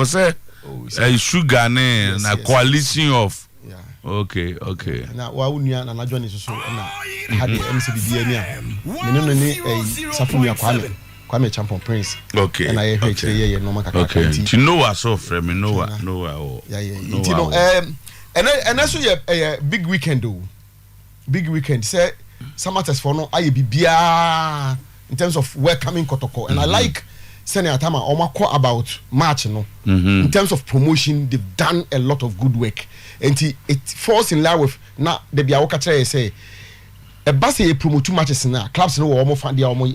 Was a sugar na coalition of. Okay. Now, why wouldn't you and I join so na had the MCBB ania. No ni Safumi Kwame Acheampong Prince. Okay. And I heard here no maka. Okay. You know what so from me know what. Yeah. You know and also a big weekend though. Big weekend say some matters for no aye bibia in terms of welcoming Kotoko and I like Senator Tama Omako about March no. In terms of promotion they've done a lot of good work and it falls in line with na the biawoka say a basi promote two matches na clubs no omo fan dia omo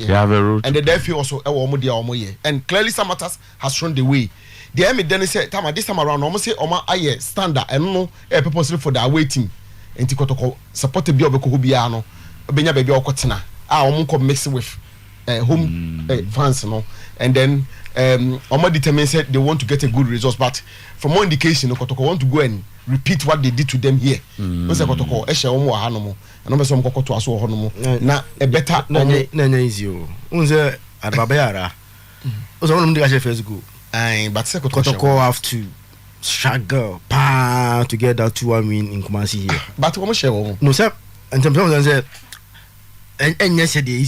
and the DFA also omo dia omo ye and clearly some matters has shown the way the Emmy then say Tama this time around omo say omo aye standard and no purposely for the away team and Kotoko support the bia obeko bia no benya baby okotena omo come mix with home fans no and then omo determined said they want to get a good result but from more indication Kotoko want to go and repeat what they did to them here no say Kotoko ehye omo wa hanomo and omo say omo kokoto aso honomo na a better na easy o unze adbabayara o so omo dey ga first go but say Kotoko have to struggle to get that 2-1 win in Kumasi here but omo share omo no sir and sometimes say and yesterday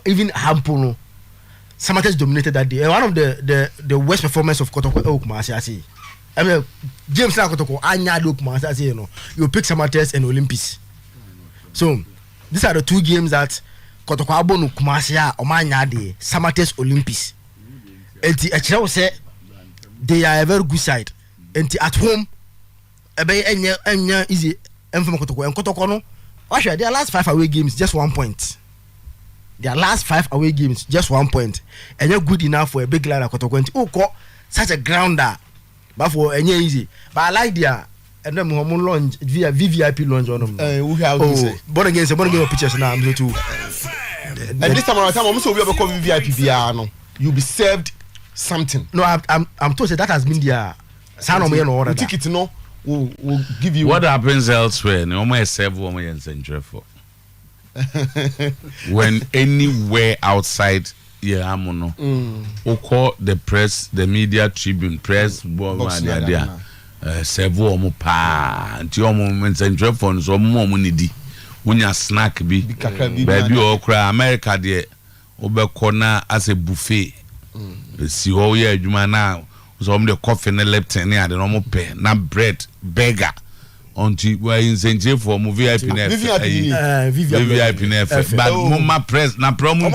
even Hampono Samate's dominated that day. One of the worst performance of Kotoko Kumasi. I mean, James Kotoko, Anya Kumasi, you know, you pick Samate's and Olympics. So these are the two games that Kotoko Abonu Kumasi Omanya de Samate's Olympics. And the say they are a very good side. And at home, easy and from Kotoko and Kotoko no. Actually, their last 5 away games, just 1 point. Their last 5 away games, just 1 point. And you're good enough for a big line of Kotoko. Oh, such a grounder. But for any easy. But I like their and then we launch via VVIP launch on them. Born again pictures now. I'm too. And this time around, I'm also we have called VVIP VR. No, you'll be served something. No, I'm told that has been their sound of me and order. Ticket, no. We'll give you what happens elsewhere. No more serve woman and center for when anywhere outside amono we call the press, the media tribune, press box there serve woman pa nti woman center for so woman need unya snack bi baby okra America there obekọ na as a buffet si ho ye adwuma na so the coffee na leptin na the normal pay na bread burger until we incentive for movie VIP na VIP na but mama press na promo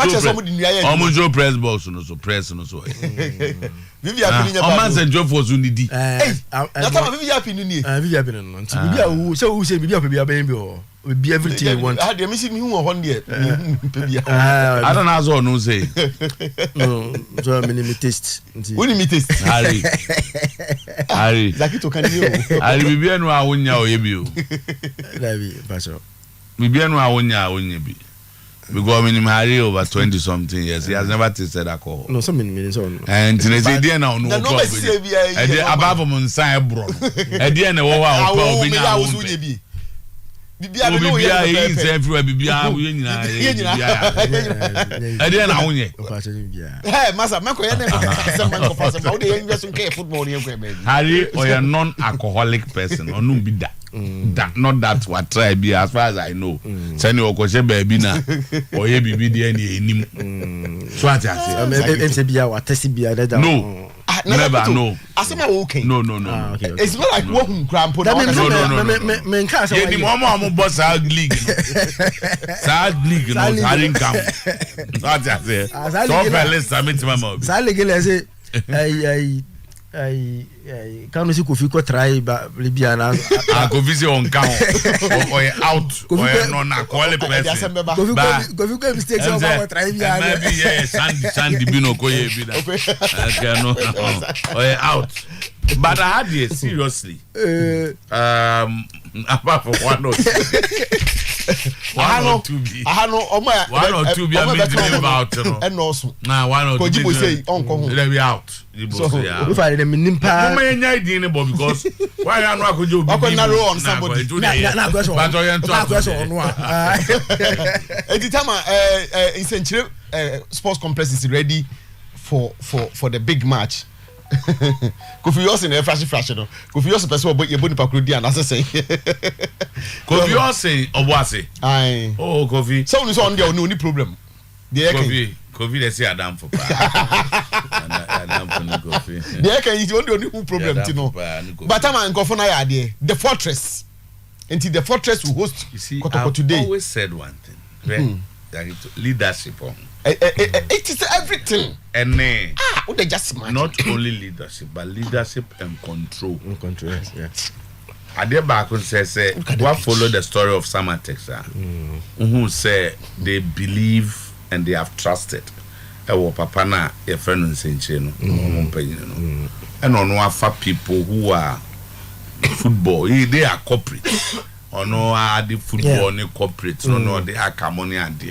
press box no so press no so VIP ni o man incentive for so nidi na ta VIP ni VIP no nti bibia who say bibia bibia be o be everything you want they miss me who on there I don't know so no say no so me taste when me taste Harry Zakito can you Harry bibia no awonya o yebi o Davi pastor bibia no awonya bi because me Harry over 20 something years he has never tasted alcohol no some means on and they dey now no club e dey above from nsan ebro e dey na wo wa o pa obi nya wo bibia he is everywhere bibia we nyina ade na wonye masa meko ye na man ko fasa ba o de yen so nke football ni ekwe baby Harry or a non-alcoholic person or no be that not that what try be as far as I know send you ko she baby na o ye bibi de ni enim so at say bia wa test bia that no never no asema okay no okay. It's not like wo hun crampo no me nka say ye di mo boss league no Harry come so at say so fellas submit mama sa league le say ai quand nous Kofi ko try ba libia na Kofi se on count or out or no na call person Kofi ko mistake so ba try bia maybe yes sandy bino ko ye bi da okay no or out but I had it seriously apart from one or two one or two be about no and also na one or two Kojibo say onko let me out so if I dem nimpa no me nya idin bo because why you no akojo bi narrow on somebody na question but you na question no the time Century sports complex is ready for the big match Kofi Yose na fresh no. Kofi Yose person obo ye boni pakro di anase say. Kofi Yose oboase. Aye. Oh Kofi. So we so on there no problem. Kofi they say Adam for pa. Adam for no Kofi. There can you only problem you know. But am nkofo na ya there. The fortress. Until the fortress will host Kotoko today. I always said one thing. Right? That leadership. It is everything. And what they just imagine. not only leadership, but leadership and control. Yeah. Adebako says, what follow the story of Samatex, who say they believe and they have trusted. Papa na your friend in Saint Chino, and on one people who are football, they are corporate. Or no, the football ni corporate. No, they are money and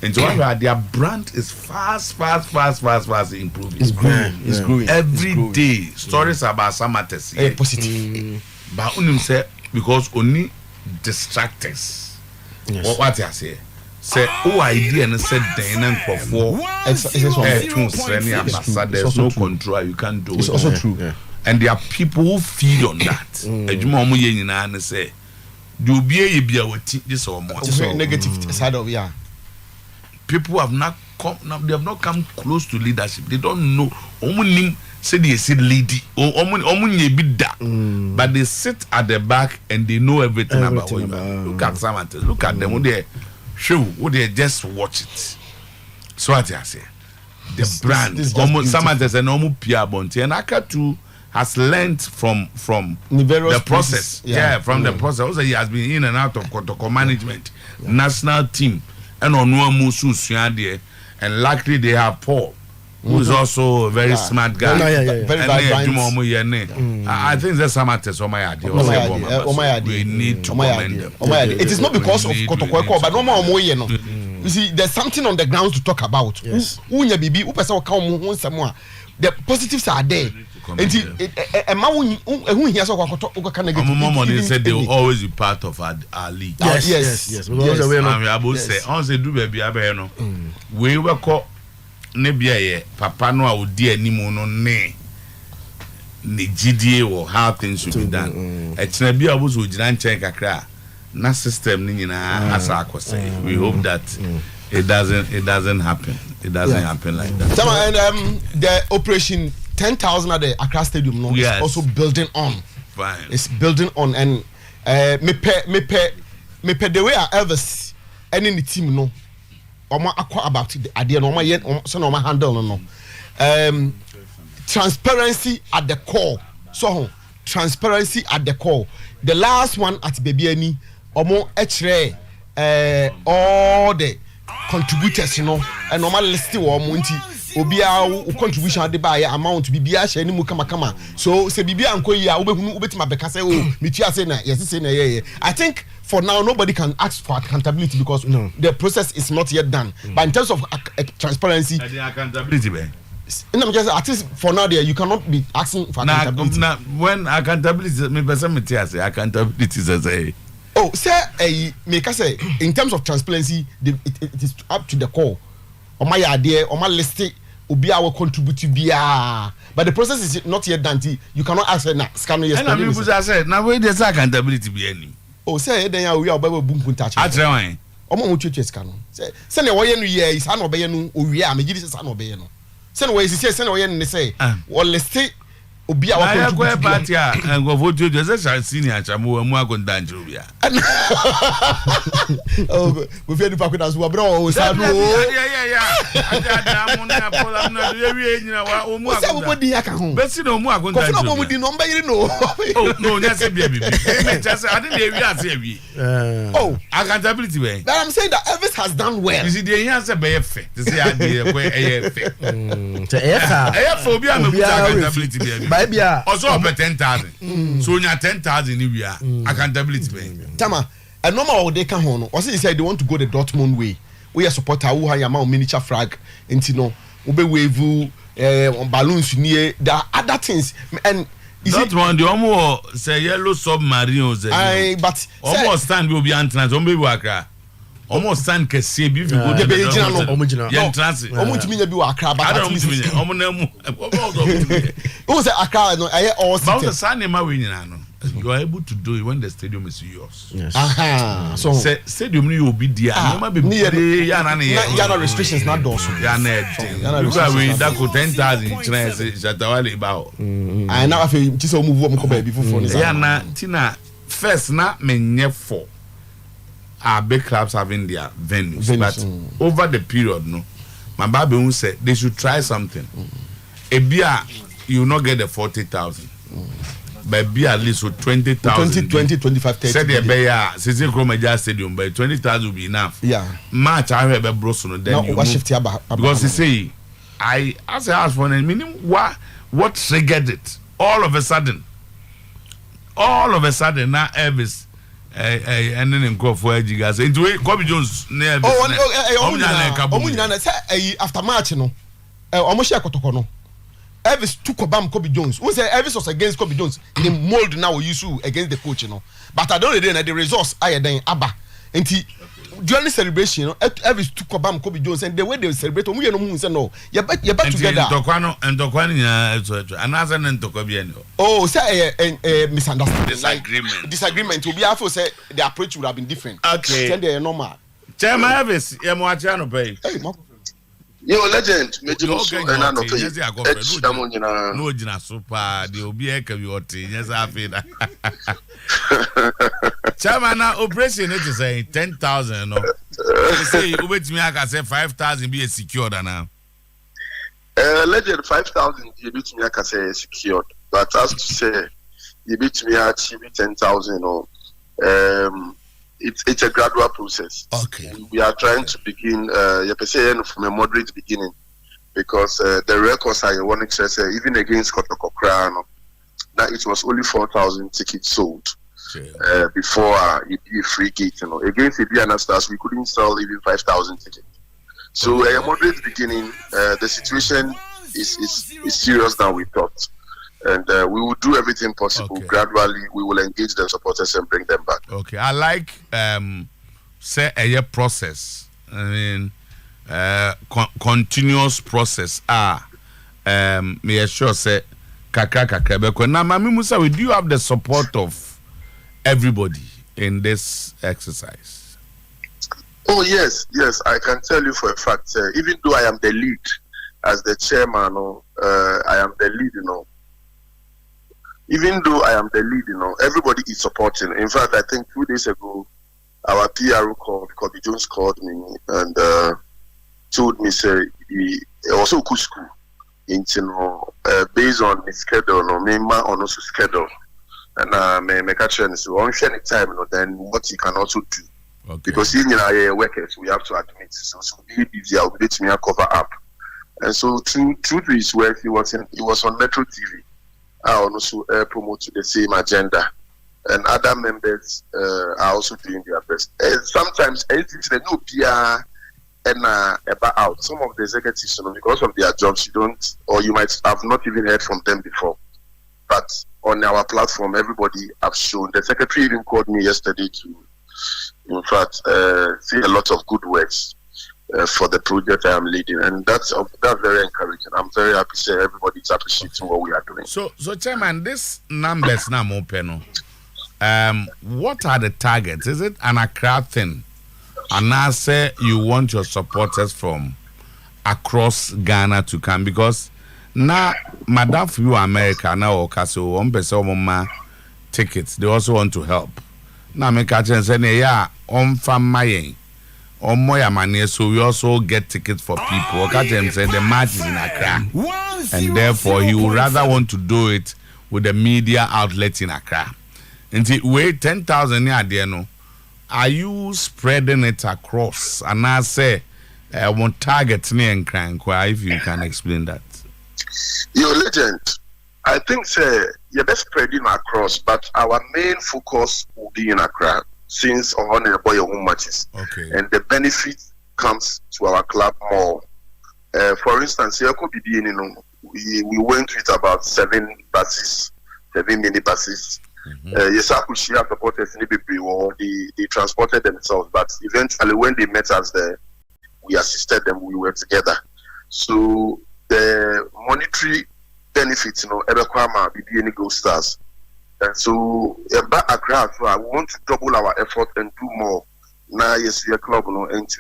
and so their brand is fast improving. It's growing. Every day, stories about Samatex. Positive. But unim say because only distractors. What I say? Say idea and said then and for there's no control, you can't do it. It's also true. And there are people who feed on that. And say you be this or more. Negative side of People have not come close to leadership. They don't know. Say they sit lady but they sit at the back and they know everything about what you look at Samantha. Look at them when they just watch it. So what I say, the brand Samantha and normal Pia Bonte and Akatu has learned from the process. From the process. Also, he has been in and out of Kotoko management, national team, and on one Musu there, and luckily they have Paul, who is also a very smart guy. I think that's some artists on my idea. We need to commend them. It is not because of Kotoko, but no more. You see, there's something on the ground to talk about. Yes. The positives are there. They said they will always be part of our league. Yes. We were called Nebia, Papa no Audi anymore ne GDA or how things should be done. It's Nebia was with Janche Kakra, na system Nina as I was saying. We hope that it doesn't happen. It doesn't happen like that. And the operation 10,000 at the Accra Stadium is also building on. Fine. It's building on and me pay the way Elvis and in the team no. About the idea no yet so no handle no. Transparency at the core. So transparency at the core. The last one at Baby omo etre all the contributors, and normal listing or munti obia contribution de buy amount bibia share ni mu kama so se bibia anko ya obetima beka say mitua say na yes say na I think for now nobody can ask for accountability because the process is not yet done. But in terms of transparency, the accountability at least for now there you cannot be asking for accountability. When accountability me person me say accountability say say make us say in terms of transparency it is up to the core or my idea or my list obi our contribute bia but the process is not yet done. You cannot ask na scan yesterday and people say na where there's accountability be any say then we are about boom punta cha atrewan omo mo twetwe scan say na we ye no ye isa na obe no owie a megidi say na obe no say na we say na we ne say o list obi a wa contribute party and go vote you just senior chamu mu agonda njobia we fear the pack dance we bro o sadu adamu na pola na we nyina wa o mu agonda we say we di aka ho be si na o mu agonda njobia ko mu di no mba yiri no no nya se bia bibi me just I didn't hear ase awie accountability be but I'm saying that Elvis has done well. You see the here say be fe to say ade ko fe so efa obi a me put accountability be Bia also up 10,000. So you 10,000 we are accountability be. Tama, a normal they can hono. Or say they want to go the Dortmund way. We are supporter who have a miniature flag intino ube wave balloons near there are other things and that one the almost say yellow submarine but almost stand will be antennas on baby wakra almost stand can see if you go to the young transit. Almost me be Accra, but I don't know. Who say Accra? No, I all about the Sunday, my winning. You are able to do it when the stadium is yours. Yes. So stadium you will be there. Yana restrictions not those. Yana that could 10,000 Chinese about. I now feel just move up before Yana Tina first not many for our big clubs having their venues, but over the period, no, my baby who said they should try something. A beer you will not get the 40,000. But be at least with 20,000. 20, 25, 30. Said the Bayer, Cecil Cromaja Stadium, but 20,000 will be enough. Yeah. Match I have a Broson, then you because you say, I asked for a meaning, what triggered it? All of a sudden, now Elvis, and then go for Edgigas. Into it, Kobe Jones, near after March, no, almost Kotokono. Elvis took Obama Kobe Jones. Who said Elvis was against Kobe Jones? The mold now we use against the coach, But I don't know the results. I then Abba. And during the celebration, Elvis took Obama Kobe Jones, and the way they celebrate, we know say no. You're back together. And oh, say a misunderstanding. Disagreement will be after say the approach would have been different. Okay. Then they are normal. Chairman Elvis, you're watching pay. Yo, legend, Major Musu, and I know no, Jina Super, the Obieka, your team, yes, I feel that. Chairman, operation it is saying 10,000. No, say, you wait me, I can say 5,000 be secured now. Legend 5,000, you beat me, I can say secured, but as to say, you beat me, I achieve 10,000. It's a gradual process. Okay. We are trying to begin from a moderate beginning because the records I want to say even against Kotoko Crown, that it was only 4,000 tickets sold before it be a free gate. Against Ibiana Stars, we couldn't sell even 5,000 tickets. So a moderate beginning, the situation is serious than we thought. And we will do everything possible. Okay. Gradually, we will engage the supporters and bring them back. Okay, I like say a process. I mean, continuous process. Me assure say kakra. Because now, Mami Musa, we do have the support of everybody in this exercise. Oh yes, I can tell you for a fact. Even though I am the lead as the chairman, I am the lead. Even though I am the lead, everybody is supporting. In fact, I think 2 days ago, our PR called, Kobe Jones called me and told me, say, he also could school, based on his schedule, on also schedule. And me catch and so on any time, then what he can also do. Okay. Because workers, we have to admit. So be busy, I'll let me cover up. And so true to his work, he was on Metro TV. I also promote the same agenda, and other members are also doing their best. Sometimes it's the new PR and about out. Some of the executives, because of their jobs, you might have not even heard from them before. But on our platform, everybody have shown. The secretary even called me yesterday to, in fact, say a lot of good words. For the project I am leading, and that's very encouraging. I'm very happy to say everybody's appreciating what we are doing. So Chairman, this numbers now more penal. What are the targets? Is it an Accra thing? And I say you want your supporters from across Ghana to come because now, Madam for you America now or so one person tickets. They also want to help. Now make a chance say yeah on from my. So we also get tickets for people. Okay, say the match is in Accra, and therefore he would rather want to do it with the media outlet in Accra. And wait 10,000 there, no? Are you spreading it across? And I say, I want target me and crank. If you can explain that. Your legend, I think you're best spreading across, but our main focus will be in Accra. Since on the boy home matches, okay, and the benefit comes to our club more. For instance, here could be we went with about 7 mini buses, Yes, Akushia supporters in Ibibri, or they transported themselves, but eventually when they met us there, we assisted them, we were together. So the monetary benefits, Ebekwama, BBN Gold Stars. And so, back Accra, so I want to double our effort and do more. Now, yes, we are club, and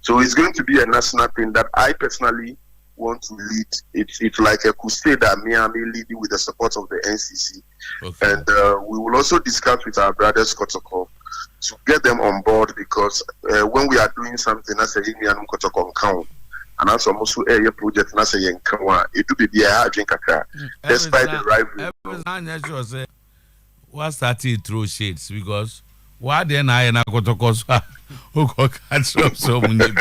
so it's going to be a national thing that I personally want to lead. It's like a crusade that me leading with the support of the NCC. Okay. And we will also discuss with our brothers Kotoko to get them on board, because when we are doing something as a Indian Kotoko count, and also also a project as a Yankawa, it will be a drink kakra. Despite the rivalry. What's that through shades? Because why then I and Kotoko who catch up so many.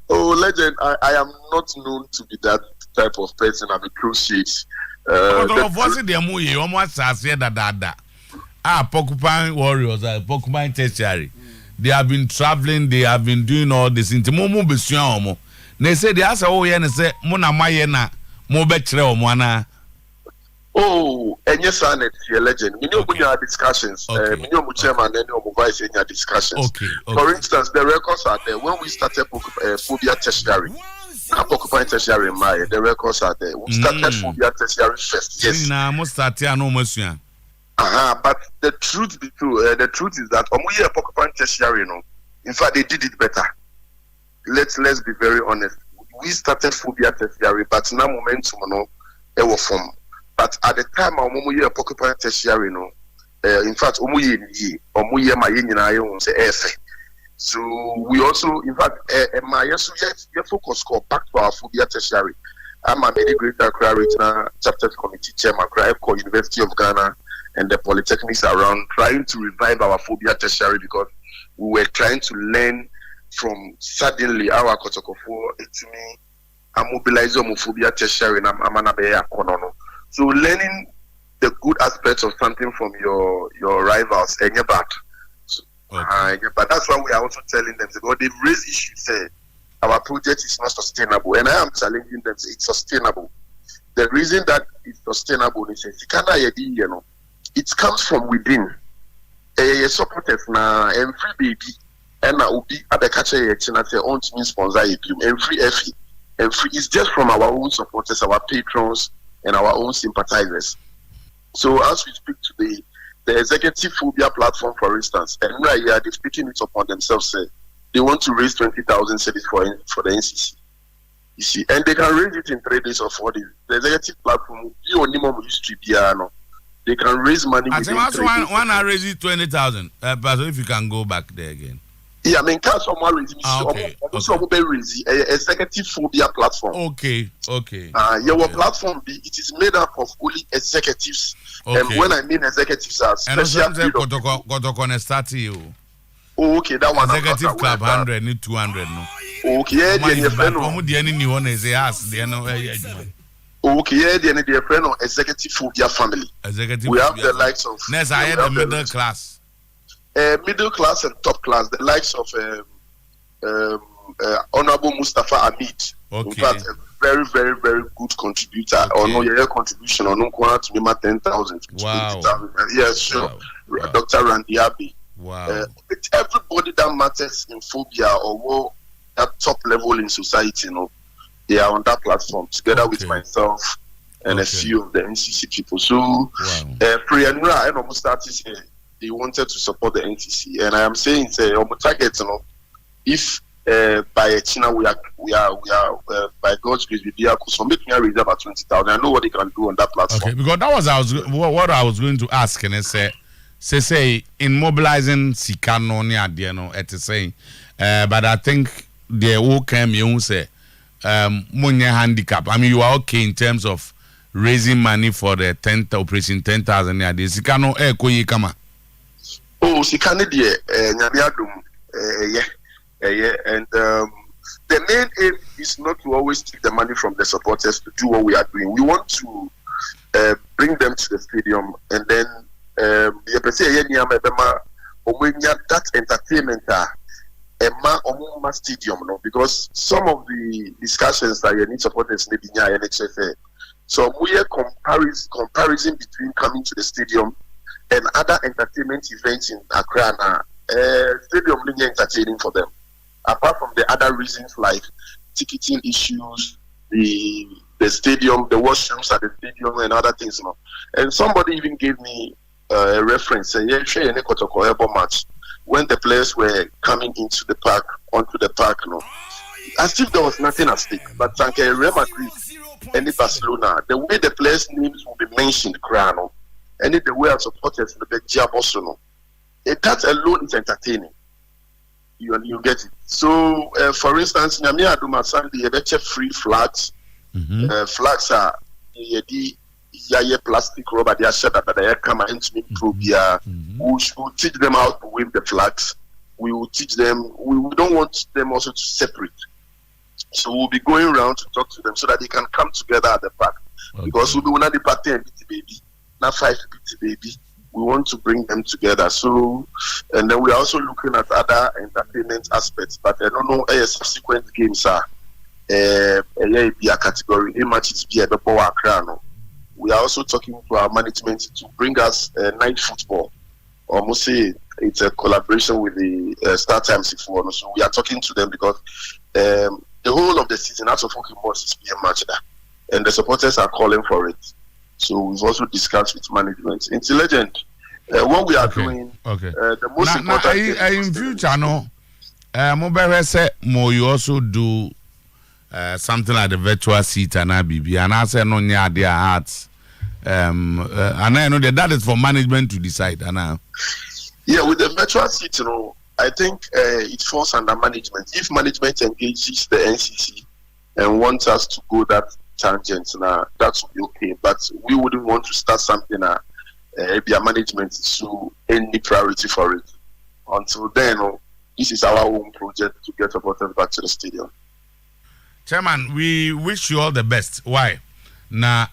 Oh, legend! I am not known to be that type of person. I'm a cruise sheets. Porcupine Warriors, Porcupine Tertiary. They have been traveling, they have been doing all this. Into Momo Besuamo. They say they ask, oh, and say, Mona Mayena, Mobetre or Mwana. Oh, and yes, I net your legend. We know when you have discussions. We know chairman and your vice in your discussions. Okay. For instance, the records are there. When we started Phobia Tertiary, Porcupine Tertiary in Maya, the records are there. We started Phobia Tertiary first. Yes. But the truth be true, the truth is that Omuye Porcupine Tertiary, in fact, they did it better. Let's be very honest. We started Phobia Tertiary, but now momentum, it was from. But at the time, Omuye Porcupine Tertiary, in fact, Omuye Mayen say Efe. So we also, in fact, my focus called back to our Phobia Tertiary. I'm a very great Accra Regional Chapters Committee Chairman, Accra University of Ghana, and the polytechnics around, trying to revive our Phobia Tertiary, because we were trying to learn from suddenly our Kotokofo to me, I'm mobilizing Phobia Tertiary and Amanabeya Konono. So learning the good aspects of something from your rivals, and you're bad. So, but that's why we are also telling them, because they've raised issues, say our project is not sustainable, and I am challenging them, say it's sustainable. The reason that it's sustainable is it comes from within. Supporters na and free baby and na ubi abekache yechina say on to sponsor and free effie and free is just from our own supporters, our patrons, and our own sympathizers. So as we speak today, the executive Phobia platform, for instance, and right here they're speaking it upon themselves, say they want to raise 20,000 cedis for the NCC. You see, and they can raise it in 3 days or 4 days. The executive platform, they can raise money. I think one I raise it 20,000. But if you can go back there again. Yeah, I mean, can't someone raise executive Phobia platform. Okay. Your platform it is made up of only executives. And when I mean executives are special. Okay, that one. Executive club 100, need 200 no. Okay, yeah, okay, the friend of executive Phobia family. We have the likes of. Next, I had the middle class. Middle class and top class, the likes of Honorable Mustafa Hamid. Okay. In fact, a very, very, very good contributor. Or no, your contribution on no to me 10,000. Wow. Yes, sure. Wow. Dr. Randy Abbey. Wow. Everybody that matters in Phobia or at top level in society, they are on that platform together with myself and a few of the NCC people. So, Priyanura and almost started saying they wanted to support the NCC, and I am saying, say, target, if by China we are by God's grace we are so making a raise about 20,000. I know what they can do on that platform. Okay, because that was what I was going to ask, and I say in mobilizing Sikano near Diano at saying, but I think they all came you say money handicap. I mean, you are okay in terms of raising money for the operation 10,000 near the Sikano koyi kama. Oh, Sikano die nyamiadum and the main aim is not to always take the money from the supporters to do what we are doing. We want to bring them to the stadium, and then that entertainment stadium, because some of the discussions that you need supporters maybe So we are comparison between coming to the stadium and other entertainment events in Accra. Stadium is entertaining for them. Apart from the other reasons like ticketing issues, the stadium, the washrooms at the stadium, and other things. You know. And somebody even gave me a reference, saying, match when the players were coming onto the park, you know, as if there was nothing at stake. But Real Madrid and the Barcelona, the way the players' names will be mentioned, Crano, and the way our supporters will be Giabosono, that alone is entertaining. You get it. So, for instance, Nyamia Aduma Sunday, you free flags. Flags are the plastic rubber, they are shut up, but they come into me. We will teach them how to wave the flags. We will teach them. We don't want them also to separate. So we'll be going around to talk to them so that they can come together at the park. Okay. Because we'll be one of the party and baby, not 5 baby. We want to bring them together. So, and then we are also looking at other entertainment aspects. But I don't know, subsequent games are a category. A match is be a power crown. We are also talking to our management to bring us night football. Almost say it's a collaboration with the StarTimes 61. So we are talking to them because the whole of the season, out of Fucking Boss is being matched there. And the supporters are calling for it. So we've also discussed with management. Intelligent, what we are doing, the most important thing in future, no, mobile say more you also do something like the virtual seat and ABB, and I say no near their hearts. And I know that is for management to decide. And yeah, with the virtual seat, you know, I think it falls under management. If management engages the NCC and wants us to go that tangent, now that would be okay. But we wouldn't want to start something be a management to any priority for it. Until then, this is our own project to get supporters back to the stadium. Chairman, we wish you all the best. Why? Na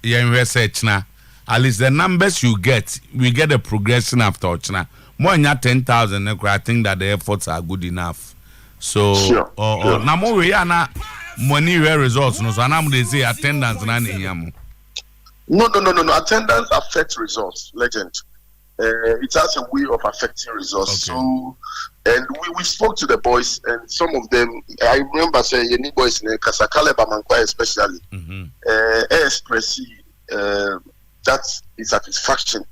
your research na. At least the numbers you get, we get a progression after Ochna. More than 10,000, I think that the efforts are good enough. So, sure. Now more we are na money results. No, so I'm they say attendance na niyamu. No. Attendance affects results, legend. It has a way of affecting results. Okay. So, and we spoke to the boys, and some of them, I remember saying, any boys in Kasakale Bamankwa especially, expressing that is satisfaction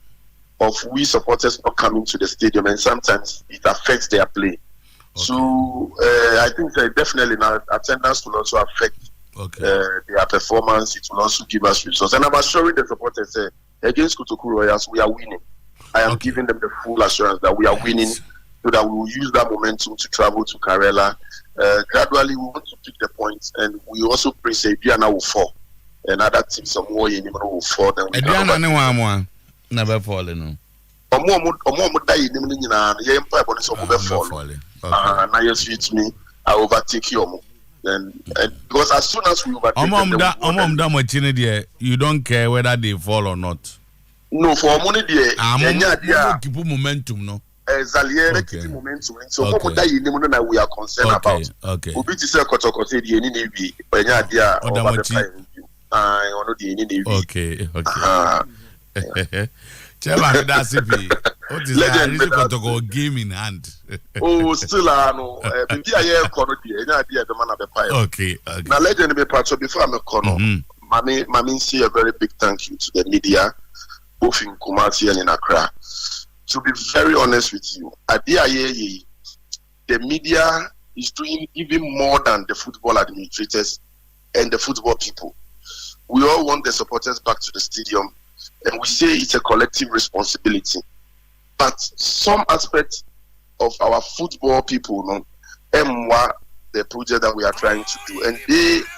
of we supporters not coming to the stadium, and sometimes it affects their play. Okay. So, I think definitely now attendance will also affect their performance. It will also give us results. And I'm assuring the supporters against Kotoku Royals, we are winning. I am giving them the full assurance that we are winning, so that we will use that momentum to travel to Karela. Gradually, we want to pick the points, and we also pray say Diana will fall, and other teams some more will fall. Then we Diana never fall, no. I overtake you. And because as soon as we overtake them, you don't care whether they fall or not. No, for money there, keep momentum, no. Keep momentum. So we are concerned about. Okay. We say Kotoko the Navy, okay. Chairman, that's it. What is that? Kotoko game in hand. Oh, still no. Maybe I okay. Now legend be part. So before I'm a corner, Mami say a very big thank you to the media, both in Kumasi and in Accra. To be very honest with you, at the media is doing even more than the football administrators and the football people. We all want the supporters back to the stadium, and we say it's a collective responsibility. But some aspects of our football people, the project that we are trying to do, and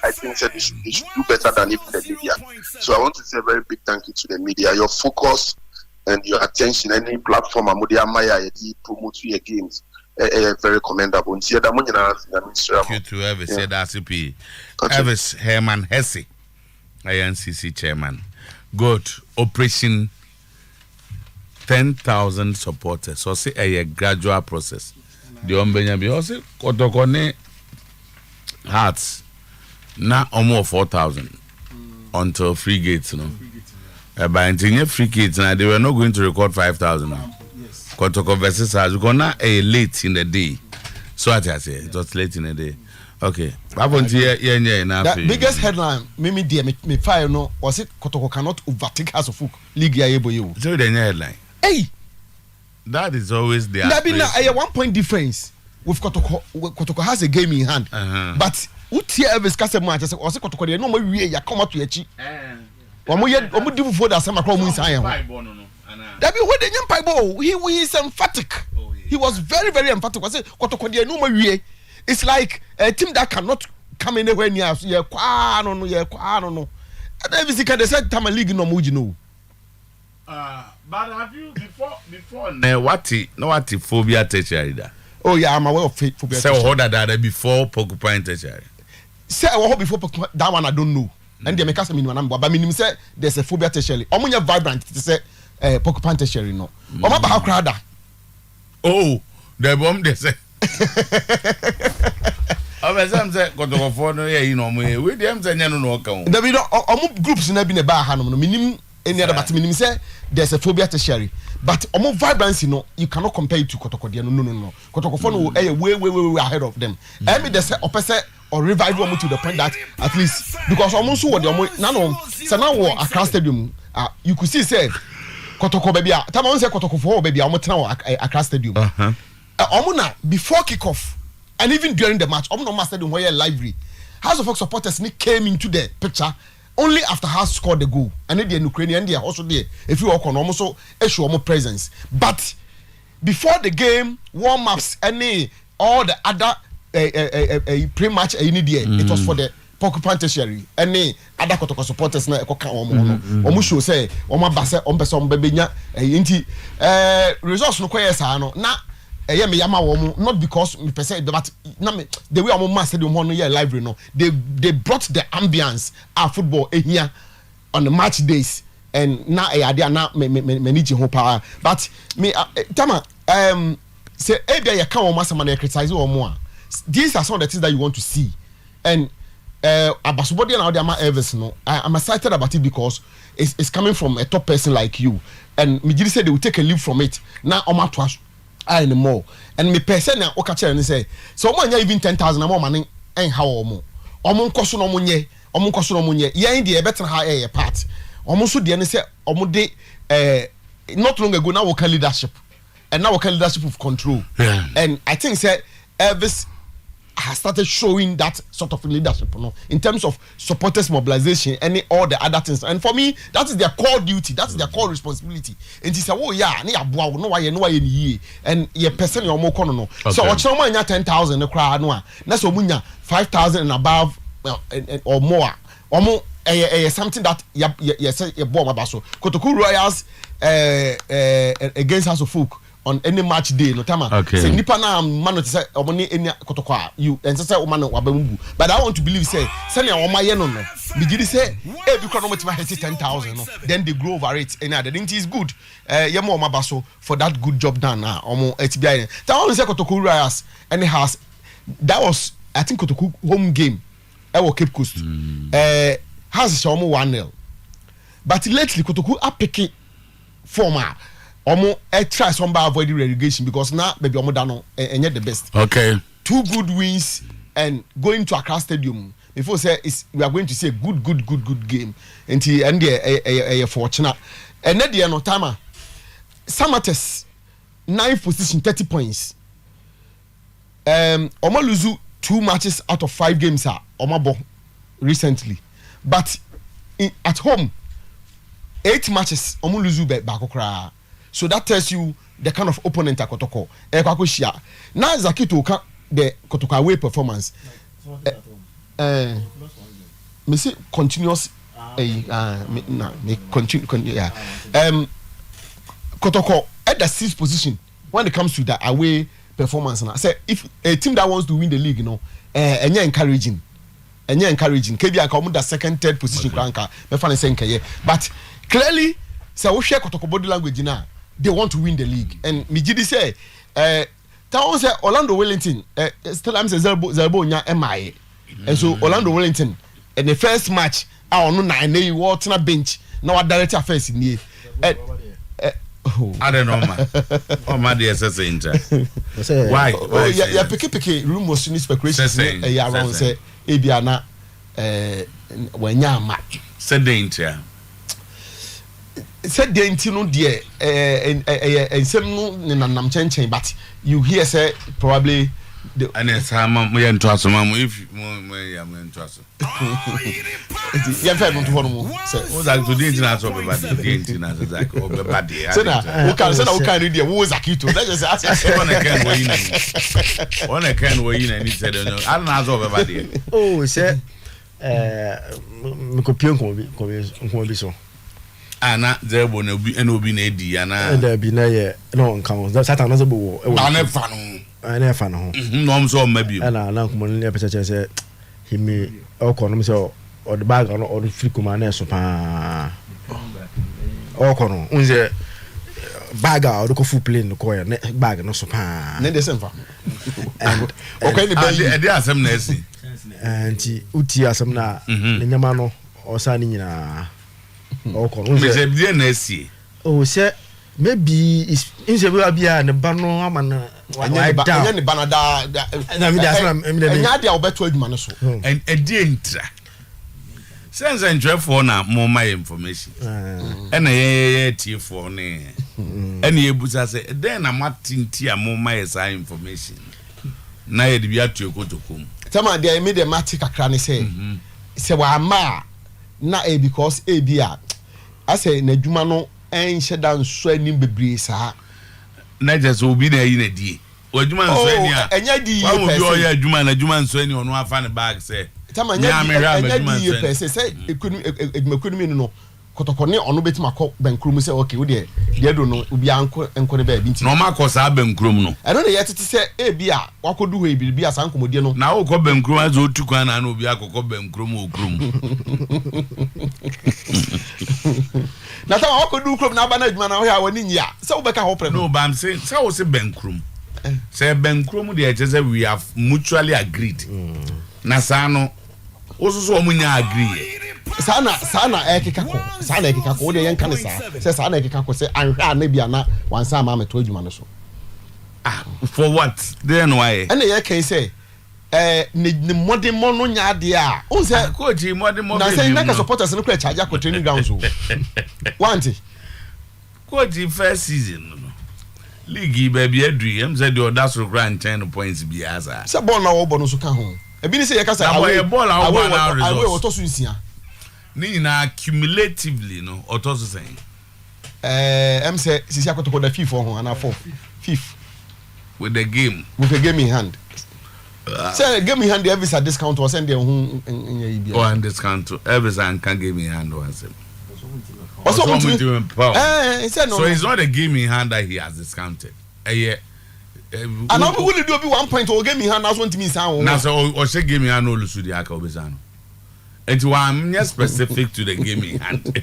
I think they should do better than even the media. So I want to say a very big thank you to the media. Your focus and your attention, any platform, promote your games, very commendable. Thank you to Evis, RCP. Evis Herman Hesse, INCC chairman. Good. Operation 10,000 supporters. So say a gradual process. The Ombenya be also Kotokone Hearts na almost 4,000. until free gates, by until free gates, and they were not going to record 5,000. Yes. Kotoko versus us, we're not late in the day. So I say it was late in the day. Okay. The biggest headline, me fire no, was it Kotoko cannot overtake House of Folk League Yayebo. So the headline. Hey, that is always the. There been a 1 point difference with Kotoko. Kotoko has a game in hand, but Uti Elvis Castle match. I said, "Also Kotoko, no more we ya come out to Echi." Omo do for that same across inside. That be when the young Paibo, he is emphatic. He was very, very emphatic. I said, Kotoko, no more we. It's like a team that cannot come anywhere near us. Yeah, no. And everything can decide time a league no muji no. But have you before? What phobia tertiary da? Oh yeah, I'm aware of phobia. Say what that before porcupine tertiary. Say what before that one I don't know. And they make us mean number, but meaning say there's a phobia tertiary. Omunya vibrant to say porcupine tertiary no. Oma ba crowda. Oh, the bomb they say. Some say Kotoko for no you know me. We them say no account. There be no groups na be na ba ha no minim any other but minim say there's a phobia tertiary. But omo vibrancy no you cannot compare it to Kotoko there no. Kotoko for no way ahead of them. I mean they say opese or revive omo to the point that at least because omo so what omo na no say na wo Accra Stadium you could see say Kotoko baby time on say Kotoko for baby omo tena Accra Stadium. Omo na before kickoff and even during the match omo no master stadium where library House of Folk supporters came into the picture only after House scored the goal and the Ukrainian they are also there if you walk on almost so issue more presence but before the game warm-ups any all the other pre-match it was for the porcupine tertiary any other Kotoko supporters na ekoka omo show say omo base ompese omo bebenya enti results no kwesa no na me yama womo not because me per se but na me the way omo mass stadium no here library no they brought the ambience of football here on the match days and na ade na me niji ho pa but me tama say ebia ya kan omo asema na criticize omo a these are some of the things that you want to see and abasobodi na Odiama Elvis no I'm excited about it because it's coming from a top person like you and me just say they will take a leap from it now omo to anymore and me person na okache and say so omo anya even 10,000 na more money en ha omo nkoso no munye yen de better ha e part omo so de ne say omo de not long ago now we can leadership and now we can leadership of control and I think say Elvis has started showing that sort of leadership in terms of supporters mobilization and all the other things and for me that is their core duty, that is their core responsibility and he said oh yeah ni aboa no why ni and ye person your mo kono no so o chere mo anya 10,000 no kra no a na so munya 5,000 and above or more omo something that ye say ye bo ma ba so Kotoko Royals against House of Folk on any match day no tama say nipa na man no say omoni any Kotoko you and say o man no wabambu but I want to believe say na o maye no bigidi say e bi kono motima hit 10,000 no then they grow over it and the thing is good ye mo mabaso for that good job done na omo etibia that one say Kotoko Royals and has that was I think Kotoko home game e Cape Coast has show omo 1-0 but lately Kotoko are picking former omo try some by avoid relegation because now maybe omo dano enye the best. Okay. 2 good wins and going to Accra Stadium before say we are going to see a good game until and a fortunate and at the end of time Samates 9th position 30 points omo lose 2 matches out of 5 games omo bo recently but at home 8 matches omo lose back okra. So that tells you the kind of opponent at Kotoko. Now Zakito can the Kotoko away performance. Me say continuous. Continue. Kotoko at the 6th position when it comes to the away performance. I say if a team that wants to win the league, you know, and you're encouraging. KB come the 2nd, 3rd position. But clearly, so we share Kotoko body language now. They want to win the league and Mijidi say Town say Orlando Wellington still am say Zerbo nya MIA and so Orlando Wellington in the first match ono na na you what na bench na wa direct affairs ni I don't know man. Oh my dear say why ya pick rumors ni speculations around say ebia na wanya ma said danger said danger no there ensem no nanam chenchen but you hear say probably and it's me into us mama if me am into us ya fa no to hono say o that to danger na so be bad danger na so that o be bad say na o kan read there wo zakito that just say on a can we ni said no I na so be bad oh say me kopie ko bi so ana zebo na obi na obi na edi ana da bi na ye no nkan satan na so bo ana fa no ana fa no no am so ma bi ana na ko mo ne pese che himi oko no so o de bag no o de free kuma na so pa oko no unze bag o de ko full plane ko ya bag no so pa ne de semfa and okay ni be e dey asem na esi anti uti asem na ne nyama no o sa ni nyina oko no unze me dey na esi o se maybe is inse we abia ne ba no ama na anya ne ba na da na me dey asem anya dia obeto adwuma no so and e dey ntra sense and for na more my information and ye tie for ne and ye busa say then na matinti a more my information na ye de bia to ekotokom tama dia me de matic kakra ne say say wa ma na because bia I say na adwuma no enhye dan so anim bebre sa na je so obi na yi na die adwuma nso ani a enya di wa obi o ya adwuma na adwuma nso ani ono afa ne bag say tama nya di pese say economy no kotokone ono betima kɔ bankrum say okay wo de do no obi anko ne ba bi nti no makɔ sa bankrum no I don't know yet to say bia wakodu ho bi asa nkomodie no na wo kɔ bankrum azo tukwan na obi akɔkɔ bankrum okrum na tama wakodu krom na aba na adwuma na ho ya wani nyia say wo beka ho pre no but I'm saying say wo say bankrum say bankrum dey say we have mutually agreed na sa no osusu omunya agree sana ekeka ko de yen kan say sana ekeka ko say anhwa na bia na wansa ma meto adwuma no so for what then why and ye can say ne modern no nya de a o say coach modern na say na supporters no kwa charge akọ training grounds o want coach first season no league baby adui em say the other so grand 10 points bi asa say ball na wo bo no so ka ho ebi ni say ye ka say away ball away wo to so nsia ni na cumulatively no otoso saying em say sisi akotoko da fifth ho ana fifth with the game in hand say game in hand every discount or send them or discount every can game in hand was also no so it's not a game in hand that he has discounted and I'm will do 1 point or game in hand as want me sound now so or say game in hand no lusu the aka obesano and one specific to the game in hand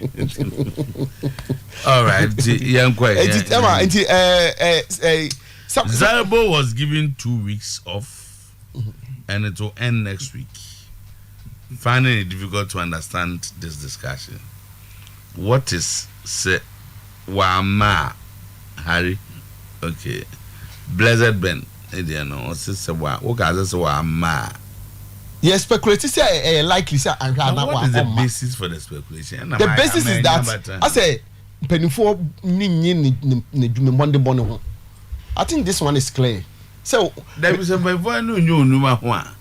all right young quite Zalbo was given 2 weeks off and it will end next week. Finding it difficult to understand this discussion. What is Wama Harry? Okay. Blessed Ben. What is Wama? Yes, speculation say likely say what is the basis for the speculation? The basis is that I say penifo ni Monday morning. I think this one is clear. So there is a boy no numa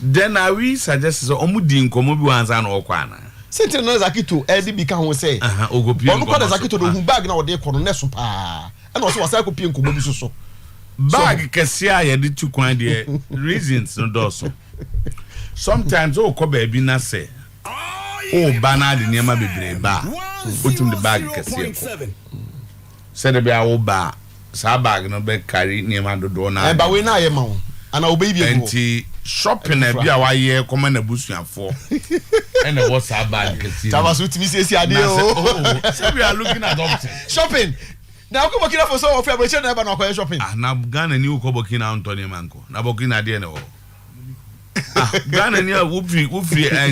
then are we suggest so omudi nkomo bi wanza na okwana sente no zakito edi bi ka ho say ogopi nkomo ko zakito do hu bag na ode kono neso pa e na so wasa ko pie nkomo bi so bag kese a ye de tu kwan de reasons no doso sometimes o ko ba bi na say o bana de niam bebre ba otum the bag kese ko say de bia wo ba sa bag no be carry niam dodo na ba we na ye ma wo ana obeyi bi enti shopping na bia wa ye come na busuafo and what's our bag kesi taba so timi sesi ade o so we are looking at option shopping na ko bokina for so of average na ba na ko shopping na Ghana ni ko bokina Anthony Manko na bokina de ne o Ghana ni ufri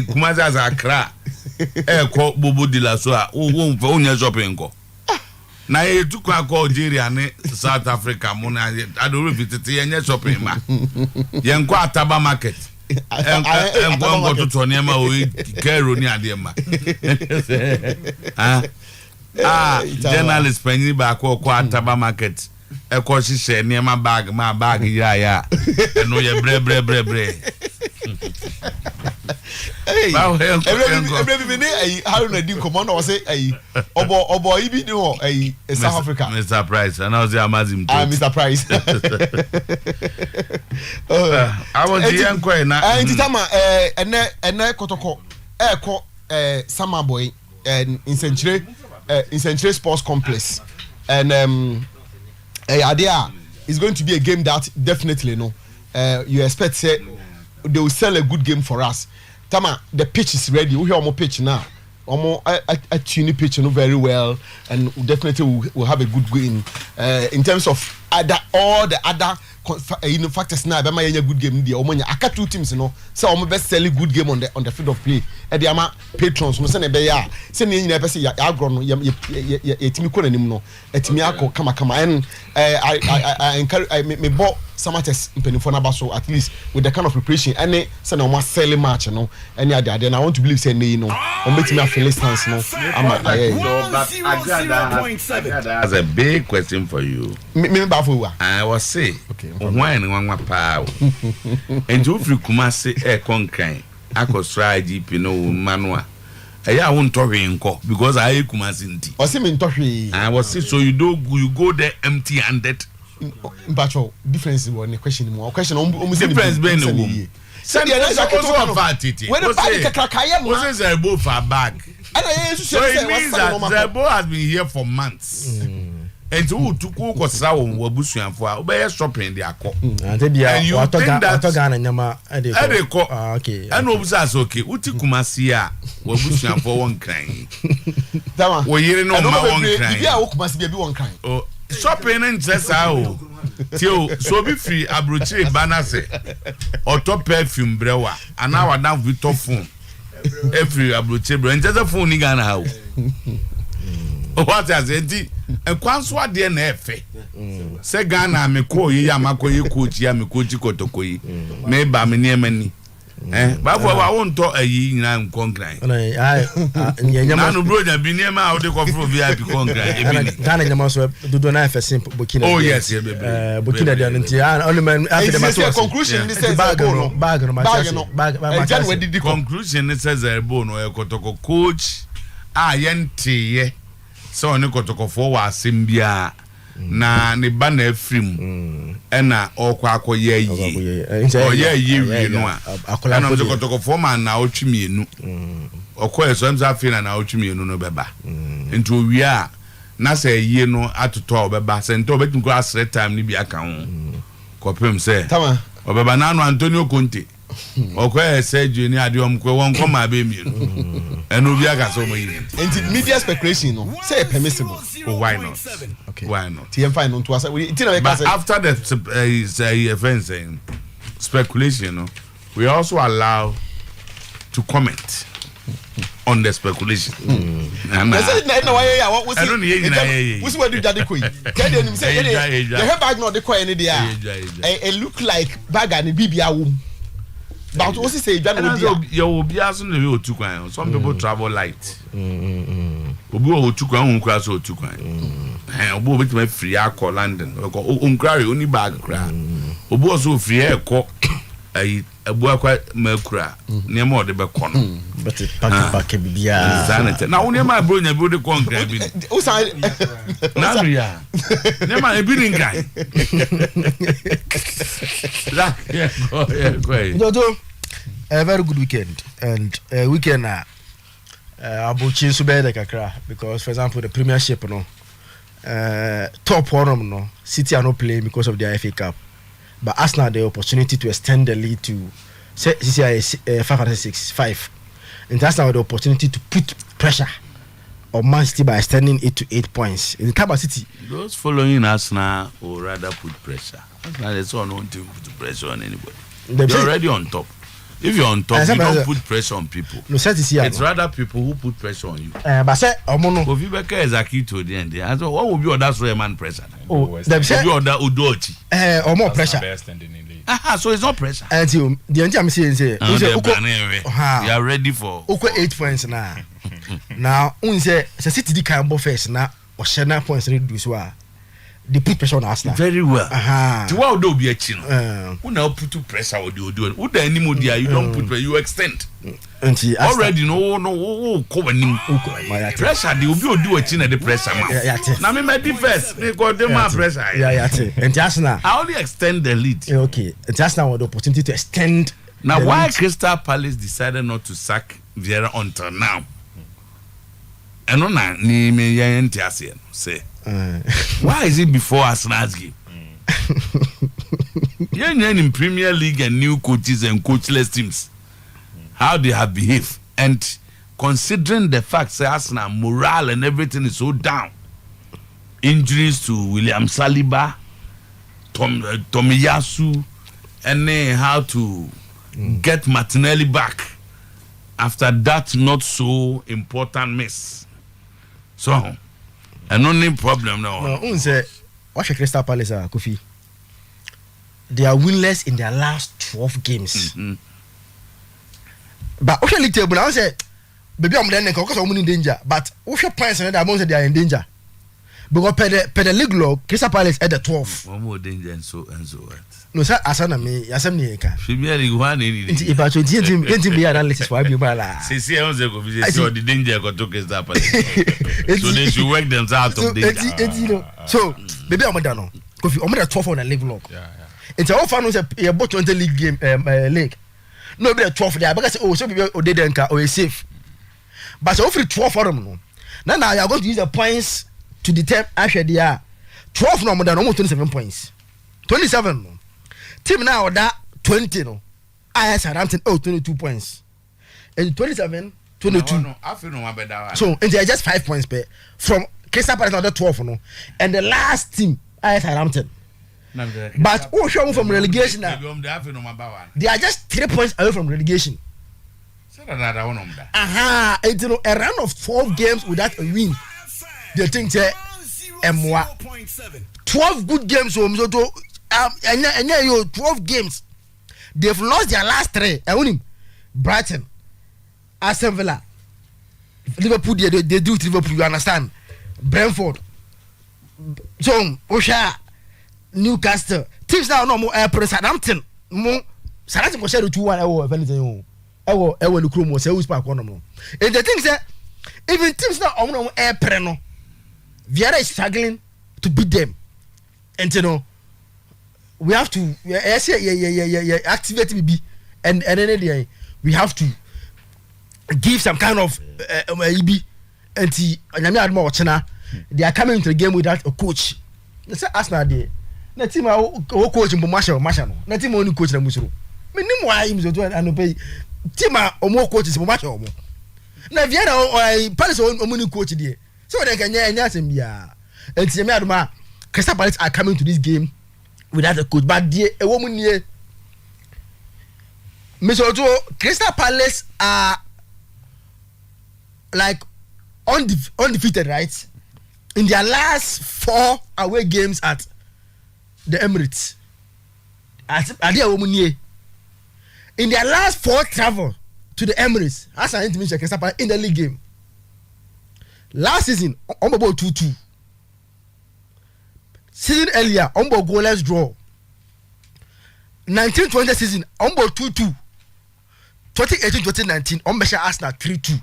Kumaza za Accra Eko Bobo de la so a wo shopping ko. Na ye tu kwa ko Algeria ne South Africa mo na adoro vitete ye shopping ma. Ye nko Ataba market. Enko to niema o kero ni ade ma. Journalist penny ba ko Ataba market. Eko hihye niema bag ya. Eno ye bre. Hey, every minute, how do you come on or say, Obo, Ibi, no, South Africa. Mr. Price, and I was the Amazon. Mr. Price. I was the young queen. And Tama, and Kotoko, Summer Boy, and in Century Sports Complex. And idea is going to be a game that definitely, no, you expect, say, they will sell a good game for us. Tama, the pitch is ready. We have more pitch now. A tuning pitch very well, and definitely we'll have a good game. In terms of all the other factors now, be my good game. The Omonia aka two teams, so I'm best selling good game on the field of play. The ama patrons, no send a beya. Send you never say ya grown ya team ko nanim no. Etimi akọ kama and I encourage me bought Samates Penifona Basso at least with the kind of preparation and send almost selling match, any other. Then I want to believe say or make me a Philistines, That's a big question for you. I was say, okay, one power. And you free Kumasi Concan, I could try deep, Manua. I won't talk because I Kumasi. Or seem in Toshi. I was say, so you go there empty handed. Bacho difference in one question more question difference being the woman. Send the other party. When the bag was a bow for a bag. So it means that the bow has been here for months. And who took Coco Sound were bushing for obey shopping their court. And you think that okay. And observe okay. Utikumasia were bushing for one crying. Well, you know, one crying. Must be one crying. Shopping and just how so be free abroche banase or top perfume brewer and now down with top phone every abroche and just a phone in Ghana how what has it and kwanswa de na efe se Ghana me ko yi amakoyi coach ya me coach kotokoyi me ba me niemani but for I won't talk a year in concrete. I no brother be near my out of VIP concrete. Ghana Yamaso do not have a simple Burkina. Oh, yes, Burkina Diantia, only man after the conclusion. This is bag. The conclusion it says a bone or a Kotoko coach. Yenti, so on a Kotoko for Simbia. Na ni bana film ena okwa ye ye no a na mzo kotoko forma na otwimienu okwa so mza afina na otwimienu no beba nti owi a na se ye no atoto obeba se nto obetim ko asre time ni bi aka ho kopem se tama obeba na no Antonio Conte okwa se juni ade omkwe won koma be mienu eno bi aka so mo yi nti media speculation no say permissible. Why not? Okay. Why not? But after the events speculation, we also allow to comment on the speculation. It look like bag and BBA. But what say you will be asking the two kwan. Some people travel light. Obi o two kwan unkra so two kwan. Obi bit me free akọ London. Unkra only bag kra. Obi also free ekọ ebu akwa makura. Niam o de be kọ no. But pack bibia. Sanity. Na woni ma bro nya bi de concrete bi. O san na ria. Niam e bi nkai. Dodo, a very good weekend, and weekend Abuchi Subede Kakra, because for example the Premiership top one no City are not playing because of the FA Cup, but Arsenal had the opportunity to extend the lead to CCI 505, and Arsenal had the opportunity to put pressure on Man City by extending it to 8 points. In Kaba City, those following Arsenal will rather put pressure. Arsenal is not want to put pressure on anybody. They're already on top. If you're on top, you don't put pressure on people. No, it's rather people who put pressure on you. But say, Omono. If you back is a key to the end, so what will be that so man pressure? Oh, them say you order Udochi. Or more pressure. So it's not pressure. Until the end, I'm saying, say, you are ready for 8 points now. Now, unse City di can first now or share points reduce wa. They put pressure on Arsenal. Very well. To what do be a chin? Who now put pressure on you doing? Who the anymore you don't put you extend. Already no cover him. Pressure they will be do a chin at the pressure. Now me my defense they got them pressure. And Arsenal I only extend the lead. Okay. And Arsenal had the opportunity to extend. Now why Crystal Palace decided not to sack Vieira until now? And on that, say, why is it before Arsenal's game? In Premier League and new coaches and coachless teams, how they have behaved, and considering the fact that Arsenal morale and everything is so down, injuries to William Saliba, Tomiyasu, and then how to get Martinelli back after that not so important miss. So, and only problem now. No, unse watch Crystal Palace Kofi. They are winless in their last 12 games. But okay, little table now say, baby, I'm there because I'm in danger. But if your points and that means they are in danger. Because per the league law, Crystal Palace at the 12. One more danger and so what. No sir, asana me, asem ni eka. Premier League one any. If I should team be analysis for you bala. See on the go so the danger got to Crystal Palace. So they should work themselves out of danger. So, baby, I'm done. Kofi, I'm 12 on the league log. It's all fun was a bot 20 league game league. No be 12 there because so be odedenka or safe. But so free 12 for them no. Now you are going to use the points to determine actually they are 12 no more than almost 27 points. 27 no. Team now that 20 no. IS Southampton 22 points. And 27 22. No, I feel no better. So and they are just 5 points per from Crystal Palace another 12 no. And the last team IS Southampton. But who show from relegation now? They are just 3 points away from relegation. It's a run of 12 games without a win. They think say 12 good games so and 12 games. They've lost their last 3. Brighton, Aston Villa, Liverpool. They do Liverpool. You understand? Brentford, so Osha, Newcastle. Teams now no more Southampton. More Southampton was 2-1. If anything, ever the crew was always back on them. And the thing is that even teams now on no air preno, Vieira is struggling to beat them, and you know. We have to activate BB and then we have to give some kind of EB and they are coming into the game without a coach. Let's say Arsenal there. Na team coach Mashano. Na team only coach na Musoro. Me nim why him so and pay team omo coach is Mashano. Na Vieira Palace omo coach there. So they can nya asem bia. And me aduma Crystal Palace are coming to this game without a coach, but a woman here, Mr. Otuo, Crystal Palace are like undefeated, right? In their last 4 away games at the Emirates, are they a woman here? In their last 4 travel to the Emirates, as I mentioned, Crystal Palace in the league game. Last season, on about 2-2. Season earlier, Ombo goalless draw. 1920 season, Ombo 2-2. 2018-2019, Ombo Arsenal 3-2.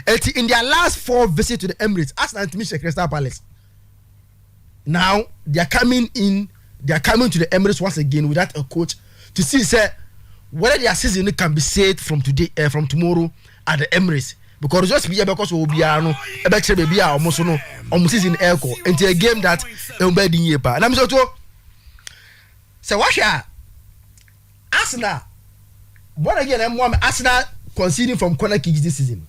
And in their last 4 visits to the Emirates, Arsenal to Crystal Palace. Now they are coming in. They are coming to the Emirates once again without a coach to see whether their season can be saved from today, from tomorrow at the Emirates. Because just because we be no baby almost no almost in echo into a game that be in year and I'm so what Arsenal what again Arsenal conceding from corner kicks this season.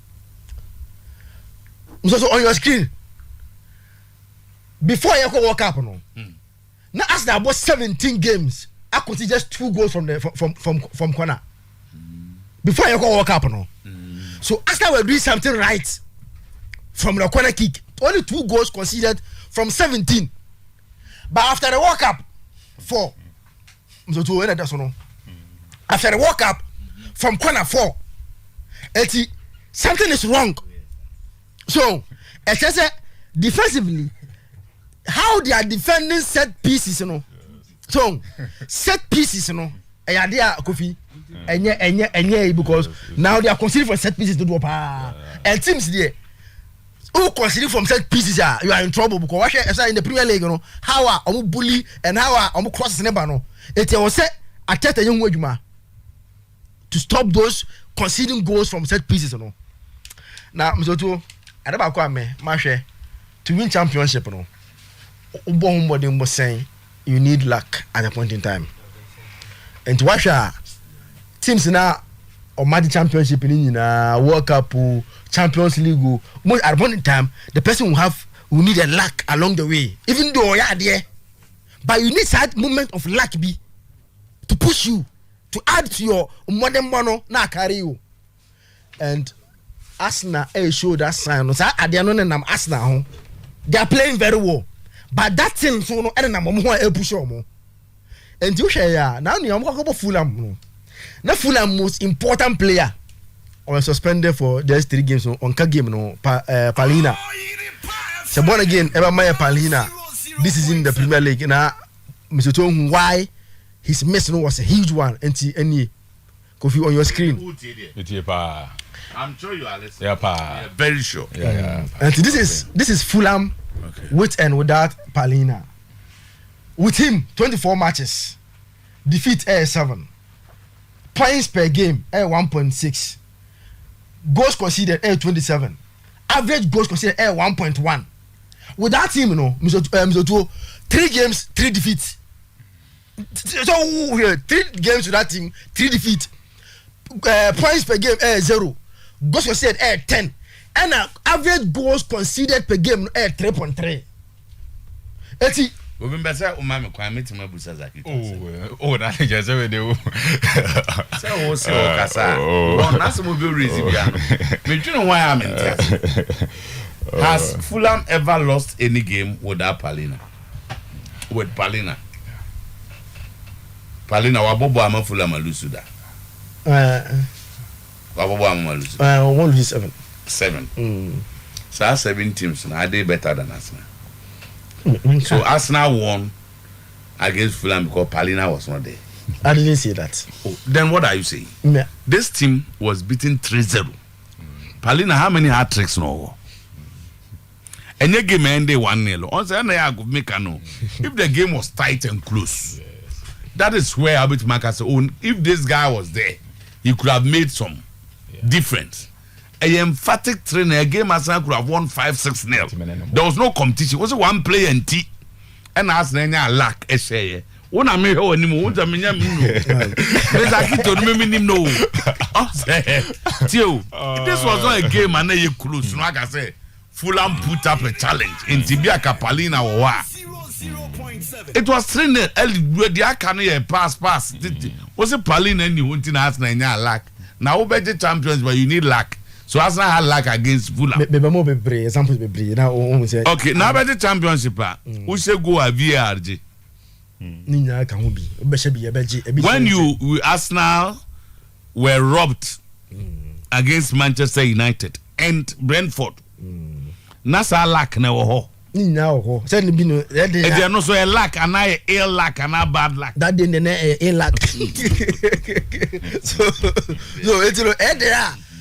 So on your screen before you World Cup no now Arsenal bought 17 games I could see just 2 goals from the from corner before you go World Cup no. So Arsenal were doing something right from the corner kick. Only 2 goals conceded from 17. But after the World Cup, 4. So to end that no. After the World Cup, from corner 4, something is wrong. So it says defensively, how they are defending set pieces, you know. So set pieces, you know. They are Kofi. Because now they are considering for set pieces to do and teams there who consider from set pieces you are in trouble because in the Premier League, you know, how are bully and how are cross never no. It was said at a young Wajuma to stop those conceding goals from set pieces, you know. Now, Mzoto, I don't know Mashe to win championship, you know. Saying you need luck at a point in time. And to watch teams now on the championship in World Cup, Champions League, most at one time the person will need a luck along the way, even though you are there. But you need that moment of luck to push you to add to your modern mono na carry you. And Arsenal show that sign. So at the end of Arsenal, they are playing very well. But that thing so no and na push more. And you share now you am Fulham. Now Fulham most important player was suspended for just 3 games on game no Palina. So born again ever my Palina. This is in the Premier League now. Mr. Tom, why his miss was a huge one. Any Kofi on your screen. I'm sure you are listening. Yeah, very sure. Yeah. And this is Fulham with and without Palina. With him, 24 matches, defeat 7, points per game 1.6, goals conceded 27, average goals conceded 1.1. Without him, you know, Mr. 3 games, 3 defeats. So 3 games with that team, 3 defeats. Points per game 0, goals conceded 10, and average goals conceded per game 3.3. We been better umami kwa meti mabusa zaki. That is just we do. So so kasa. One that's mo be reason bia. Me tunu why am in. Has Fulham ever lost any game without Palina? With Palina. Palina wabobo ama Fulham lose da. Wabobo ama lose. 1 7. So 7 teams now they better than Arsenal. So Arsenal won against Fulham because Palina was not there. I didn't say that. Then what are you saying? Yeah. This team was beaten 3-0. Palina, how many hat tricks no? And your game ended 1-0. On the make a no. If the game was tight and close, that is where Albert Marcus said, oh, if this guy was there, he could have made some difference. An emphatic trainer, a game Arsenal could have won 5-6-0. There was no competition. It was one player and T. And Arsenal lack a share. One I made any more. There's a kid to me no. This was not a game and you close. Like I say, Fulham put up a challenge in Tibia Palina or what? It was 3-0. The Akane pass. Was it Palina and you wanting Arsenal and lack? Now, better champions, but you need luck. So Arsenal had luck against Fulham. Okay, now about the championship, who say go a VRG? When you Arsenal were robbed against Manchester United and Brentford, Nasa luck never. There no so a luck and I ill luck and I bad luck. That didn't ill luck. So it's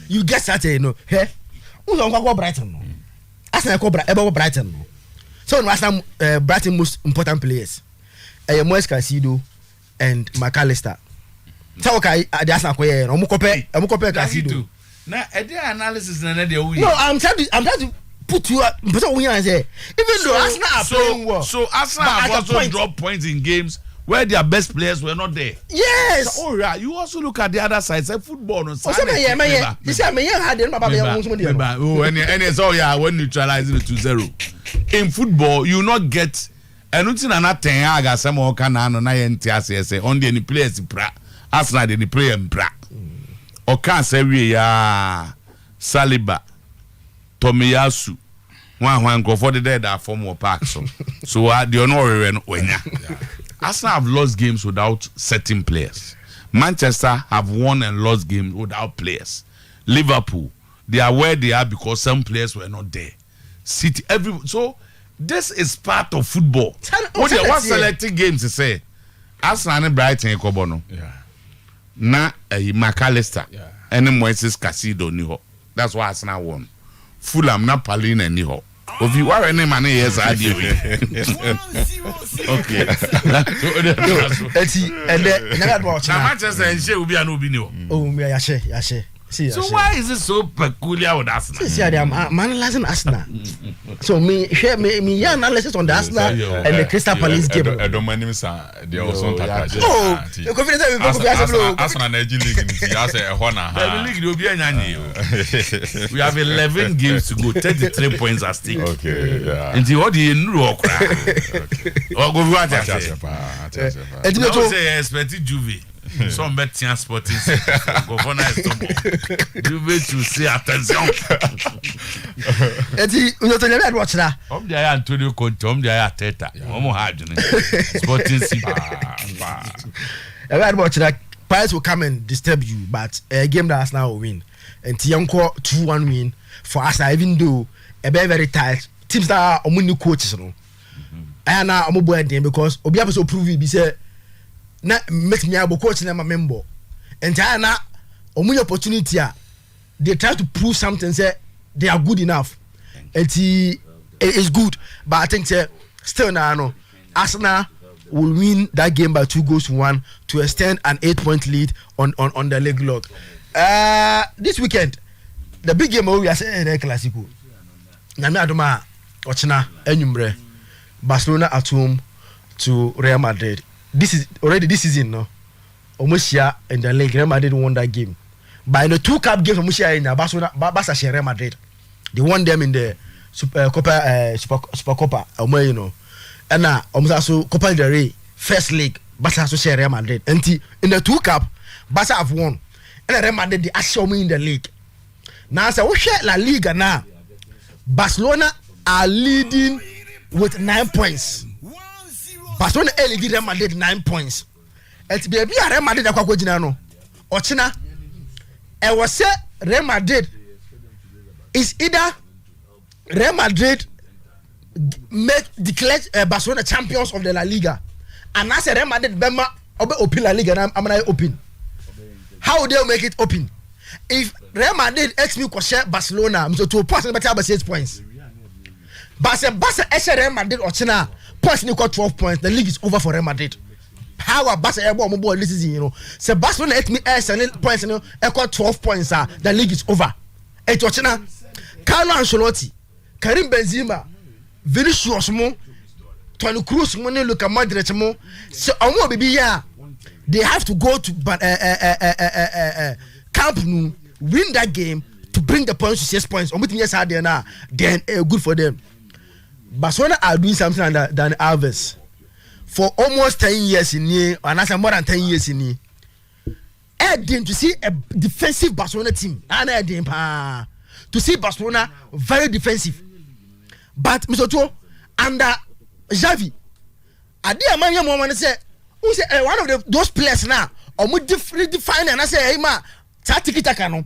you get started, you know. Hey, who's on go Brighton? No, Arsenal go Brighton. No, so no Arsenal Brighton most important players, Moise Caicedo and McAllister. So okay, the Arsenal go here. I'm compare Caicedo. Now, the analysis na dey we. No, I'm trying to put you up. But we are say even though Arsenal are playing well, so Arsenal have also dropped points in games where their best players were not there. Yes. So, oh yeah, you also look at the other side. Say football on Sunday. You say me had them when neutralizing the 2-0. In football, you not get anything and ten aga some or can no na enti say on the players pra. Arsenal the player pra. Oka say we ya Saliba Tomiyasu one go for the dead that form of park so the honor wenya. Arsenal have lost games without certain players. Manchester have won and lost games without players. Liverpool, they are where they are because some players were not there. City, so this is part of football. What selecting games to say? Arsenal and Brighton and Kobono. Yeah. Na McAllister. Yeah. And Moises Casido niho. That's why Arsenal won. Fulham na Palin and niho. If you are any money, yes, I do. Okay. Now Manchester and she will be an opinion. Oh, me, yashe. So why is it so peculiar with Arsenal? See, I'm analyzing Arsenal. So me analysis on the Arsenal and the Crystal Palace game. I don't mind him, sir. They also touch. Oh, the confidence Arsenal Nigeria League. You say honor. The league will be a we have 11 games to go. 33 points at stake. Okay, yeah. And what do you know? Or go watch it. And you say expected Juve. Some bet sporting governor is you wait to say attention. Eti unyoto nyame watch na. Dia ya Antonio Conte, dia ya Teta. Omo hard ni. Sporting si watch na. Pirates will come and disturb you, but a game that Arsenal will win. And Tianko 2-1 win for Arsenal, even though a very tight teams that are new coaches no. And now I'm boy because Obi so prove it be say na make me able coach na my member and na omunya opportunity they try to prove something say they are good enough it is good but I think say still no Arsenal will win that game by 2-1 to extend an 8-point lead on the league log. This weekend the big game we are saying El Clasico na me adoma ochina enyumbre Barcelona at home to Real Madrid. This is already this season no almost here in the league. Real Madrid won that game but in the 2 cup games almost here in Barcelona Barca Real Madrid they won them in the Super Copa you know and now almost also Copa del Rey first league Barca also share Real Madrid and in the 2 cup Barca have won and Real Madrid they actually win in the league now so we share La Liga now Barcelona are leading with 9 points. Barcelona lead Real Madrid 9 points. Et be Real Madrid akwa gina no. Ochina e was say Real Madrid is either Real Madrid declare Barcelona champions of the La Liga and as Real Madrid bema obe open La Liga na amana open. How would they make it open? If Real Madrid ex me share Barcelona so to pass better 6 points. Barca Real Madrid ochina points ni got 12 points. The league is over for Real Madrid. How are Barca able to this season, you know? So Barcelona let me points, you know, got 12 points. The league is over. Et ochina Carlo Ancelotti, Karim Benzema, Vinicius mo, Toni Kroos mo, Luka Modric mo. So omo baby yeah, they have to go to Camp Nou, win that game to bring the points to 6 points. Then good for them. Barcelona are doing something than Alves for almost 10 years in here, and that's more than 10 years in here. To see a defensive Barcelona team, to see Barcelona very defensive. But Mr. Otuo, under Xavi, I did a man say, who say one of those players now, or more define and I say, hey ma, tiki taka no,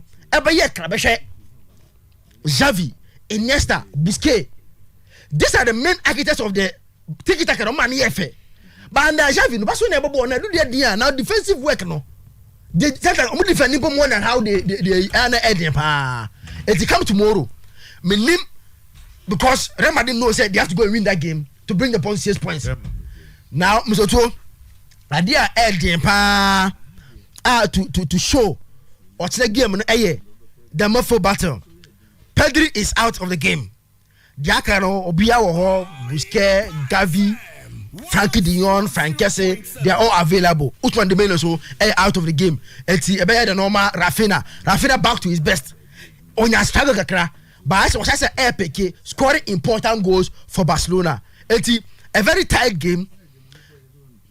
Xavi, Iniesta, Busquets. These are the main architects of the tiki taka no man here. But under Xavi, no, Barcelona never born. Do their now defensive work no. They only defend more than how they it come tomorrow. Meaning because Real Madrid knows that they have to go and win that game to bring the points 6 points. Yep. Now, Mr. Otuo, idea to show what's the game the Murphy battle. Pedri is out of the game. Diakano, Obiawo, Busquets, Gavi, Frankie de Jong, Frankesse, they are all available. Usman Dembele also out of the game. It's the normal Rafinha back to his best. Onya struggle kakra, but as was I say APK scoring important goals for Barcelona. It's a very tight game.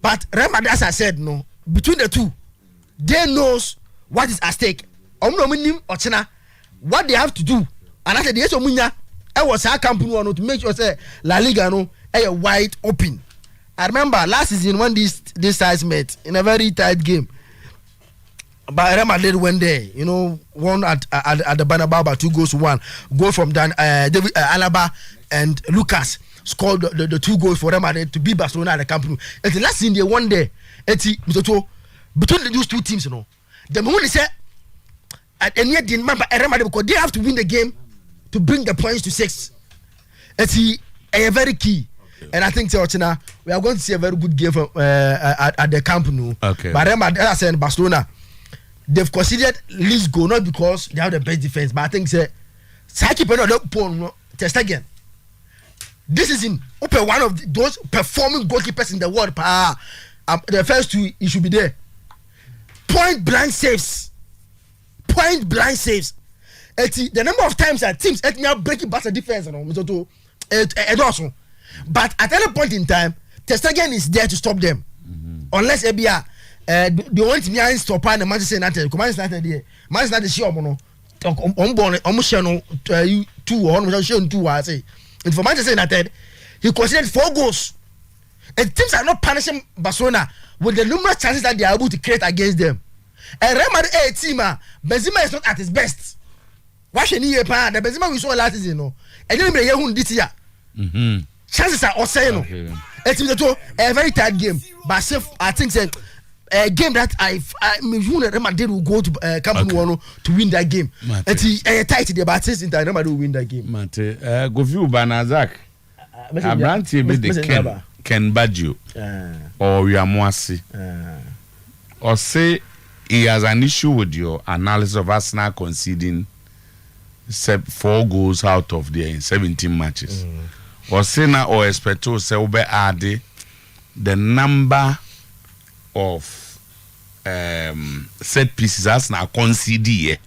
But Real Madrid, as I said, no, between the two, they knows what is at stake. no minim ochena what they have to do and I said yes omunya e was our company one to make sure say La Liga no wide open. I remember last season when this sides met in a very tight game. But Real Madrid went there, won at the Bernabeu 2-1. Goal from David Alaba and Lucas scored the 2 goals for Real Madrid to beat Barcelona at the Camp Nou. And the last season they won there. Between those two teams, the moment they say, and yet didn't remember Real Madrid because they have to win the game to bring the points to 6. It's very key. And I think we are going to see a very good game at the Camp Nou. Okay. But Real Madrid, as I said, Barcelona, they've considered least goal not because they have the best defense, but I think Saki Penodopon test again. This is one of those performing goalkeepers in the world. The first 2, he should be there. Point blank saves. The number of times that teams now breaking past the defense, but at any point in time, Testegen is there to stop them, unless Ebia. They want to stop and Manchester United. Manchester United, Manchester United, she almost 2 or 2. I say, and for Manchester United, he considered 4 goals. And teams are not punishing Barcelona with the numerous chances that they are able to create against them. And Real Madrid team, Benzema is not at his best. Why should he pay? The Benzema we saw last season, and then we this year. Chances are also, it's a very tight game. But I think a game that Real Madrid will go to Camp Nou to win that game. It's tight there, but Real Madrid will win that game. Mate, go view Banazak. Abranti be the Ken Badju or Yamuasi. Or say he has an issue with your analysis of Arsenal conceding 4 goals out of their 17 matches. Or say now or expect to say ube add the number of set pieces Arsenal concede.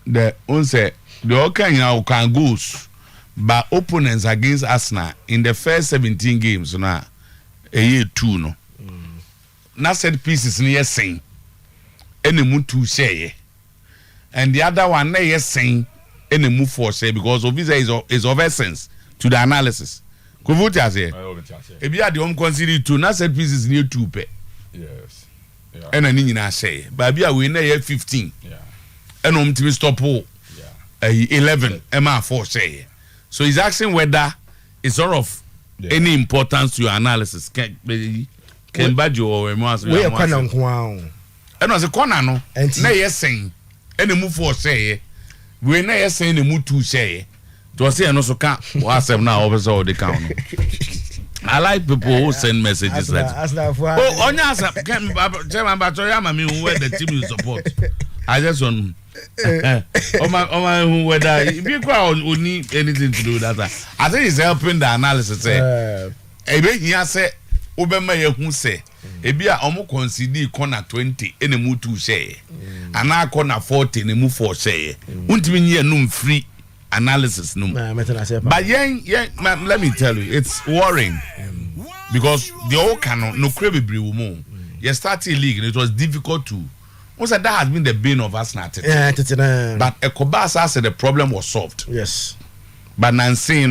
The unse the okay can goals by opponents against Arsenal in the first 17 games now a year 2 no. Now set pieces near saying any move 2 share and the other one near saying any move 4 share because of visa is of essence to the analysis. Kuvuti ase. If you are the home conceded 2 now set pieces near 2 pe. Yes. Yeah. And a nina say but we are near 15. Yeah. And to stop 11 MR4 say. So he's asking whether it's sort of any importance to your analysis. Can Badjo or Emas? We are quite and as a corner, no, and nay, saying any move for say, we nay saying the move to say, to say, and also can't ask them now over all the count. I like people who send messages that, oh, on your German Batoyama, me where the team you support. I just want. Oh my, whether people need anything to do with that. I think it's helping the analysis. Ebe here say Obama who say Ebia omo concede corner 20 any move 2 share. And now corner 40 any move 4 share. Won't mean here no free analysis no. But let me tell you, it's worrying because the whole canon no credibility will you started league and it was difficult to. Also, that has been the bane of Arsenal. But Ekobasa said the problem was solved. Yes. But Nancy,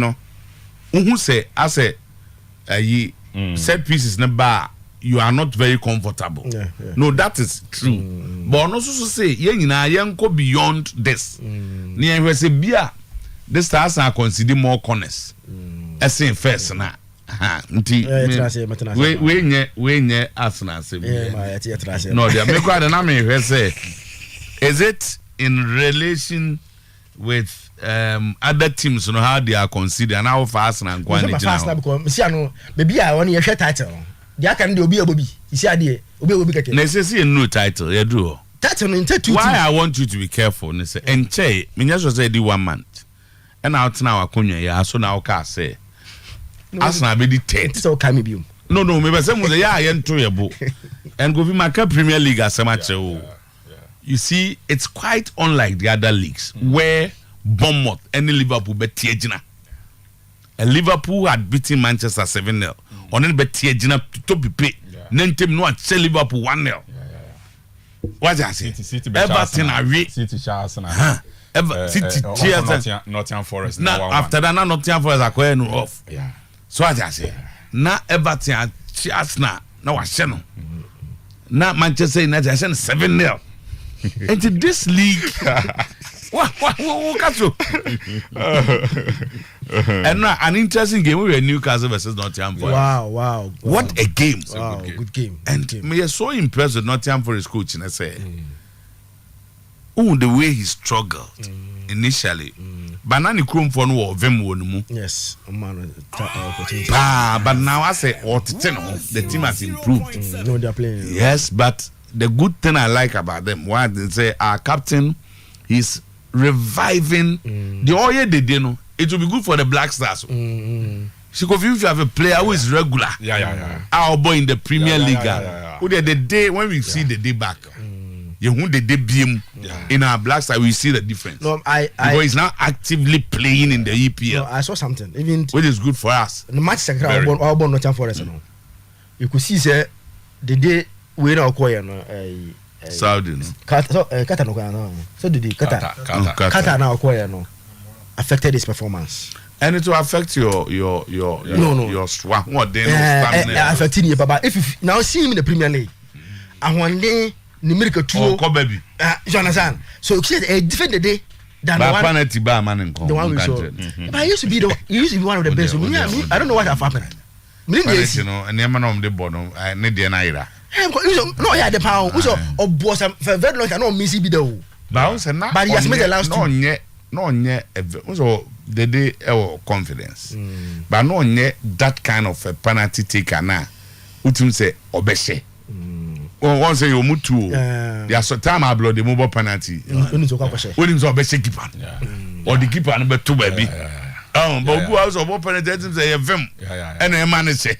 who say, I say, set pieces in the bar, you are not very comfortable. No, that is true. But also say, go beyond this. Near say, beer, this stars are considered more corners. As saying first now. We nye Arsenal say no they make quite an army say is it in relation with other teams how they are considered and how fast and quality now because see no maybe I want your title they can do obi you see ade obi keke na say no title you do title in 2 why I want you to be careful ne say enche me just say the 1 month and out now akonwa ya so now ka say Arsenal be the 10th. So can me be. No, maybe some of the and go Maka Premier League as a match. You see, it's quite unlike the other leagues where Bournemouth and Liverpool bet Tiegina. And Liverpool had beaten Manchester 7-0. On then bet Tiegina to be paid. Then team no at Liverpool 1-0. What I say? City Everton away. City Arsenal. City Cheers. Nottingham Forest. Now after that, Nottingham Forest are going off. Yeah. So what I say? Now Everton Arsenal. Now I say no. Now Manchester United I say 7-0. Into this league. What catch you? And now an interesting game with Newcastle versus Nottingham Forest. Wow. What a game! Wow, good game. And me is so impressed with Nottingham Forest coach. And I say, the way he struggled initially. Banana Chrome for no Vim won. Yes, but now I say, the team has improved. No, they're playing. Yes, but the good thing I like about them, why they say our captain, he's reviving the Oye they did. It will be good for the Black Stars. So if you have a player who is regular, our boy in the Premier League, the day when we see the day back, you want the day beam in our Black Stars, we see the difference. No, because he's now actively playing in the EPL. No, I saw something, even which is good for us. The match second our born Nottingham Forest. You could see the day we now acquire Saudi. Qatar no. So did Qatar now acquire no affected his performance. And it will affect your swag. What then? Affecting you, but if you now see him in the Premier League, and one day numerical 2 baby. You understand? So you see a different day than the one we saw. But he used to be one of the best. I don't know what have happened. You know, and the man on the bottom, I need the naira. No, yeah, the pound. So, boss, for very long time, no missy be the. But he has made the last two. No, so the day confidence. But no, that kind of a penalty taker now. Utum say obeshe. One say you mutu. There's so time I blow the mobile penalty. When it's obeshe keeper. Or the keeper number 2 baby. But who else about penalty say vim and a man say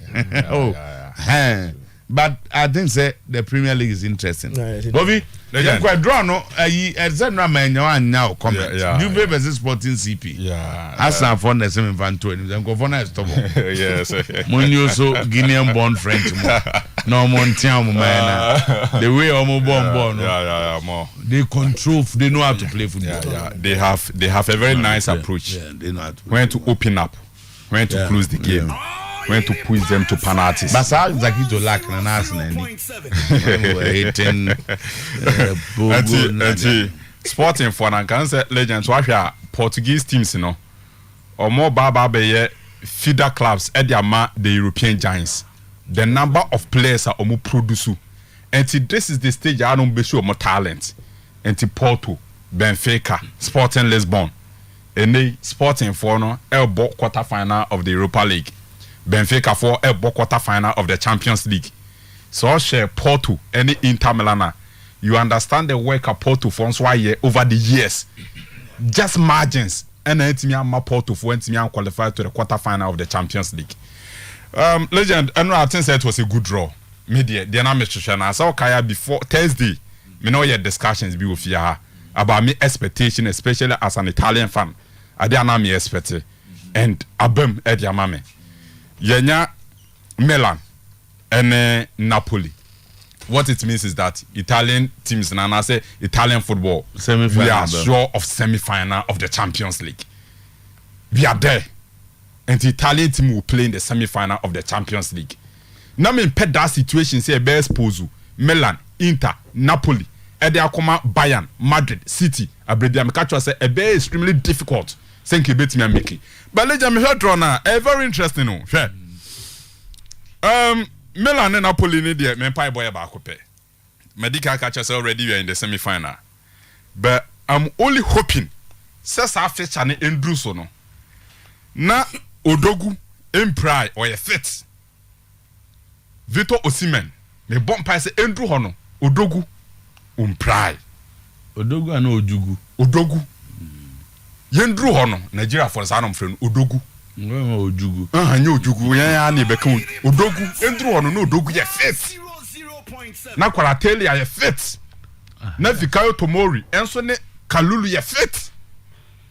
but I think say the Premier League is interesting. Bobby, you quite draw no. Said no man now comment. You play versus Sporting CP. Yeah. As I found the same fan 20. Them go for nice trouble. Yes. When you so Guinean born French no Montiam man. The way omo born. Yeah. More. They control. They know how to play football. Yeah. They have a very nice approach. Yeah, they know how to. When to open up, when to close the game. When to push them to penalties. But how exactly to lack an Arsenal? Sporting for an cancer legends. What are Portuguese teams, you know, or more Baba feeder clubs at the European giants. The number of players are almost produce. And this is the stage I don't be sure more talent. And Porto, Benfica, Sporting Lisbon, and they Sporting for no elbow quarter final of the Europa League. Benfica for a quarter final of the Champions League. So share Porto any Inter Milan. You understand the work of Porto for over the years. Just margins and then Porto for qualified to the quarter final of the Champions League. Legend, I think it was a good draw. Media, the administration. I saw Kaya before Thursday. Me know your discussions be with you about me expectation, especially as an Italian fan. I didn't me expect it. And Abem at your mammy. Yenya Milan and Napoli. What it means is that Italian teams, and I say Italian football, we are sure of semi-final of the Champions League. We are there, and the Italian team will play in the semi-final of the Champions League. Now, me pet that situation. Say best Pozu, Milan, Inter, Napoli, Ediakoma, Bayern, Madrid, City. Abredia Mikacho say a very extremely difficult. Thank you, bet me and Mickey. But let me hear Drona. Very interesting. No, sure. Milan and Napoli need the Mempai boy about Cope. Medical catchers already we are in the semi-final. But I'm only hoping. Says I fetch an Andrew no. Na Odogu Empire or a fit. Victor Osimhen. Me bomb pass Andrew Hono. Odogu Empire. Odogu and Ojugu. Odogu. Yendru hono Nigeria for sanom friend Odogu. Ojugu. Anyo Ojugu ya na beka Odogu. Yendru hono no Odogu ye fit. Na kwara tell ya fit. Na Fikayo Tomori enso ne Kalulu ye fit.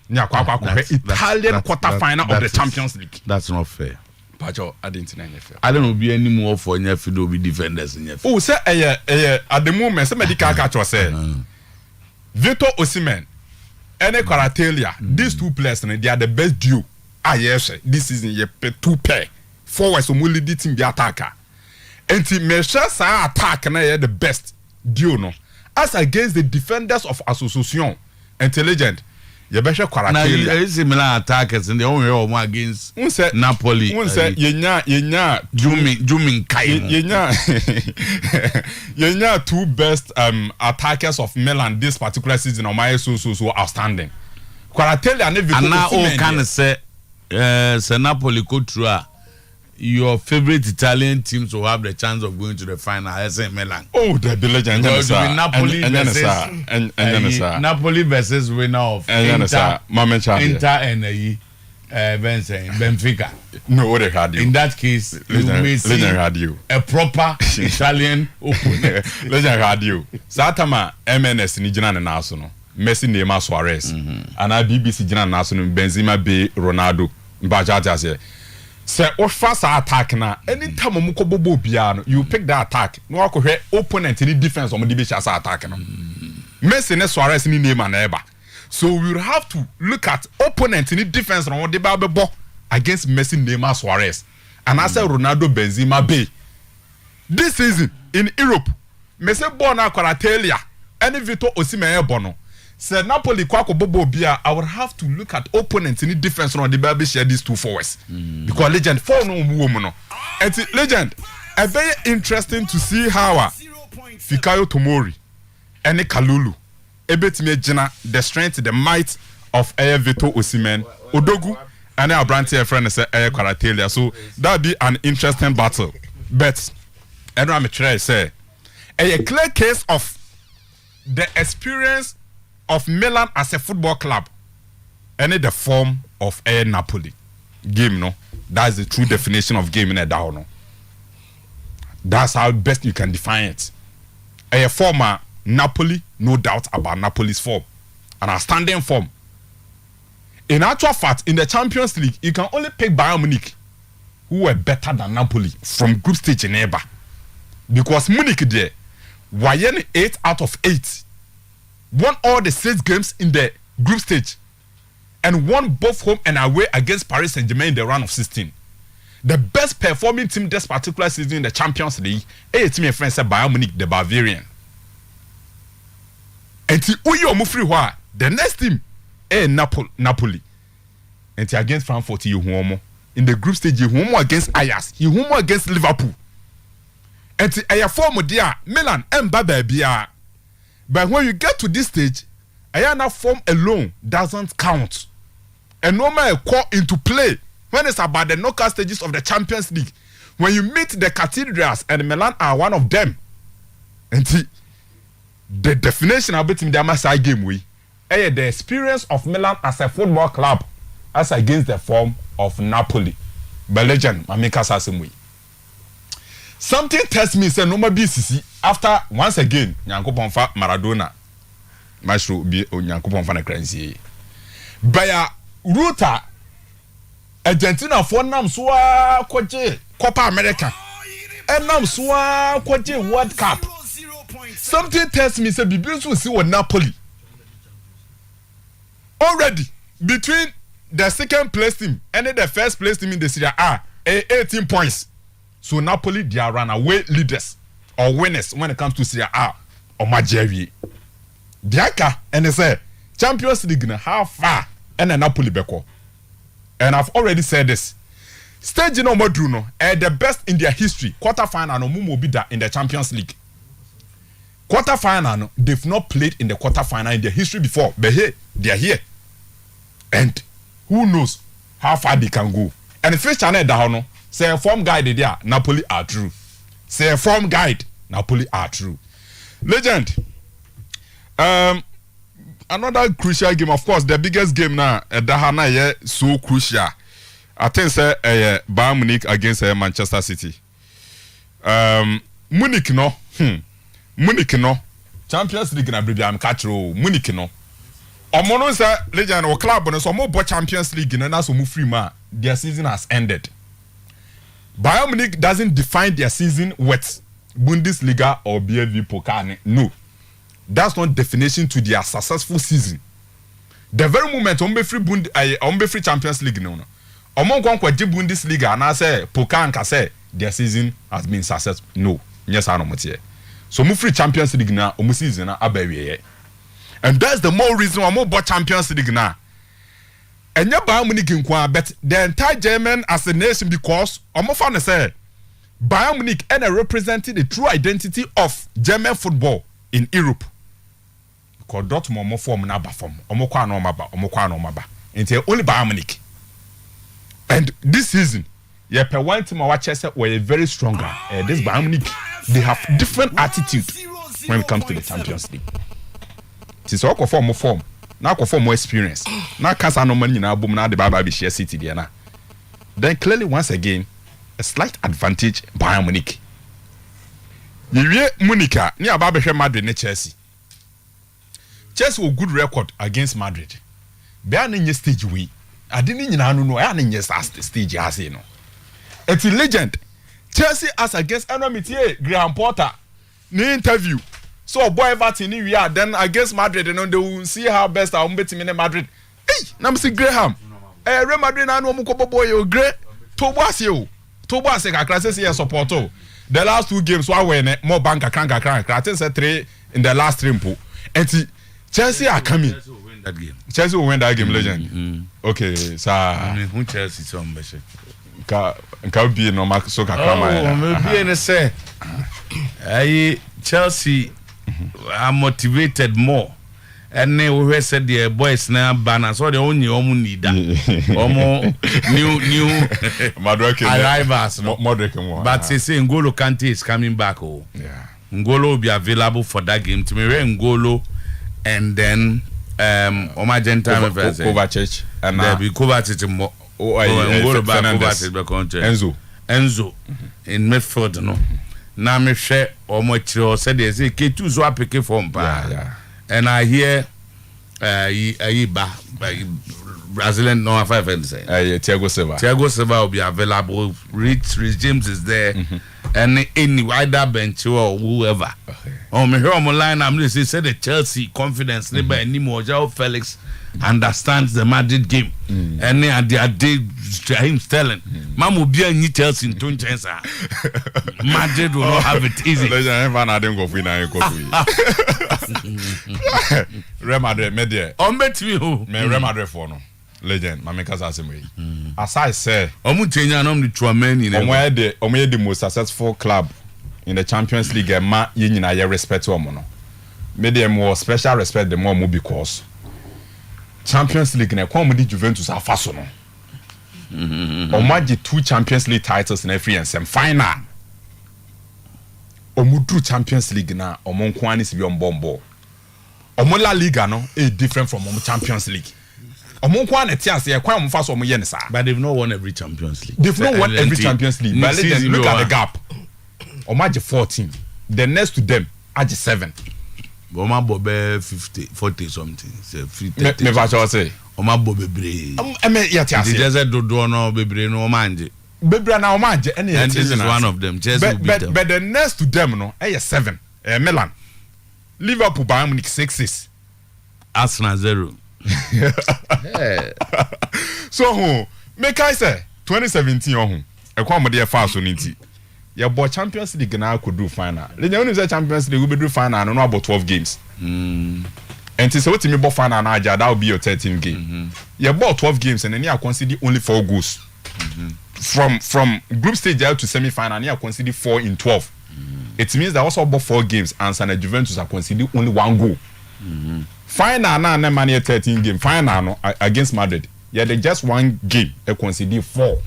Nya kwa Italian quarter final of the Champions League. That's not fair. Pacho, I didn't know. I don't know be any more for any fido be defenders in your. Oh, say at the moment, somebody can catch us. Victor Osimhen, and Kwaratelia, these two players, they are the best duo. Yes, this season you pay 2 pair. Forwards so only the team the attacker. And the measures are attack na the best duo no. As against the defenders of Association Intelligent. You better Kwaratelia. Now similar attackers and the only one against Napoli. One say yenya Jumin Kai. Yenya 2 best attackers of Milan this particular season on my so outstanding. Kwaratelia and now all can say Napoli go through your favorite Italian teams will have the chance of going to the final. I say Milan. Oh, the legend. Napoli versus winner of Inter and Benfica. No, they had you. In that case, you may see a proper Italian opponent. Legend had you. Satama MNS Nijana and Nasono. Messi Neymar Suarez. And I BBC Jana Nasono Benzema B Ronaldo. Mbajata say. Say fast attack na anytime omuko bobo bia you pick that attack no akohwe opponent ni defense omo dibe chasa attack no Messi ne Suarez ni Neymar na eba so we will have to look at opponent ni defense no de ba bebo against Messi Neymar Suarez and I say Ronaldo Benzema be this season in Europe Messi born na Kwaratelia any Victor Osimhen bono say Napoli kwako bobo bia I would have to look at opponents in the defense on the baby share these 2 forwards because legend for no woman no and legend a very interesting to see how Fikayo Tomori and Kalulu ebetime gina the strength the might of Victor Osimhen Odogu and our brand friend say Kwaratelia so that be an interesting battle but and I'm try say a clear case of the experience of Milan as a football club and the form of a Napoli game no that's the true definition of game in a down no that's how best you can define it a former Napoli no doubt about Napoli's form an outstanding form in actual fact in the Champions League you can only pick Bayern Munich who were better than Napoli from group stage in Eba because Munich there were 8 out of 8 won all the 6 games in the group stage and won both home and away against Paris Saint-Germain in the round of 16. The best performing team this particular season in the Champions League is team friend said Bayern Munich, the Bavarian. And the next team is Napoli. And against Frankfurt, in the group stage, against Ajax, against Liverpool. And a form of Milan and Babia. But when you get to this stage, Ayana form alone doesn't count. And no man call into play when it's about the knockout stages of the Champions League. When you meet the cathedrals and Milan are one of them. And the definition of it in the side game the experience of Milan as a football club as against the form of Napoli. But legend, Mamika Sasimwe. Something tells me say no more BCC after once again Nyankopon fa Maradona maestro bi Nyankopon fa na kransie baya Ruta Argentina for nam so kwaje Copa America nam so kwaje World Cup something tells me say bibi so see Napoli already between the second place team and the first place team in the Serie A 18 points. So Napoli, they are runaway leaders or winners when it comes to Serie A or Majeri. Diaka and they say Champions League how far and Napoli beko. And I've already said this. Stage no Madruno the best in their history. Quarterfinal no mumo bida in the Champions League. Quarterfinal they've not played in the quarterfinal in their history before. But hey, they are here. And who knows how far they can go. And the first channel down say a form guide there, Napoli are true. Say a form guide, Napoli are true. Legend. Another crucial game, of course, the biggest game now, Dahana so crucial. I think say Bayern Munich against Manchester City. Munich no. Munich no. Champions League na bribi am catch ro Munich no. Omono say legend o club no so mo bo Champions League na so mo free ma their season has ended. Bayern Munich doesn't define their season with Bundesliga or BFV Pokal. No, that's not definition to their successful season. The very moment on be free Champions League no. Among one Bundesliga and I say Pokal and say their season has been successful. No, yes I know so move free Champions League now, season abawie. And that's the more reason why more about Champions League now. And your Bayern Munich in but the entire German as a nation because fan say Bayern Munich and represented the true identity of German football in Europe. Because Dortmund more form na ba form. Omokwa no maba. Until only Bayern Munich. And this season, per one team our Chelsea were very stronger. This Bayern Munich, they have different attitude when it comes to the Champions League. It's all more form. Now for more experience. Now cancer no money now boom now the Baba be share city there now. Then clearly once again a slight advantage Bayern Munich. Yewie Munica near Baba Madrid ne Chelsea. Chelsea with good record against Madrid. Bayern in stage we. I didn't know I didn't stage as you know. It's a legend. Chelsea as against Enomitier Graham Potter. Ni interview. So boy Everton we are then against Madrid and they will see how best I will beat him in Madrid. Hey, na see Graham. Real Madrid na no mukobo boy you great. Tobuase kakra say support. The last 2 games were when more bank crank. I think say 3 in the last 3 mpo. And Chelsea are coming. Chelsea will win that game, legend. Okay, sir. Who Chelsea some better? Ka be no mark so kakra maybe in say Chelsea are motivated more. And then we said the boys now banner so the only need that. New arrivals. But they say N'Golo Kante is coming back. Oh, yeah. N'Golo will be available for that game. To me, N'Golo and then Omagenta Kovacic and there be Kovacic more. N'Golo back Kovacic back on Enzo in midfield no. Now me share Omochiro said they say K2 so pick from pa. And I hear Brazilian no 5 and say Thiago Silva will be available. Rich James is there. And any wider bench or whoever. Me here on my line I'm listening say the Chelsea confidence by anymore. João Felix understands the Madrid game. And they are him telling man will be a Chelsea in 2 chances. Madrid will not have it easy. Real Madrid media. Bet me who? Me Real Madrid for no. Legend, my makers are same way. As I say, Omutenya no the Chouameni. The most successful club in the Champions League. Ma yina ye respect to omo no. Me dem more special respect the more because Champions League na kwa di Juventus afaso no. Omaji 2 Champions League titles in every and semi-final. Omudru Champions League na omo ni sibi ombombo. Omo La Liga no is different from omo Champions League. Omo na tiase e kwa omo faso omo ye ne sa. But they've not won every Champions League. They've not won every Champions League. But look at the gap. Omaji 14. The next to them aji 7. Oma bobe 50 40 something. Say 50. Me va say. Oma bobe bebre. Ya tiase. They just do no bebre no omanje. Bebre na omanje and this is one of them. Chelsea but the next to them no 7. Milan. Liverpool Bayern Munich 6-6. Arsenal 0. So make I say 2017 ekwa mo de fa so nti ye bo Champions League na could do final. The only say Champions League will be do final no about 12 games. And so what me bo final na aja that will be your 13th game. Ye bo 12 games and then you consider only 4 goals. From group stage to semi-final and you consider 4 in 12. It means that also about 4 games and San Juventus are considered only 1 goal. Final na money 13 game. Final no against Madrid. Yeah, they just 1 game. They consider 4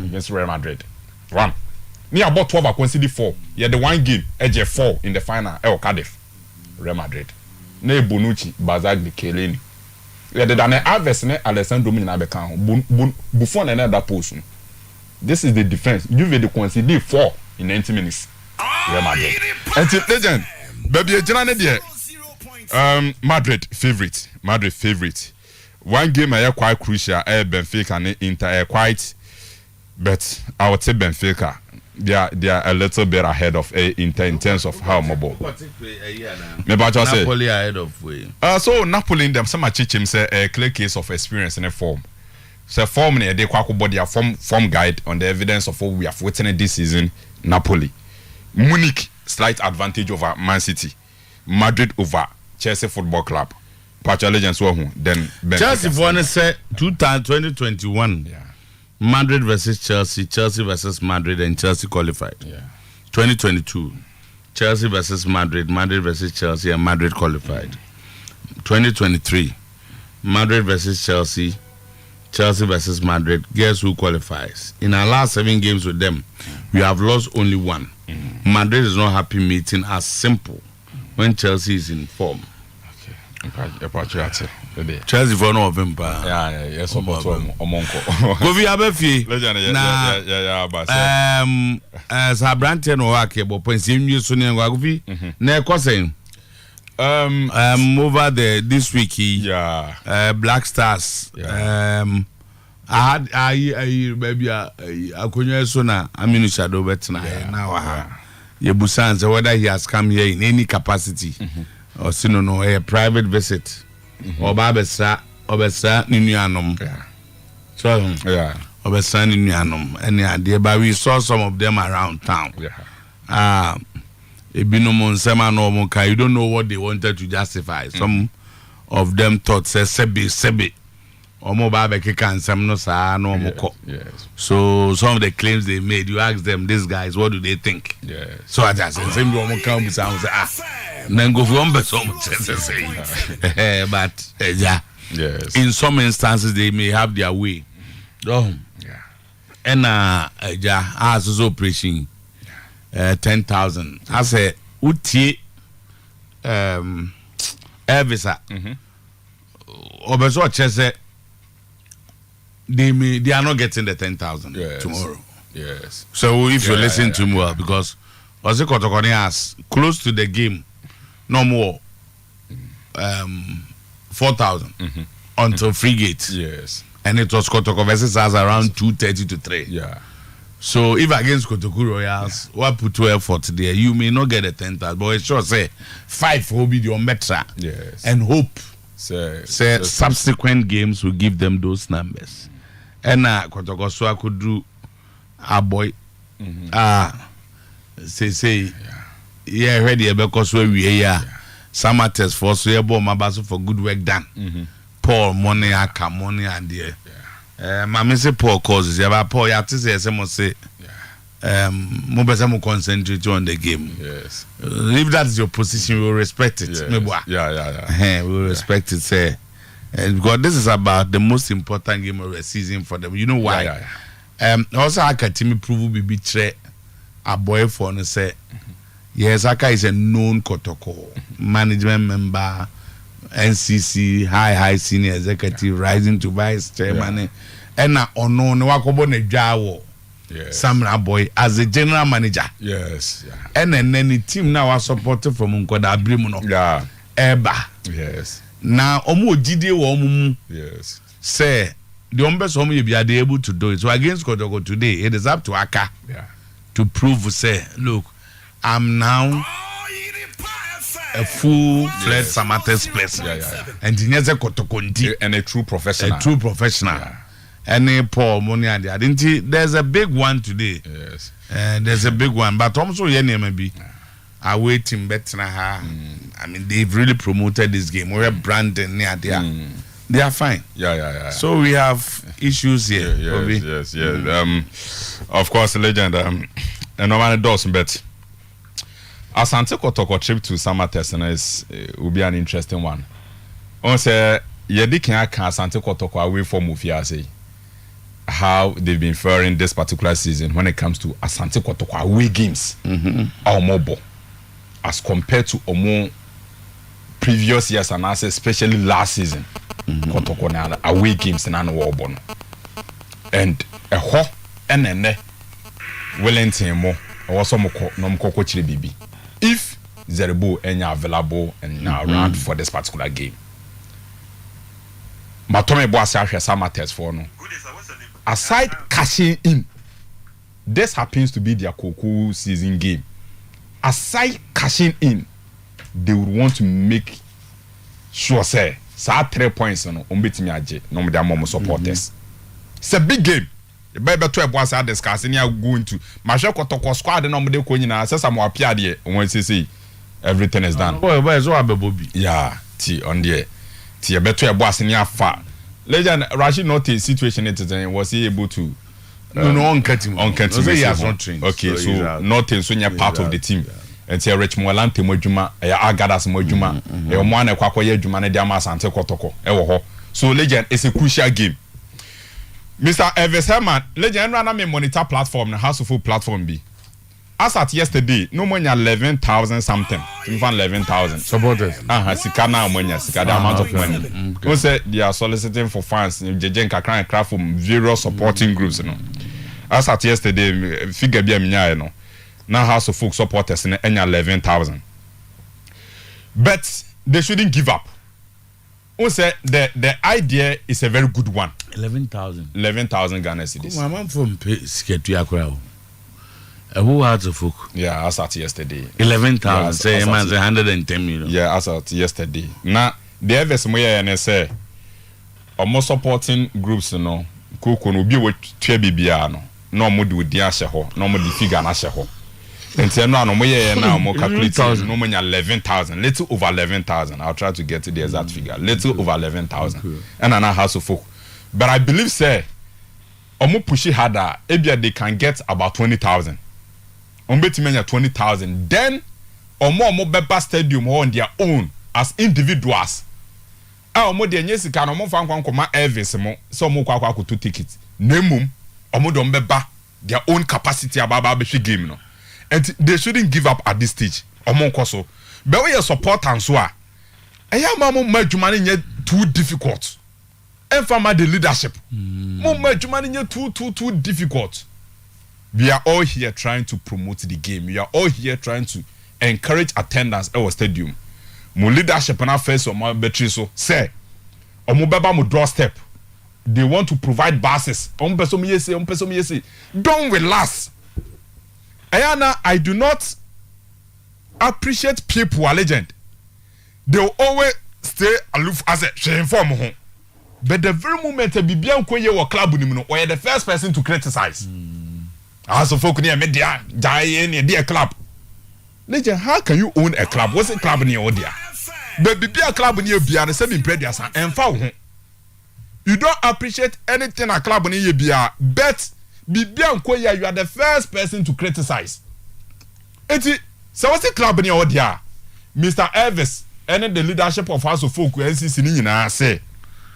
against Real Madrid. 1. Near about 12 I consider 4. Yeah, the 1 game. Edge 4 in the final. Cardiff. Real Madrid. Ne Bonucci, Bazagli, Chiellini. Yeah, the Daniel Alves ne Alessandro Mina bekan. Buffon and that post. This is the defense. You will consider 4 in 90 minutes. Real Madrid. And legend. Baby, Madrid favorite. 1 game are quite crucial. Benfica and Inter are quite but I would say Benfica. They are a little bit ahead of in terms of how mobile. Maybe I just say Napoli ahead of way. So Napoli in them some him say a clear case of experience in a form. So form in they quack body a form guide on the evidence of what we have witnessed this season. Napoli, Munich slight advantage over Man City, Madrid over Chelsea Football Club. Patch legends then Chelsea for say 2021. Yeah. Madrid versus Chelsea, Chelsea versus Madrid, and Chelsea qualified. Yeah. 2022, Chelsea versus Madrid, Madrid versus Chelsea, and Madrid qualified. 2023, Madrid versus Chelsea, Chelsea versus Madrid. Guess who qualifies? In our last 7 games with them, we have lost only 1. Madrid is not happy meeting as simple when Chelsea is in form. Chelsea for no of him. Yes, Omonko. Go via Befi. Sabrante no wake bo pensim you so ne ngwagofi na ekosen over this week Black Stars I had baby akonyo so na Aminu Shadow betna na wa ye busan say whether he has come here in any capacity or no a private visit or babesa obesa ninuanom so obesa ninuanom and we saw some of them around town. You don't know what they wanted to justify. Some of them thought say sebi omo babe keka nsem no sa no omoko. So some of the claims they made, you ask them, these guys, what do they think? So I just say omo come say then go for but in some instances they may have their way. And as is operation 10,000. I say uti Evisa obeso chese they are not getting the 10,000 tomorrow. So if you listen to me well, because Ose Kotokoni has close to the game no more 4,000 until free gate. And it was Kotoko versus us around 2:30 to 3. So if against Kotoku Royals, what put to effort there, you may not get a 10,000, but it sure say 5 will be your metra. And hope say subsequent games will give them those numbers. And Kotoko so could do a boy say ready because we are summer test for so mabaso for good work done. Paul money and the Mammy say Paul causes about Paul Yatis say mo better mo concentrate on the game. If that is your position, we will respect it. We will respect it, say because this is about the most important game of the season for them. You know why? Also I can team prove be betray a boy for no say yes, Aka is a known Kotoko management member, NCC, high senior executive, rising to vice chairman, and now unknown Wakobo Nejawo, Samra boy as a general manager. And then the team now are supported from Unkoda Brimuno. Eba. Now Omo Jide Omu. Say the Ombes Omo you be able to do it. So against Kotoko today, it is up to Aka to prove say, look, I'm now a full-fledged Samates person. And and a true professional. And Paul Money and there's a big one today. There's a big one. But also maybe I waiting better. I mean they've really promoted this game. We're branding near there. They are fine. So we have issues here. Of course, legend. And no man does bet. Asante Kotoko trip to summer test will be an interesting one. On say Yedi can Asante Kotoko away from Mufiase. How they've been faring this particular season when it comes to Asante Kotoko away games or mobile as compared to Omo previous years and especially last season. Kotoko na away games na no wobon. And a ho enene Wellington mo or some no chiri bibi. If Zerbo any available and around for this particular game. Matome Boasa Summer test for no. Aside cashing in this happens to be their Coco season game. Aside cashing in, they would want to make sure say 3 points no umbetimi age no their mom supporters. It's a big game. The baby 12 was are discussing you going to Masha Kotoko squad no de ko nyina say some appear there when say everything is done. Boy so abebobi. Yeah, T on there. T beto e boss ni afa. Legend Rashid not a situation it was he able to no on cut him. So he has not trained. Okay, so not in so part of the team. And say Rich Molante modjuma e agadas modjuma e o mo an ekwakoye adwuma na dia ma Asante Kotoko e wo ho. So legend is a crucial game. Mr. Elvis Herman, legend run me monitor platform na House of Food platform be. As at yesterday, no money 11,000 something. 11,000 supporters. Sika na money, sika the amount of money. Who said they are soliciting for funds jeje nkakran craft from various supporting groups, you know. As at yesterday, figure be a no. Now House of Folk supporters in 11,000. But they shouldn't give up. Who said the idea is a very good one. 11,000 Ghana cedis. My mom from Sketua Crowd. Who had the folk? Yeah, as at yesterday. 11,000. Say man 110 million. Yeah, as at yesterday. Now the others mo and say almost supporting groups no. Koko no bi we twa bibia no. No mo di odi ahye ho, no mo di figure na ahye ho. Enti no no mo ye na mo calculate no mo nya 11,000, little over 11,000. I'll try to get to the exact figure. Little over 11,000. Okay. And na House of Folk. But I believe say omo push it harder, ebia they can get about 20,000. Ombetimi 20,000. Then omo beba stadium on their own as individuals. Omo de nyesika no mo fa nkwankoma Elvis mo so mo kwakwa ko 2 tickets. Nemum omo do beba their own capacity ababa be game no. And they shouldn't give up at this stage. Omo nkoso. But we support and so a. Eya mamo madwuma nye too difficult. Enfama the leadership. Mo madwuma nye too difficult. We are all here trying to promote the game. We are all here trying to encourage attendance at our stadium. Mo leadership na face on my battery so say omo beba mo doorstep. They want to provide buses. Omo person yesi. Don't relax. Ayana, I do not appreciate people a legend. They will always stay aloof as a shame for me. But the very moment a Bibian Koye or club or you're the first person to criticize. As a folk near media, die near dear club. Legend, how can you own a club? What's a club near Odia? But Bibia club near Bia the same previous and found. You don't appreciate anything a club near Bia, but Bibian Koya, you are the first person to criticize. So what's the club near Odia? Mr. Elvis, and the leadership of House of Folk NCC say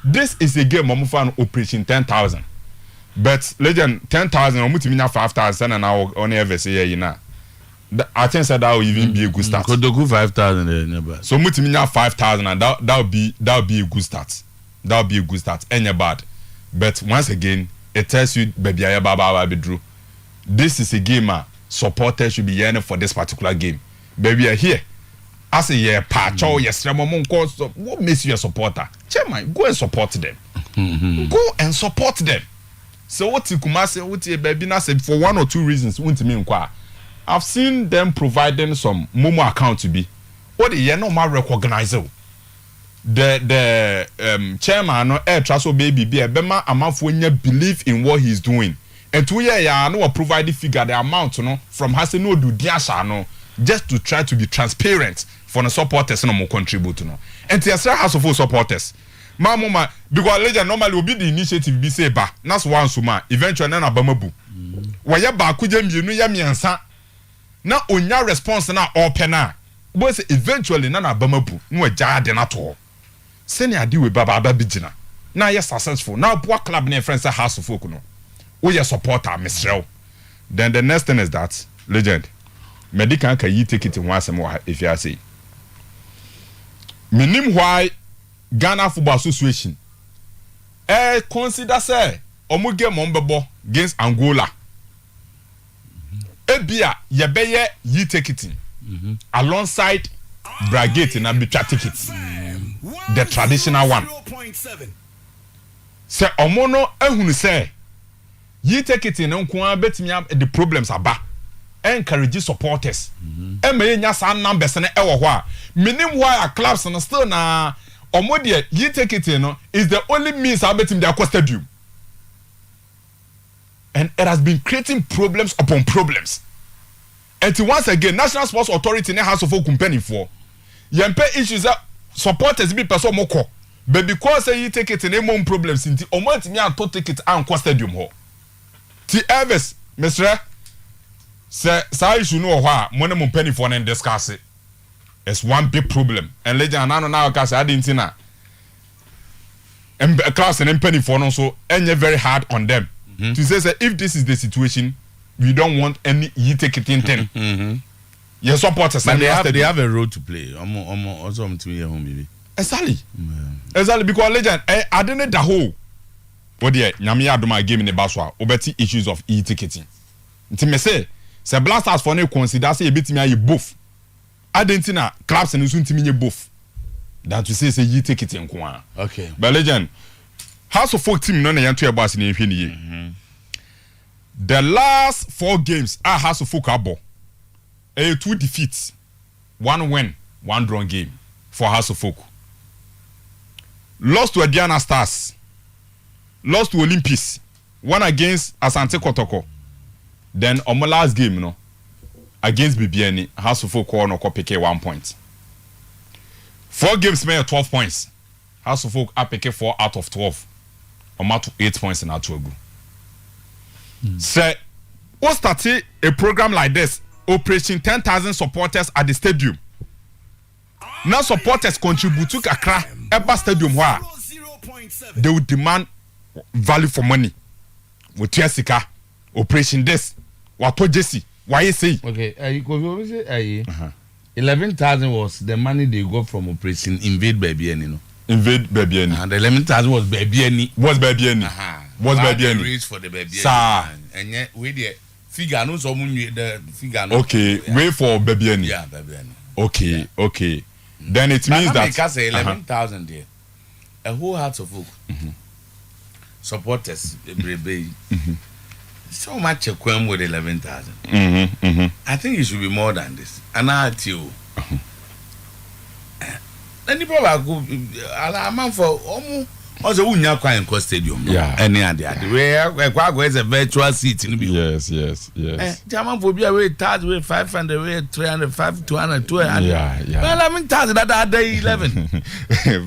this is a game of fan operation 10,000. But legend 10,000 or mutimina 5,000 and now on Elvis here you know. I think that will even be a good start. Could go 5,000 so mutimina 5,000 and that will be a good start. That will be a good start. Any bad. But once again, it tells you baby baba drew. This is a game supporters should be yearning for this particular game. Baby are here. As a year patch or yes, what makes you a supporter? Chairman, go and support them. Go and support them. So what you say, what you baby na say for 1 or 2 reasons, I've seen them providing some Momo account to be. What the year no more recognizable. The chairman no air trust baby be a bema amount when you believe in what he's doing. And 2 years ya no provide the figure the amount no from has no do diasha no just to try to be transparent for the supporters no more contribute no. And the House of Full supporters. Mama because legend normally will be the initiative be say ba that's one suma eventually na bamabu. Why ba kuje mienu ya miensa na onya response na open na bo say eventually na bamabu no agya de na to. Senior adi we baba bigina. Na yes successful. Now poor club na friends House of Folk no. We your supporter Mr. Then the next thing is that legend medical can you take it in once more if you say minim why Ghana Football Association consider say omo game on bebo against Angola ebia ye beye yi ticketing alongside Bragate and Abitra tickets the traditional one say omo no ehunu say Ye take it in nko betimi the problems aba. Encourage supporters. May nya san numbers na ewo ho a. Minim why a clubs no still na omodie ye take it in no is the only means abetim their stadium. And it has been creating problems upon problems. And once again, National Sports Authority in the House of Folk company for yempe issues that supporters be person moko. But because you take it in a more problems in the omot me and to take it and stadium ho. Ti Elvis, Mr. Say issue no ha money mo penny for and discuss it. It's one big problem. And legend now cause I didn't na. And class and penny for no so and very hard on them. To say if this is the situation, we don't want any you take it in 10. Your supporters but they have a role to play. Also to me home baby. Exactly. Exactly because legend I didn't the whole. What the nyame adoma game in the baswa obeti issues of e-ticketing. Nti me say blasters for no consider say ebetimi aye both. Adentina clubs and so ntimi nye both. Than to say e-ticketing nko. Okay. But legend House of Folk team no na yanto eba ase na ehwe niye. The last 4 games are House of Folk abo. 2 defeats, 1 win, 1 drawn game for House of Folk. Lost to Adiana Stars. Lost to Olympics. 1 against Asante Kotoko. Then on my last game, against BBN, House of Folk no pick 1 point. 4 games made 12 points. House of Folk pick 4 out of 12. On to 8 points in Atuagu. Say, we started a program like this, Operation 10,000 supporters at the stadium. Now supporters contribute to Accra, Eba Stadium where they will demand value for money. With Jessica, Operation this, what Jesse, why you say? Okay, you go say 11,000 was the money they got from Operation Invade Baby Any. Invade Baby Any. And the 11,000 was Baby Any. Was Baby Any. Was Baby Any. Raise for the Baby Sir. And yet we the figure no so the figure. Okay, wait for Baby Any. Yeah, Baby Any. Okay, okay. Then it means that because 11,000 there. A whole heart of folk. Supporters baby. So much a quem with 11,000. I think it should be more than this. And I tell you. Then the problem I'm for almost also unya kwa in stadium. Yeah. Any other where kwa is a virtual seat in the Yes. German for be away 500 way 300 5 200 200. Yeah. Well, I mean that day 11.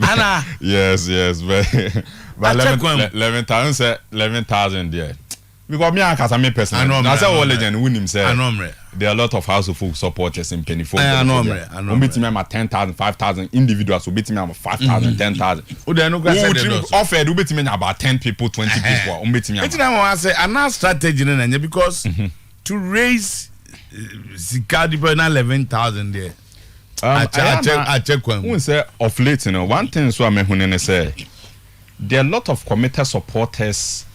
Anna. Yes, but 11,000 say 11,000 there. Because me and Kasame personally, I say all legend win him say. There are a lot of House of Folk supporters in Penny Folk. I know. Beat me at 10,000, 5,000 individuals. So beat me at 5,000, 10,000. Oh, they no offered. We beat me about 10 people, 20 people. Beat me. It's now say another strategy because to raise Sikadi by 11,000 there. I check one. We say of late, one thing so I mean say there are a lot of committed supporters.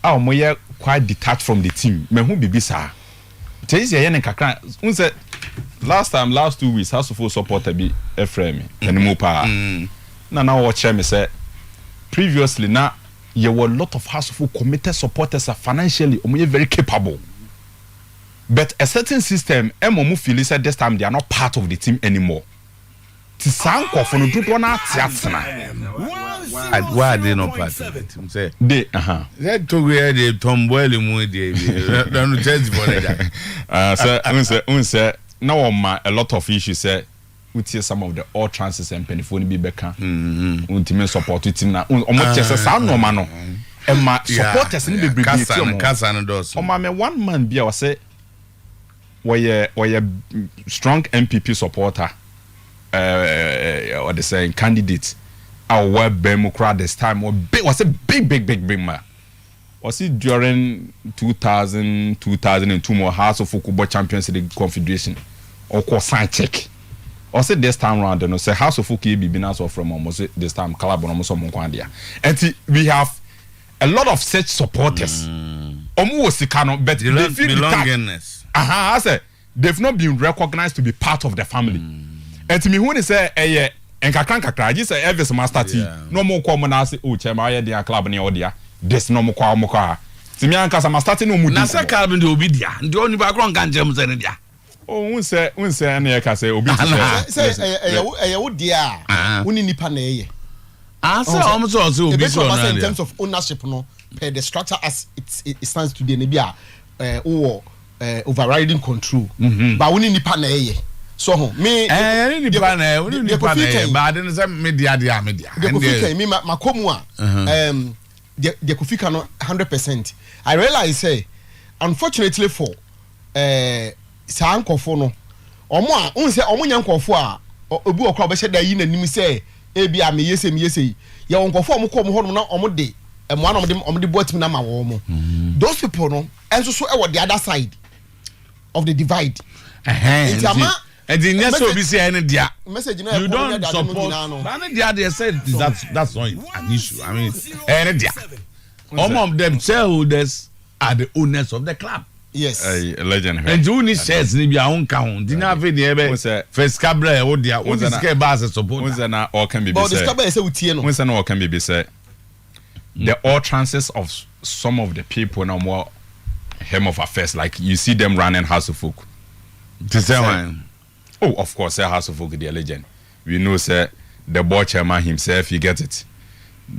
Are quite detached from the team. Me who be sir. Last 2 weeks, House of Folk supporter be Ephraim and Mopa. Now watch me say previously now there were a lot of House of Folk committed supporters are financially very capable. But a certain system, Momu feel said this time they are not part of the team anymore. Tisanko for no people na why are they not part of it? Say they that to where they tomboy mu dey don't change for that. Say now a lot of issues say we see some of the all transfers and penifoni be beka ultimate support team na omo chese sa no ma no e ma supporters ni be bring kasa no dos o ma me one man bia o say we strong MPP supporter or the saying candidate our Democrat this time was a big man. Was it during 2002 more House of Football Champions League Confederation or course sign check? Or say this time round and say House of Football be binance or from almost this time club on almost and we have a lot of such supporters. Almost but they feel belongingness. I said they've not been recognized to be part of the family. And to me when they say and kakra just say Elvis master T no more come na say oh chema ya dia club ni odia this no more kwa Timi anka sama starting no mu. Na say club ndi obi dia. Ndi oni ba kron kan jam say ne dia. Oh, unse na ye ka say obi say wo dia. Uni nipa na ye. Say almost so obi so na. In terms of ownership no, per the structure as it stands today ne bia overriding control. But uni nipa na ye. So me nipa na uni nipa na ye. But then say media. The Kofi me makomu a the Kofi no 100%. I realize say unfortunately for saa nkofo no omo a unse omo nya nkofo a obi okra be hye yi nanim say ebi a me yese ye nkofo omo ko omo ho no na omo de emo na omo de boatim na ma wo mo those people no enso so e wo the other side of the divide and the so be say any dia message na you don't support but dia they said that's not an issue. I mean any dia all of them shareholders are the owners of the club. Yes. A legend. And you need shares ni bia on count. Dina ve ni ebe first cabra wo dia. What is care base support? Once na all can be but the cabra say utie no. Once na all can be say the all chances of some of the people now more hem of affairs like you see them running House of Folk. To say one. Oh, of course, House of Folk the legend. We know say the board chairman himself, you get it.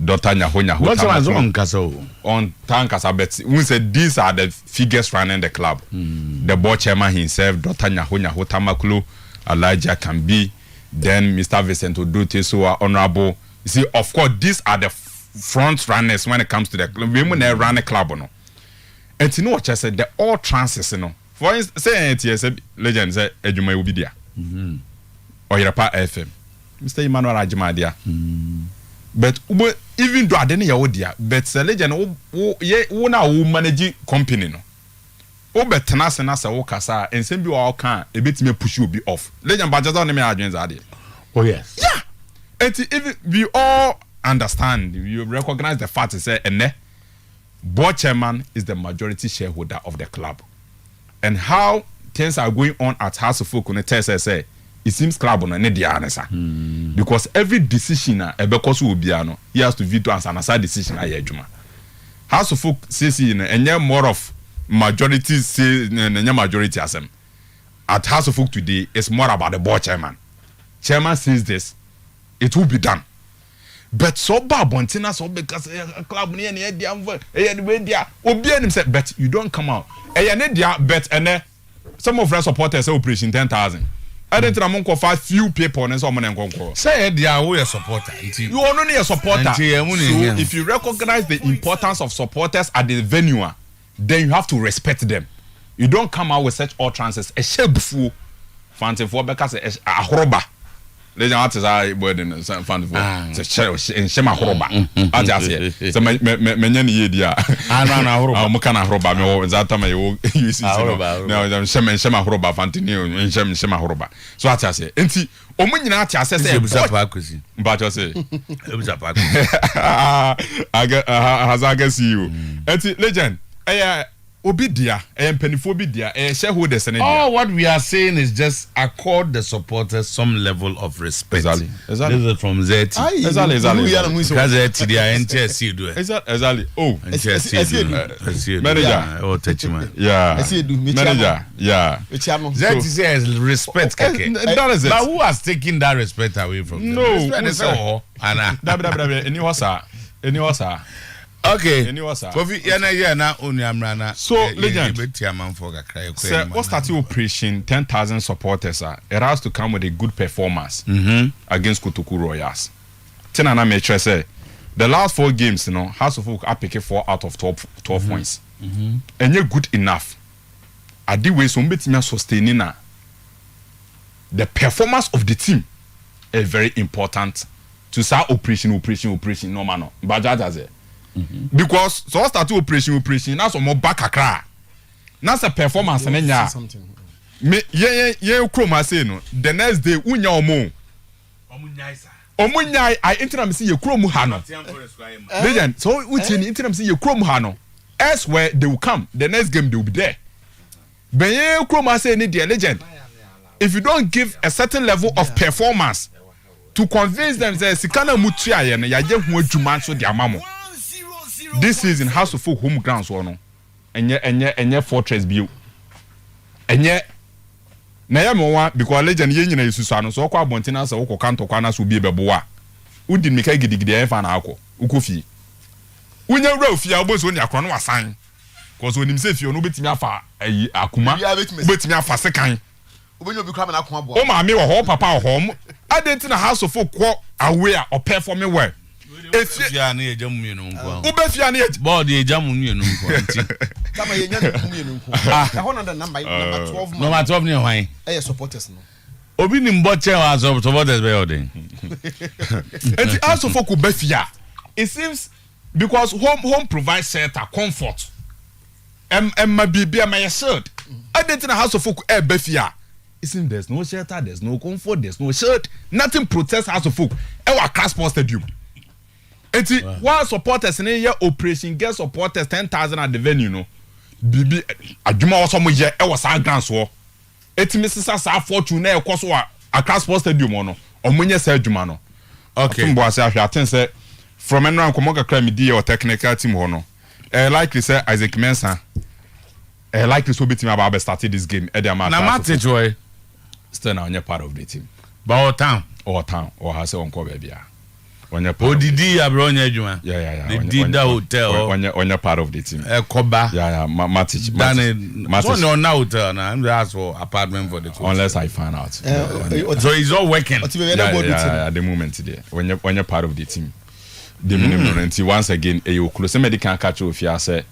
Dr. Nyaho what's on Kaso? On Tankasa, but we said these are the figures running the club. The board chairman himself, Dr. Nyaho Tamakulu, Elijah Kambi, then Mr. Vincent Oduti, so honorable. You see, of course, these are the front runners when it comes to the club. We want to run a club, no. And you know what I said? The all transits, you know. For instance, say legend say Ejuma will be there. Oyerepa FM. Mr. Emmanuel Ajima there. But even though I didn't hear dia, but the legend na manage company no. O betena se na se wo kasa ensem bi wa kan e betime push you be off. Legend ba just on me adwen za de. Oh yes. Yeah. And even we all understand, you recognize the fact say ene board chairman is the majority shareholder of the club. And how things are going on at House of Folk on the say it seems club on any dianesa because every decision because will be he has to veto as an aside decision ayejuma. House of Folk says and more of majority say majority as him. At House of Folk today it's more about the board chairman. Chairman says this, it will be done. But so bad bontina so because a club near but you don't come out. Bet and some of our supporters say operation 10,000. I didn't know 5 few people and some money. Say they are a supporter. You are only a supporter. So if you recognize the importance of supporters at the venue, then you have to respect them. You don't come out with such utterances. A shebufu, fancy for because a horoba. Legend artists are burden fan for shema horoba. I just say so many year. Mukana horoba me that time you see no shema horoba fantini shema horoba. So I just say enti omo nyina ati ase say ebusapa akosi. But you say ebusapa akosi. I can see you. Enti legend Obidia and Pennyphobia and shareholders and all what we are saying is just accord the supporters some level of respect. Exactly. This is from Z. Exactly. Because they are NTSC do it. Exactly. Oh, NTSC. Manager. Oh, touch man. Yeah. Manager. Yeah. Z says respect. That is it. But who has taken that respect away from them? No. Anna. Okay. Kofi so legend. Sir, what started operation 10,000 supporters it has to come with a good performance against Kotoku Royals. Tenana make sure say the last 4 games, you know, House of Folk are picking 4 out of 12 points. And you're good enough. I did way so me sustaining the performance of the team is very important to start operation no man. But that's it. Because so start operation now some more back akra now the performance and nya me ye chroma say no the next day unya omunyai I interim see ye chrome ha no legend so uti ni interim see ye chrome ha no elsewhere they will come the next game they will be there ben ye chroma say ni the legend if you don't give a certain level of performance to convince them say sikana mutua ye no ya je hu adwuma so de amamo. This season House of Folk home grounds one enye fortress bio enye na ya me because legend ye nyina isusu ano so kwa abontina se wokọ kanto kwa na so bi beboa udi mika gidigidi e fa na akọ ukofi unya wura ofia oboso ni akọ no wasan cause onim se fie no betimi afa ayi akuma betimi afa sekan obenyo bi kwa me na akọ abo o ma me wo ho papa wo ho adenti na house of folk away or perform well efia na eja mu yenu nko ubefia na board eja mu yenu nko nti kama ye nya mu yenu nko ho na number 12 number 12 ni hwan supporters no obi ni mboche wa supporters be odin and also for kubefia it seems because home provides shelter comfort ma bibia ma yesed identity house of folk befia it seems there's no shelter, there's no comfort, there's no shirt, nothing protects house of folk Accra Sports Stadium. Eti one supporters in here operation get supporters 10,000 at the venue no bibi adwuma wo mo ye was our grand so eti Mrs. Sa fortune na ekoso Accra Sports Stadium no omonye sa adwuma no okay mbo ase ahwe aten say from enran komo kakra me die or technical team ho no likely say Isaac Mensah likely so betim about started this game e dey match na match joy still now you're part of the team but all town or has on ko bia on your odidi abronya adwuma yeah the Dida hotel on your part of the team koba yeah match so no hotel na I'm ask for apartment for the coach. Unless I find out so he's all working at the moment today when you're part of the team the minimum once again you close medical catch of you say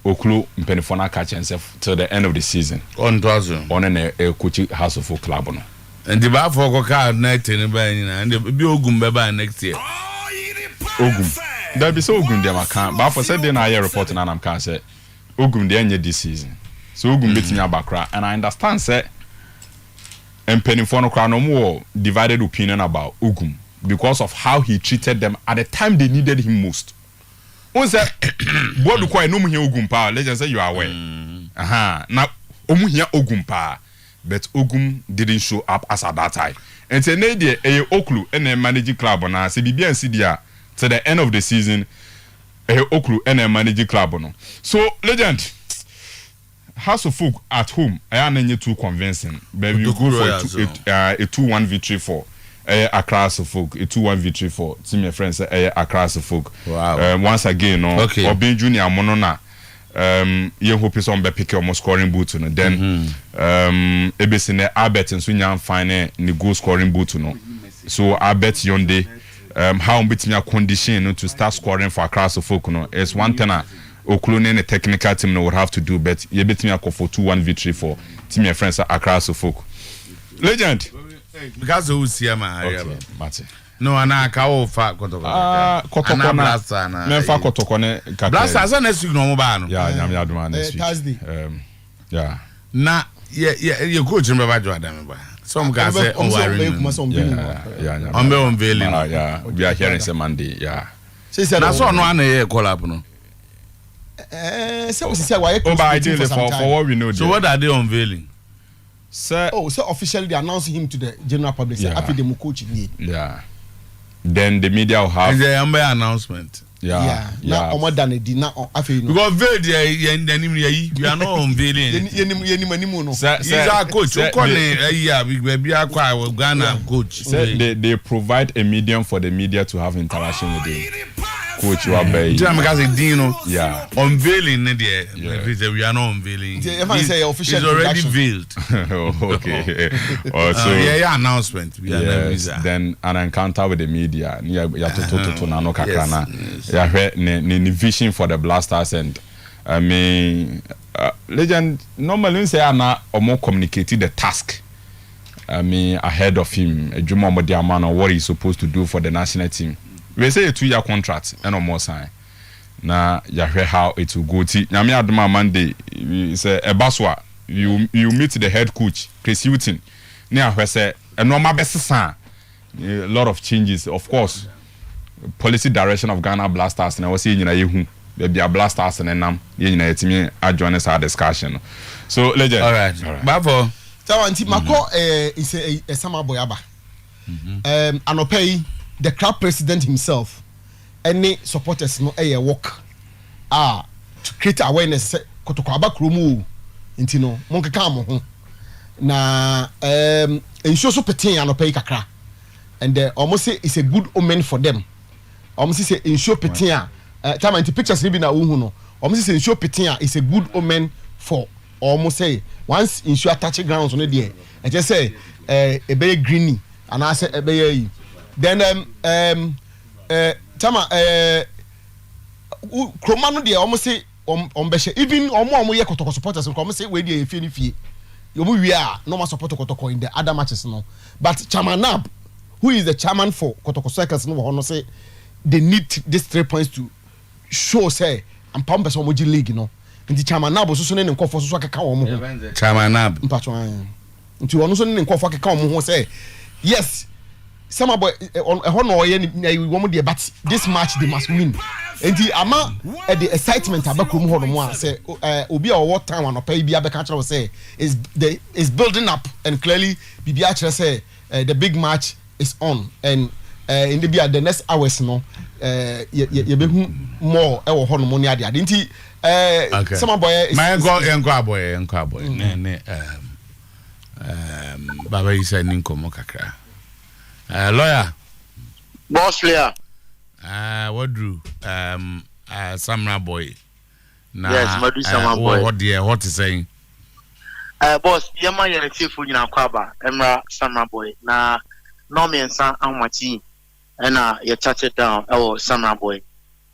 Okulu mpenifona catch himself till the end of the season on dozen on a coach house of folk club no and the bar for card night and be ogum beba next year ogum there be so ogum dem account but for said then I report na am can say ogum dey end this season so ogum betimi abakra and I understand say mpenifona kra no more divided opinion about ogum because of how he treated them at the time they needed him most. On say what do quite no mu here ogum pa legend say you are aware now omu here ogum pa but ogum didn't show up as at that time and say na dey Okulu and managing club na say bibia nsi dia to the end of the season Okulu and managing club no so legend House of Folk at home I am too convincing but you go for a 2-1 victory for Accra Folk, a 2-1 victory for team your friends Accra Folk. Wow. Once again, no. Okay. Obi Junior Monona. You hope some be pick almost scoring boot no. Then ebesine Albert and Sunya fine ni goal scoring boot no. So Albert Yonde how bit me condition no, to start scoring for Accra Folk no. It's one thing Okulu ne technical team no would have to do, but you bet me a for 2-1 victory for team your friends Accra Folk. Legend. Because who see my area Mate no ana ka o fa kotoko kotoko blaster na me fa kotoko ne blaster so next week no mo ba no yeah nyam ya duma next week Thursday yeah na ye coach me ba jo adam ba some guys say on worry yeah on veiling yeah we are hearing say Monday yeah na so no ana ye collab no say we say why for what we know so what are they unveiling so officially they announced him to the general public say after the coach yeah then the media will have the announcement now more than a dinner after because we are not unveiling he's a coach Ghana coach they provide a medium for the media to have interaction with the coach yeah unveiling we are not unveiling he's already veiled okay so announcement then an encounter with the media the vision for the Blasters and I mean legend normally say ana omo communicated the task I mean ahead of him Juma Modiaman or what he's supposed to do for the national team. We say a 2-year contract and no more sign. Na yahwe how it will go to Nyame Adoma Monday say Ebaswa you meet the head coach Chris Hutton. Na ahwe say a normal best a lot of changes of course. Policy direction of Ghana Blasters na we say nyina yehu there be a Blasters and nam ye nyina yetimi adjoin us our discussion. So legend all right. Bafo so anti mako is a summer boy aba anopay the club president himself any supporters no work to create awareness kotoko aba kromu nti no mon keka mo ho na ensure so peten anopai kakra and almost say it's a good omen for them almost say ensure peten time anti pictures be na wo hu no almost say ensure peten is a good omen for almost say once ensure touch grounds no there I just say a very greeny and I say a very then tama kroma no there almost say even omo ye kotoko supporters come say we dey fie yomu we are no more support kotoko in the other matches no but Chamanab who is the chairman for kotoko circles no say they need these 3 points to show say and pam person moji league no nti Chamanab so ne nkofo so akeka wo mo Chamanab mpacho nti wono so ne nkofo akeka wo mo ho say yes some boy ehon no ye wo mo de but this match they must win enti ama the excitement abakrom ho no mo say obi a wo time an opai bia be ka kire say is building up and clearly bibia kire say the big match is on and in the next hours no ye be hu more e wo ho no mo ni ade enti some boy my enko aboy ne baba isa ni nkomo kakra lawyer boss player what drew Samurai boy na yes Madu Samurai boy what is saying boss yema ya chief nyina kwaba emra Samurai boy na no me nsa anwachi na ya touch it down Samurai boy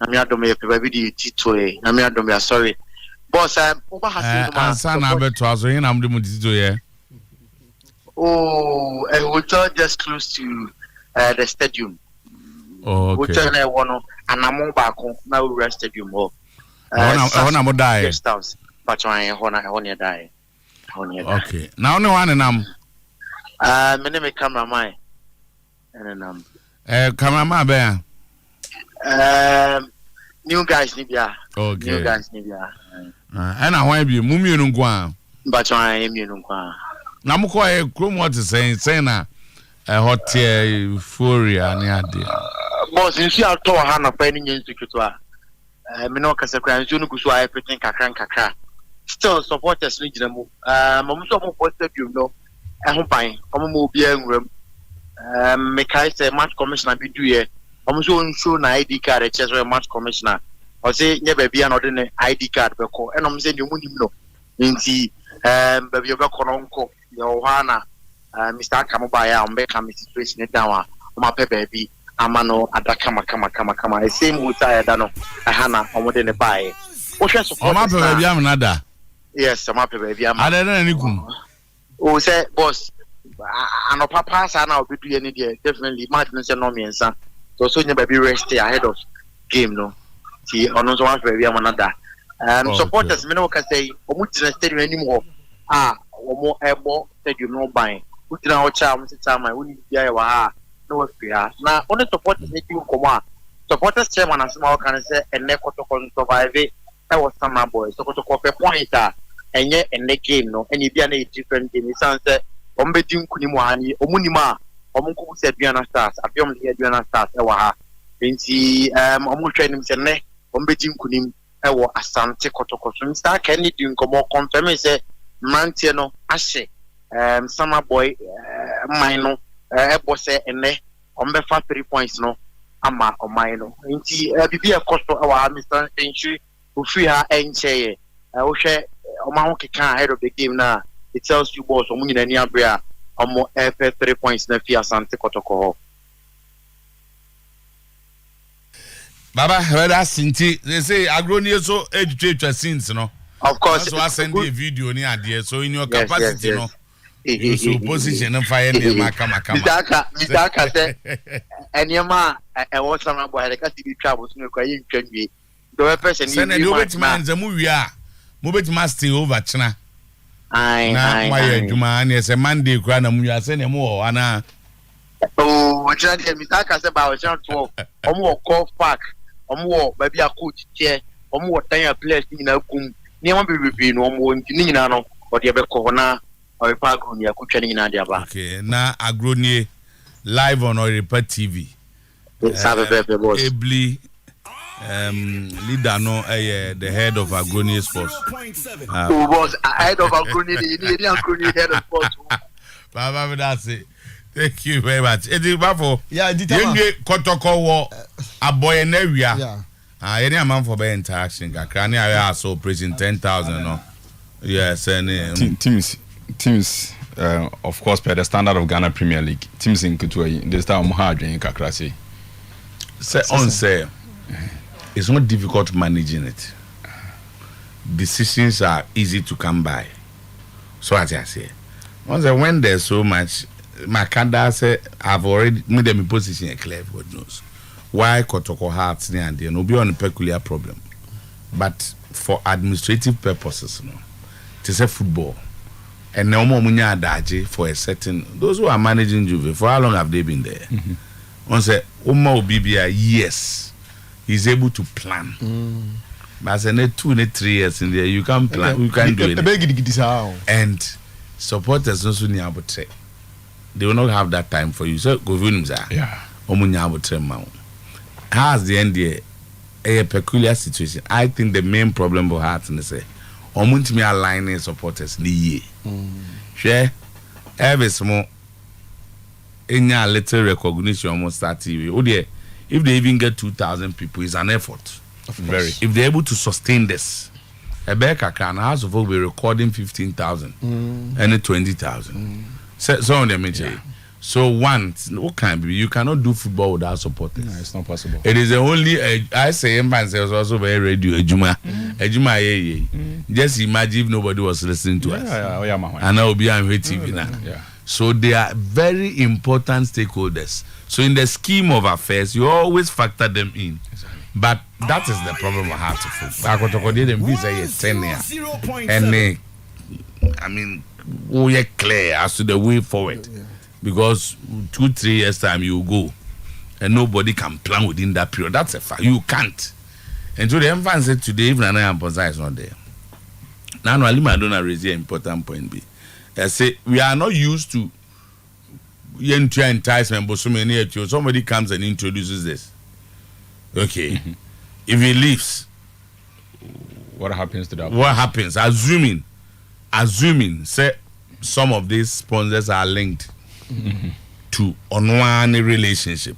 na me adom ye peba bi di titoe na me adom ya sorry boss oba hasin ma ansa na beto aso yin na mde mu titoe oh we just close to the stadium. Oh, okay. We turn one anamo baako na we stadium ho. Hona mo die. Guest house. But hona die. Okay. Now only one nam. My name is cameraman. And cameraman be new guys ni bia. Okay. New guys ni bia. And I want you mumi no kwa. But I am you no kwa. Na mo ko krom what is saying na hot euphoria ni ade. Boss in see auto ha na pa ni nyensu kitwa. Me no kasa kra nsu no gusu a everything kakra. Still supporters ni gina mu. Mo so mo post stadium no. Ho ban. Omo mo obi anwuram. Me kai say match commissioner bi duye. Omo so nsu na ID card cheso match commissioner. O say nye ba bia na ode ne ID card be ko. Enom say ni mu nim no. Nti ba bia be ko no nko. Yo hana Mr. Kamobaya on become situation down on my baby amano adaka kama same with dano ahana omode ne bae o hwe support my baby am nada yes my baby am ada na ni kum o say boss anopa pass na obedu any there definitely match no say no miensa so nya baby rest ahead of game no ti ono so one baby am nada supporters me no can say omu tina stadium anymore omo ebo stadium no ban utina ocha Sometymer uni bia ya wa no wafia na only supporters make you come supporters chairman asema kan say enne kotoko survive e was Sometymer boy so kotoko pe point enye enne game no eni bia na different game sanse ombedi nkunimu ani omunima omunku se aduana stars abiom de aduana stars e wa ha enti omu hwenim se ne ombedi nkunim e wo asante kotoko so Mr. Kenny di nkomo confirm say mantie no ahye Sometymer boy mine ebo say ene ombe fa 3 points no ama omine no nti bibia kosto wa Mr. Enchi ofi ha enche wo hwe oma ho keka ahead of the game na it tells you boss omu nyina ni abrea omo 3 points na fi asante kotoko ho baba whether sinti they say agroni so edutwa scenes no of course so I send you a video ni ade so in your capacity no so position and fire near makama Mr. Aka say anyama e wo Sometymer boy like as be travel so kwa yin twanwe the person send you bet man za mu wi a mo bet ma stay over china na my adwuma na say Monday kwa na mu wi ase na mo ana oh china dey Mr. Aka say ba o china 12 omo call park omo ba bia coach chair omo tan players ni na kum ni mo be no omo ni nyina no o de be ko na Oyerepa agroni akutwa ni nyina de aba okay na agroni live on Oyerepa TV sabe boss ebli leader no the head of Agroni Sports. Who was head of Agroni? The Agroni head of sports. Baba, that's it. Thank you very much. Yeah, Kotoko wo aboy na wia. Yeah. Any amount for be interaction. Kakrani are so preaching 10,000 no. Yes, and teams of course per the standard of Ghana Premier League. Teams in Kutuai they start hard in Kakrasi. Say it's not difficult managing it. Decisions are easy to come by. So as I say, when there's so much, my candidate say I've already made them in position clear. God knows why Kotoko Hearts and there no be on a peculiar problem, but for administrative purposes, no, to say football and no more munya adaje for a certain those who are managing Juve. For how long have they been there? One say Omar Obibia, yes. He's able to plan. But as a 2 or 3 years in there, you can't plan, you can't do it. And supporters also need to they will not have that time for you. So go win them. Has the end a peculiar situation. I think the main problem for Hearts in the say, me aligning supporters the year. Share every small in a little recognition almost start TV. If they even get 2,000 people, it's an effort. Very. If they're able to sustain this, a Becca can house of all be recording 15,000 and 20,000. So on them, so one, what can be? You cannot do football without supporters. No, it's not possible. It is the only. I say, man, was also very radio. Ejuma, Just imagine if nobody was listening to us. And I will be on TV now. Yeah. So they are very important stakeholders. So in the scheme of affairs, you always factor them in. Exactly. But that is the problem I have to fix. And I mean, we are clear as to the way forward. Because 2-3 years time you go and nobody can plan within that period. That's a fact. You can't. And so the emphasis said today, even Nana Amposa is not there. Now, I don't raise an important point. B. I say we are not used to enticement, but so many somebody comes and introduces this. Okay. If he leaves, what happens to that? What happens? Assuming, say some of these sponsors are linked to one relationship,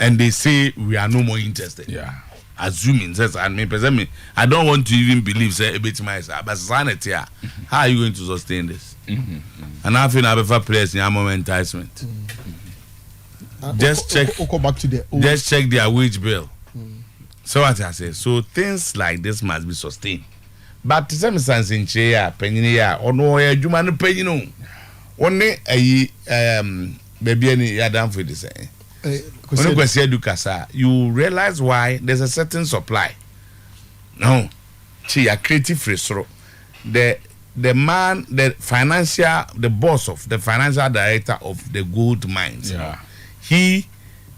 and they say we are no more interested. Yeah. Assuming, says I mean, I don't want to even believe say a bit myself, but sanity. How are you going to sustain this? And I feel I have a place in a moment enticement. Just check. Just check their wage bill. So what I say. So things like this must be sustained. But to some sense in chair, penny or no, you man pay you know. Only a baby any yadam for this. You realize why there's a certain supply. No, a creative resource. The man, the boss of the financial director of the gold mines. Yeah. He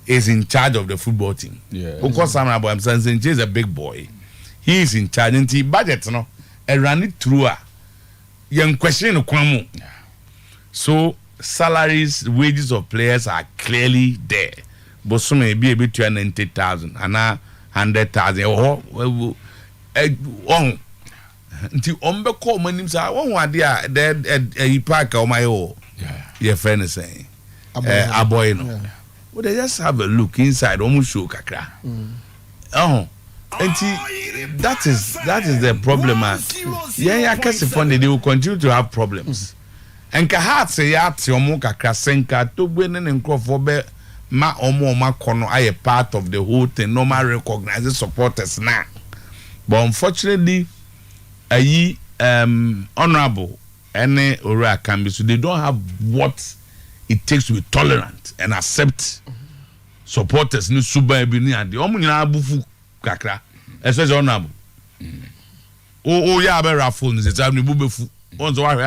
is in charge of the football team. Yeah. Because I'm saying he's a big boy. He is in charge and he budget no and run it through young question kwamu. So salaries, wages of players are clearly there. But some may be able to 90,000 and 100,000. Nti ombe call my name say one wa dia the park o my your friend is saying aboy no well they just have a look inside almost show kakra nti that is the problem yeah kasi fund they will continue to have problems and ka heart say ya ti omo kakra senka to gbe ne nkrofo be ma omo kono aye part of the whole thing normal recognize supporters now but unfortunately honorable any ora can be so they don't have what it takes to be tolerant and accept supporters ni suba ebini and the omu nyina abufu kakra especially honorable ya be rafo ni se ni bubefu onzo wa hwe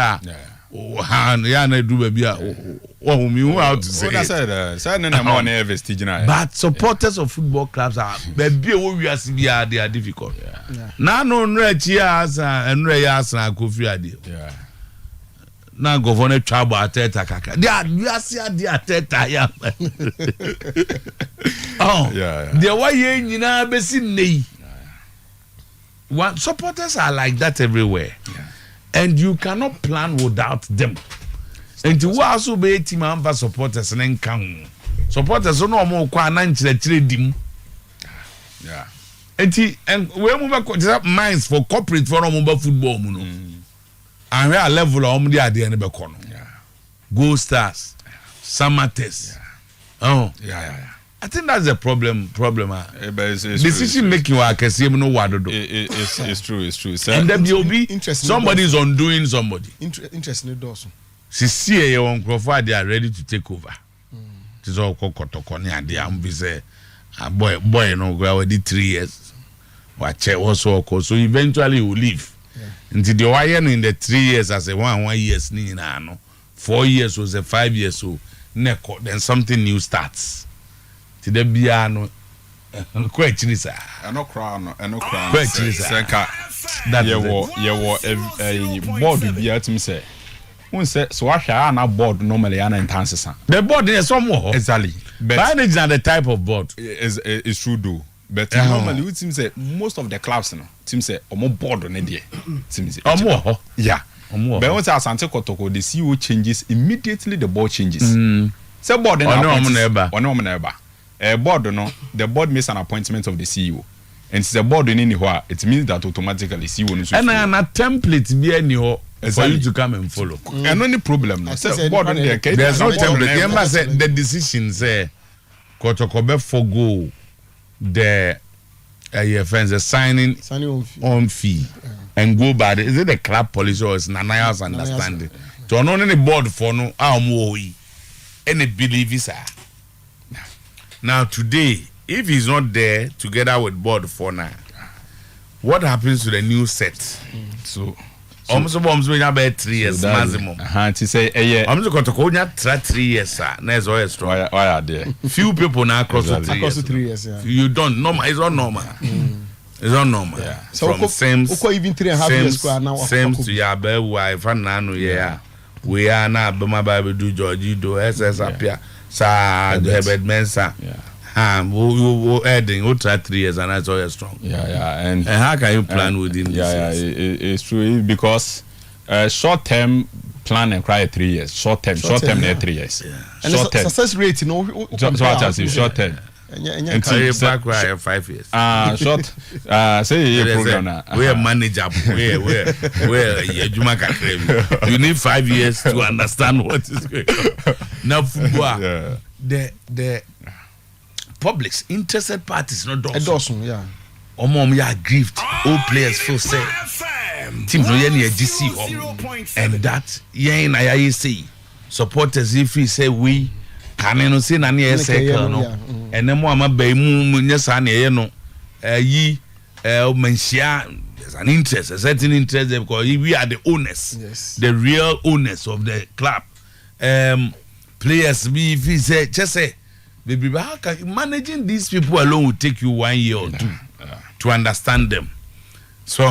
ya na du ba bia me who out to say but supporters of football clubs are baby we are they are difficult now no nrechi as and ya as na kofi ade na governor trouble ateta kaka dia you see dia ateta ya oh yeah the way you nyina besi nei one supporters are like that everywhere and you cannot plan without them and you also be team amba supporters na nkan supporters no mo kwa na nkyerɛkyerɛ dim yeah and we move back minds for corporate for no mo football mu no and we are level of the idea in the corner. Go Stars, Samates. Oh, yeah. I think that's the problem. It's decision making I can see no what to do. It's true. Sir. And then you'll be somebody's undoing somebody. Interesting also. See your own profile, they are ready to take over. It is all Kokotokoni and they are say boy, no go 3 years. Watch also so eventually you will leave. Until the wire in the 3 years as a 1 years ni na no 4 years was a 5 years so neko then something new starts to the bia no kwachiri sa no crown kwachiri sa that ye wo board bia tim say won say so ahwa na board normally ana intense the board is somewhere exactly but manage the type of board is true though. But normally we team say most of the clubs no team say omo board on there team say yeah but once Asante Kotoko the CEO changes immediately the board changes say board na board no the board makes an appointment of the CEO and it's the board in here it means that automatically CEO no and a template be any for you to come and follow and no problem no say board on there there's no template remember say the decision say Kotoko be forgo the friends are signing on fee and go by is it the club policy or is Nanaya's understanding to know any board for no any believe is now today if he's not there together with board for now what happens to the new set so almost we have 3 years maximum to say almost got to go 3 years na so strong why there few people now across 3 years you don't normal it's not normal it's not normal so from same even 3.5 years now same to your wife and nano we are now bema baby do Georgie do SS appear sa Herbert Mensah we adding ultra 3 years and that's all strong and how can you plan within it's true because short term plan and cry 3 years short term 3 years and the success rate short term and back where 5 years short say a program now we are manager where you need 5 years to understand what is going on now football the publics interested parties not Dawson omom ya grieved all players feel say team no yen ye GC and that yen na ya say supporters if we say we can no say na na say no and them mo amaba mu nyesa na ye no yi menshia there's an interest a certain interest because we are the owners the real owners of the club players we if we say just say baby, how can managing these people alone will take you 1 year or 2 to understand them. So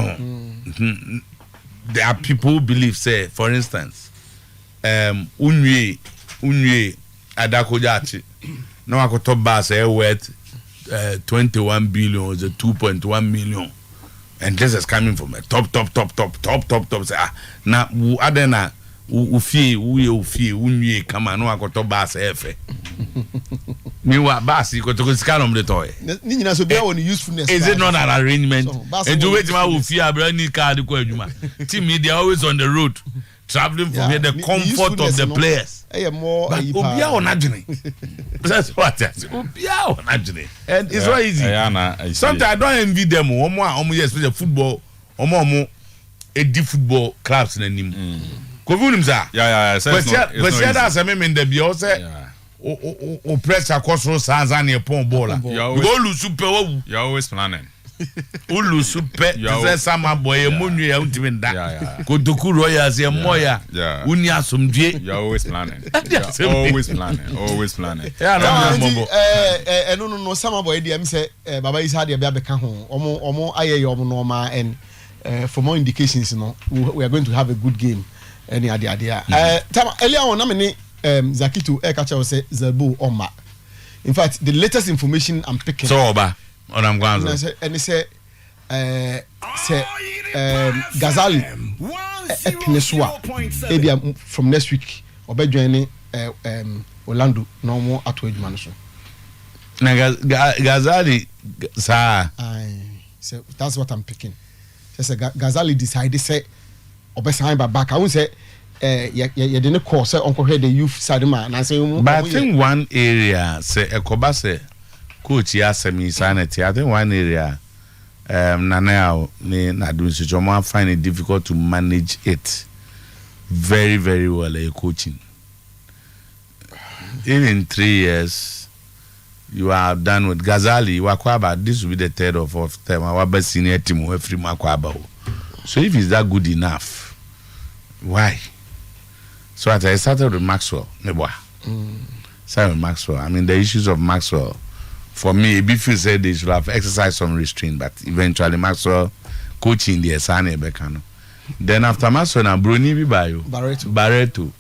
there are people who believe, say, for instance, Unye Adakojachi, no Akotoba say worth 21 billion or 2.1 million, and this is coming from a top. Say, now Adena. Ufi unye kama no akoto bass efe meanwhile bass you got to scan on the toy ni nyina so bia won usefulness is it not an arrangement and to wait ma ufi abra ni card ko adwuma team media always on the road traveling from here the comfort of the players more obia on adwene that's what I say obia on adwene and it's not easy sometimes I don't envy them omo especially football omo edi football clubs na nim Kovunim but that's a meme in the bio say o press across sands and your pon baller. Go lose super. You're always planning. Ulu super. Say sama boy munu ya untimin da. Kotoku royals ya moya. Unya sumdie. You're always planning. Always planning. Yeah, no sama boy dem say baba is had ya beka ho. Omo aye yo normal and for more indications we are going to have a good game. any idea. Time earlier on, I mean, Zakitu Ekacha say Zerbo Oma. In fact, the latest information I'm picking. So Oba, on I'm going to and he say Ghazali Epineswa maybe from next week obe joining Orlando no more Acheampong Acheampong. Na Ghazali sir. So that's what I'm picking. So Ghazali decided say obe sign back. I won't say you didn't call say uncle head the youth side man and say but I think one area say Ekoba say coach ya semi sanity. I think one area now I find it difficult to manage it very, very well. Coaching, in 3 years, you are done with Ghazali. You are quite about this will be the third or fourth time. Our best senior team will free Makwaba. So if it's that good enough, why? So I started with Maxwell. Started with Maxwell. I mean the issues of Maxwell. For me, Bifu said they should have exercised some restraint, but eventually Maxwell coaching the Sane Bekano. Then after Maxwell, now Bruni Bibayo, Barreto.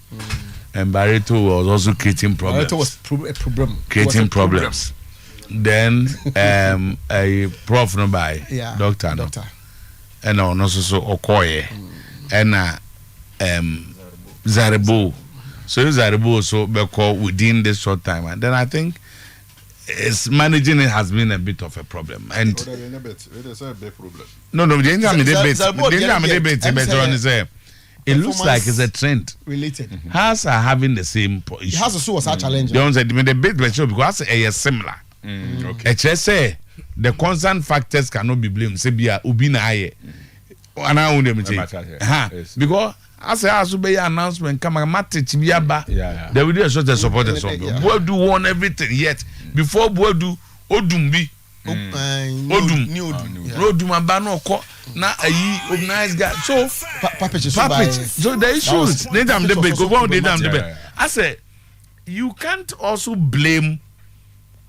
And Barreto was also creating problems. Barreto was a problem. Creating problems. Then a prof no by doctor. And also Okoye. And Zaribo. So Zaribo so because within this short time. And then I think managing it has been a bit of a problem. And it is a big problem. No, the debate. It looks like it's a trend. Related. Has are having the same issue. It has a source challenge. Don't say the debate because it's similar. Okay. Just say the constant factors cannot be blamed. Say be ubina aye. And I won't because as a be announcement come matter chibiaba. There will be a sort of supporters of Boadu won everything yet before Boadu Odumbi Odum abano ko na ayi nice guy so so the issues they damn debate go on they damn debate. I say you can't also blame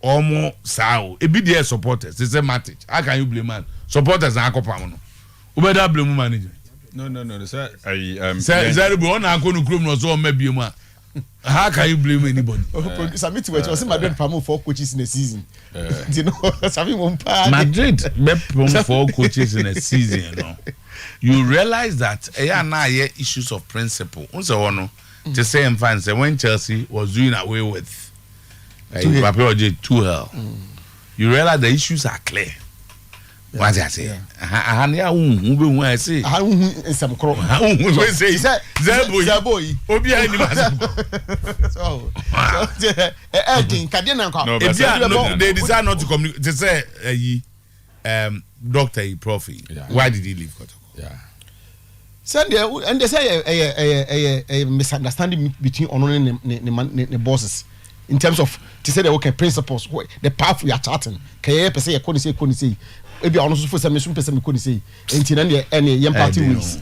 Omo Sao e be their supporters. It's a matter. How can you blame man supporters na akopa no we better blame manager. No. Sir, how can you blame anybody? Submit which was Madrid promote 4 coaches in a season. You know, Madrid promote 4 coaches in a season. You know, you realize that issues of principle. To say and find when Chelsea was doing away with Tuchel, you realize the issues are clear. What I say? I say. Some crow. Say Zerbo. Obi ani no, they decide not to communicate. They say doctor Profi. Why did he leave Kotoko? And they say a misunderstanding between Onon and the bosses in terms of to say the okay principles, the path we are charting. Can you say a say maybe also for some person could say any young party wins.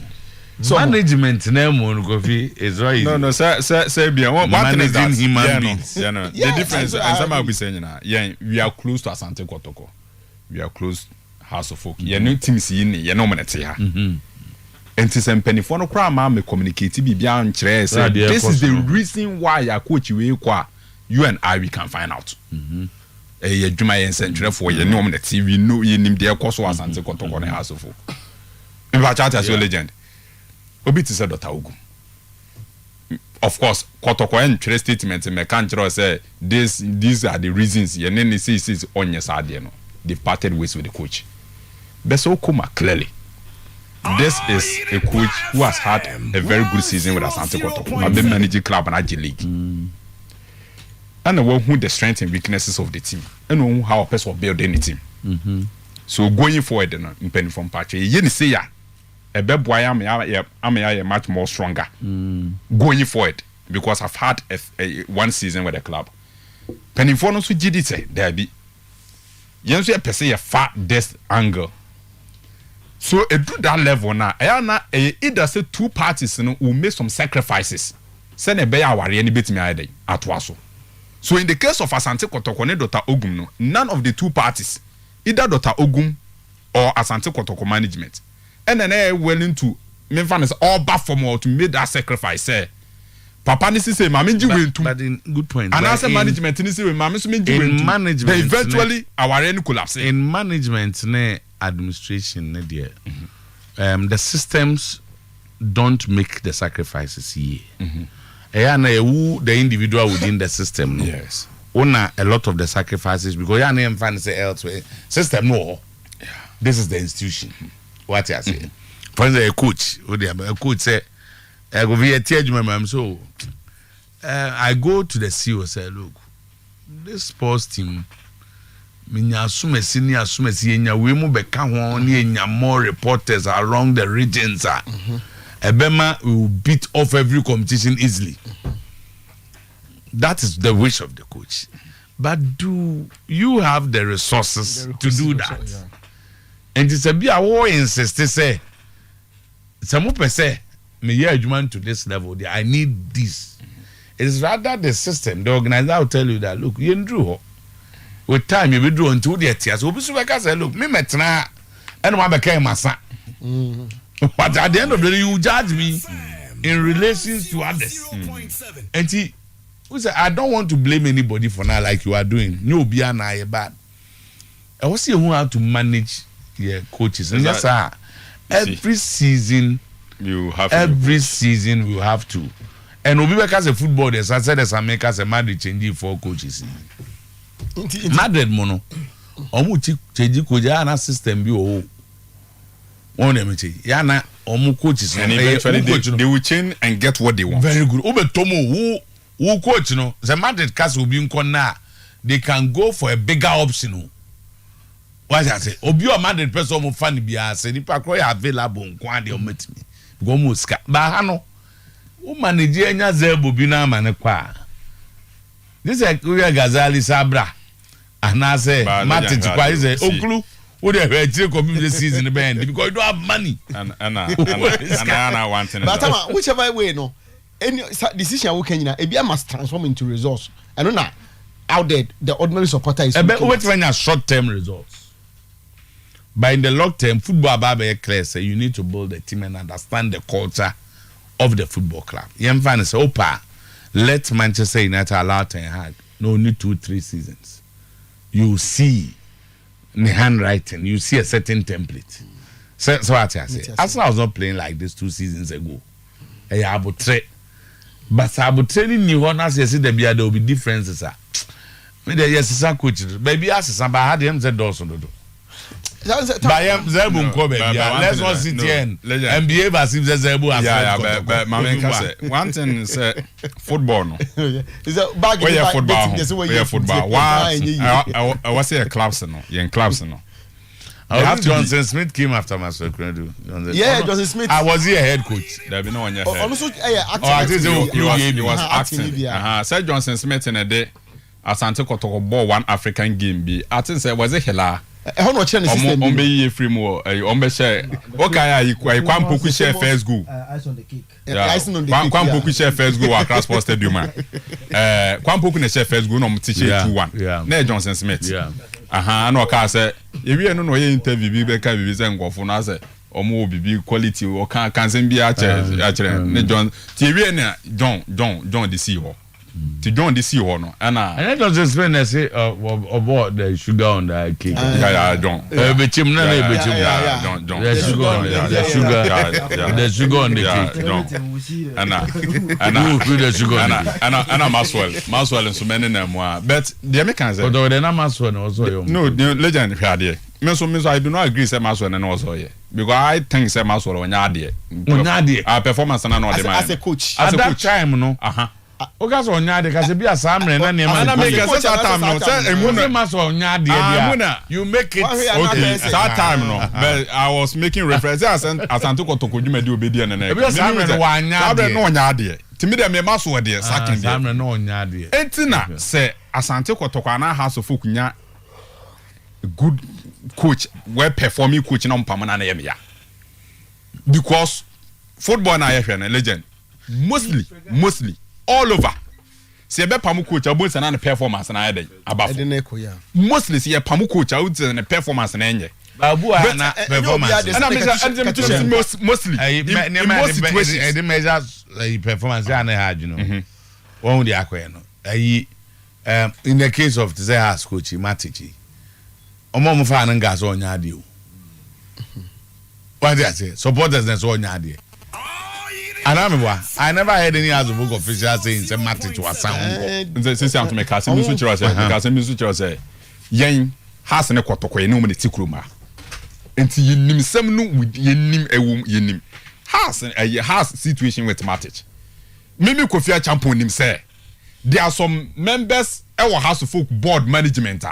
So management name on coffee is right. No, sir, one thing is that human beings. The difference, and some will be saying, we are close to Asante Kotoko. We are close House of Folk. No teams in, no manate here. And to some penny for no crime, I'm communicating beyond This is the reason why I coach you, you and I, we can find out. Juma and Central for your normal TV, no, you name their course was Asante Kotoko on House of Folk. In fact, as your legend. Obiti said Dr. Ogu. Of course, Kotoko and trade statements and Mekanchero say these are the reasons your name is on your side. They've parted ways with the coach. Beso Kuma clearly. This is a coach who has had a very good season with Asante Kotoko. I've been managing club and Aji League. And the one who the strengths and weaknesses of the team. And how a person will build any team. So going forward, in penny from Pache, you say a bad boy, I'm much more stronger going forward because I've had one season with the club. Penny for no switch did say there be. You see, per se a fat death angle. So at that level now, either say 2 parties will make some sacrifices. Send a bear warrior any bit me at Waso. So in the case of Asante Kotoko and Dr. Ogum, none of the 2 parties, either Dr. Ogum or Asante Kotoko management, and then they are willing to me fan is all back for more to make that sacrifice say papa ni say mama nji we ntum but in good point and as management ni say we mama so nji we ntum they eventually our end collapse in management ne administration ne there the systems don't make the sacrifices here the individual within the system no? Yes a lot of the sacrifices because ya na find say elsewhere system no this is the institution what you say for example a coach say I go via team so I go to the CEO say look this sports team minya asumesi ni asumesi enya we mu beka ho ni enya more reporters around the regions ebema we will beat off every competition easily. That is the wish of the coach. But do you have the resources to do that? And it's a bit I will insist to say some people say me hear adjustment to this level I need this. It is rather the system, the organizer will tell you that look, you drew with time you will do until the tears. So say look, me metna and one became my son. But at the end of the day, you judge me in relation to others. And see, I don't want to blame anybody for now like you are doing. No, be an eye bad. I was see who have to manage coaches. And yes, sir. Every season you have season we have to. And we because a football, as I said, as I make us a Madrid changing 4 coaches. Madrid mono. Omu change koja na system bi o. One emeche. Yana omu coaches. And eventually they will change and get what they want. Very good. Ube tomo who coach no. The Madrid cast will be in na. They can go for a bigger option. What I say? Obi o Madrid person mo fan bia say nipa kro ya available nkwa de o metimi. Go mo ska. Ba ha no. O manage enya zebo bi na ma ne kwa. This is Kuya Gazali Sabra. And I say Martin Tikwa is Okulu. Who they were to come the season the band because you don't have money. And I want to. But whichever way no, any decision we can it must transform into results. I don't know how the ordinary supporter is. But wait when you short-term results. But in the long-term, football about clear say you need to build a team and understand the culture of the football club. You find say, Opa, let Manchester United allow Ten Hag. No, need 2-3 seasons. You see the handwriting, you see a certain template. So what I say, Arsenal was not playing like this 2 seasons ago. I have a trade, but I have training new owners. You see, there will be differences. Maybe yes, it's a coach. Maybe ask somebody how them said Dawson do. Let's not sit here and behave as if there's a but one thing is football. No, is a bag of football. I was here clubs no, in clubs no. Johnson Smith came after Master Credo. Yeah, Johnson Smith. I was here head coach. There be no one here. Also, he was acting. Said Johnson Smith in a day. Asante Kotoko ball one African game be. I think say was it hela. How much change system? Ombe ye free mo. Ombe share. Okay, Kwampoku share first goal. Ice on the cake. Ice on the cake. Kwampoku share first goal across Sports Stadium. Kwampoku ne share first goal no mtiche 2-1. Na Johnson Smith. Aha, no ka say. Ewie no ye interview bi be ka bi say nkofo na say omo bibi quality o kan kansen bi a chere ne John. Ti ewie na John the CEO. To join the sea no and I don't just when I say about the sugar on the cake. John. The sugar on the cake. And Maswell and so many more. But the Americans although they not Maswell also. No, legend here. I do not agree say Maswell and also here. Because I think say Maswell on Yadi. Our performance and not as a coach. At that time, no. Oga so nyade ka se bia samre na ne ma make that time no say emuna ma so nyade dia you make it okay that time no but I was making reference asanto kotoko dwuma de obedi na na bia samre no wa nyade no nyade timi de me ma so de sakin de samre no nyade entina say asante kotoko ana house of kunya good coach well performing coach na mpam na ye me ya because football na ye hwe na legend mostly all over. See, be pamu coach, I na performance na ede abafo. Ede neko ya. Mostly see pamu coach, I would say na performance na enye. Babu ana performance. And I'm mostly in most situations. The measures performance and hard, you know. One the akwe no. In the case of the house coach Matichi. Omo fa nan gas on yadi o. What did I say? Supporters na so on yadi. And I never heard any other book official saying say Matichi was sound. Since I'm to make case me switch say yen has ne kwotokwe no me tikruma. Enti yenim sem no yenim ewum yenim. Has situation with Matichi. Mimi Kofi Acheampong nim say there are some members our House of Folk board management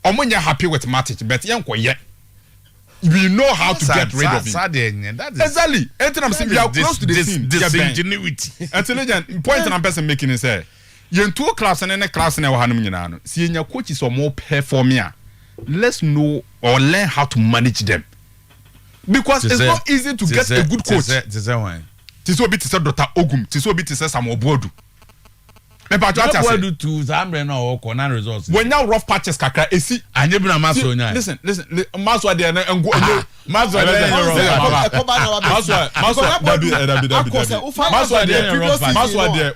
omonya happy with Matichi but yanko ye we know how to get rid of him. Exactly. I'm saying we are close to the scene. Disingenuity. Intelligent point and person making is say yen two class and any class na wa hanum nyina no see yen coaches or more performing. Let's know or learn how to manage them because it's not easy to get a good coach. Tiso bi tise Dr. Ogum, tiso bi tise Samuel Boadu. Me pa twa tase. Boadu to Zambre na o corner results. When now rough patches kakra esi. Anye bi na maso nya. Listen, maso de na engo engo. Maso de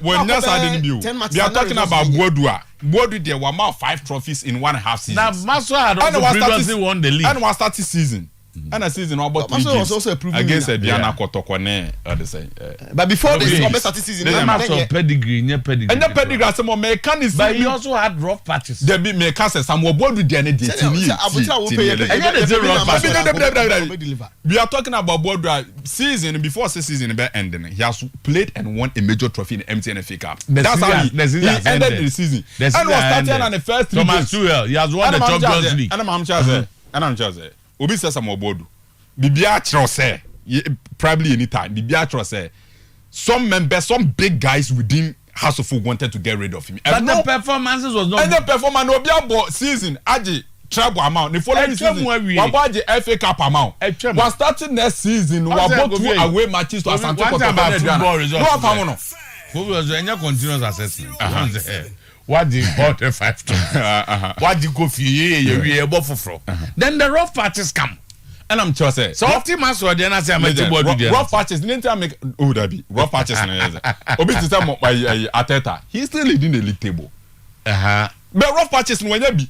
when nya sa de ni bi o. We are talking about Boadu a. Boadu there were more 5 trophies in 1.5 seasons. Now Maso had also previously won the league. And was started season. And a season about 3 games also against Diana Kotokone or the same. But before this started season, pedigree. And the pedigree some mechanism. But he also had rough patches. There be mechanics some Boadu Diana we are talking about Boadu season before the season be ending. He has played and won a major trophy in the MTN FA Cup. That's how he ended the season. And was starting on the first 3 games. He has won the Champions League. And I'm Charles. Obi says some Boadu. Bibia Trose, probably anytime. Bibia Trose. Some members, some big guys within House of Folk wanted to get rid of him. But the performances was not. And the performance no be season. Aji treble amount. The following season, wabaji FA Cup amount. Was starting next season. Wabo 2 away matches to Asante Kotoko. No was any continuous assessment. What the 45 to what the coffee ye able for then the rough patches come and I'm sure say so optimus or then I say rough patches didn't make that be rough patches obi to say Ateta he's still leading the league table but rough patches when you be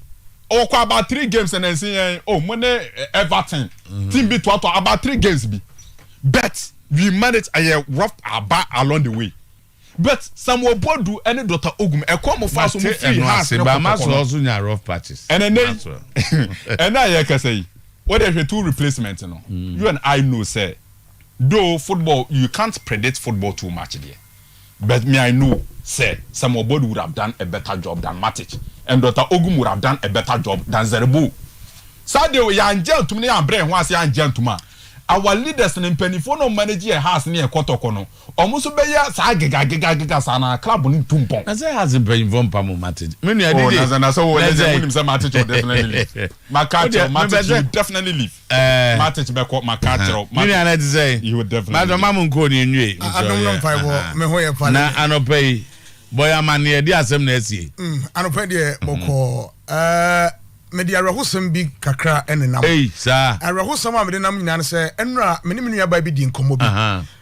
about 3 games and then say when Everton team beat about 3 games be but we manage a rough about along the way. But Samuel Boadu and Dr. Ogum e come for so free has but Maso also nya rough patches and then and I can say what are the 2 replacements no you and I know say though football you can't predict football too much there but me I know say Samuel Boadu would have done a better job than Matic and Dr. Ogum would have done a better job than Zerbo Sadio we are gentleman and brain once you gentleman our leaders in Penifo no manage a house near Kotoko. Almost be ya giga sana club ni tumpong. I say has been from Pamu Matic. Many I did. Oh, so when Matic definitely leave. Matic will definitely leave. Matic be call Matic. Many I like to say you would definitely. Madam Mamun ko ni nwe. I don't know if I will me Oyerepa. Na anope boy amani e di asem na esie. Anope de boko media rahosam bi kakra enenam sir rahosam a mede nam nyina se enra menim nua ba bi di nkomo bi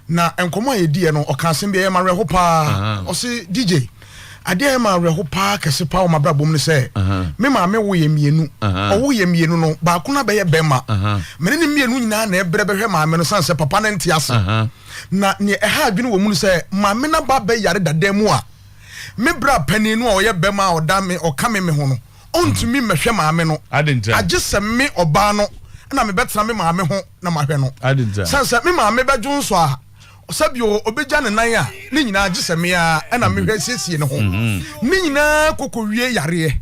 na enkomo a yedi no okansem bi e ma reho pa o se DJ ade e ma reho pa kese pa o ma brabom ne se me ma me wo ye mienu o wo ye mienu no ba ko na be ye bema mene ne mienu nyina na e brebe hwe ma me no sanse papa na ntiase na ne e ha adwene wo mu se ma me na ba be yare dadam a me bra paninu a o ye bema o da me o ka me ho no to me mehwe maame no agese me oba no na me betra me maame ho na mahwe no sansa me maame bedwon so a osabio obeja ne nan a ne nyina agese me a na mehwe siesie ne ho ne nyina kokowie yare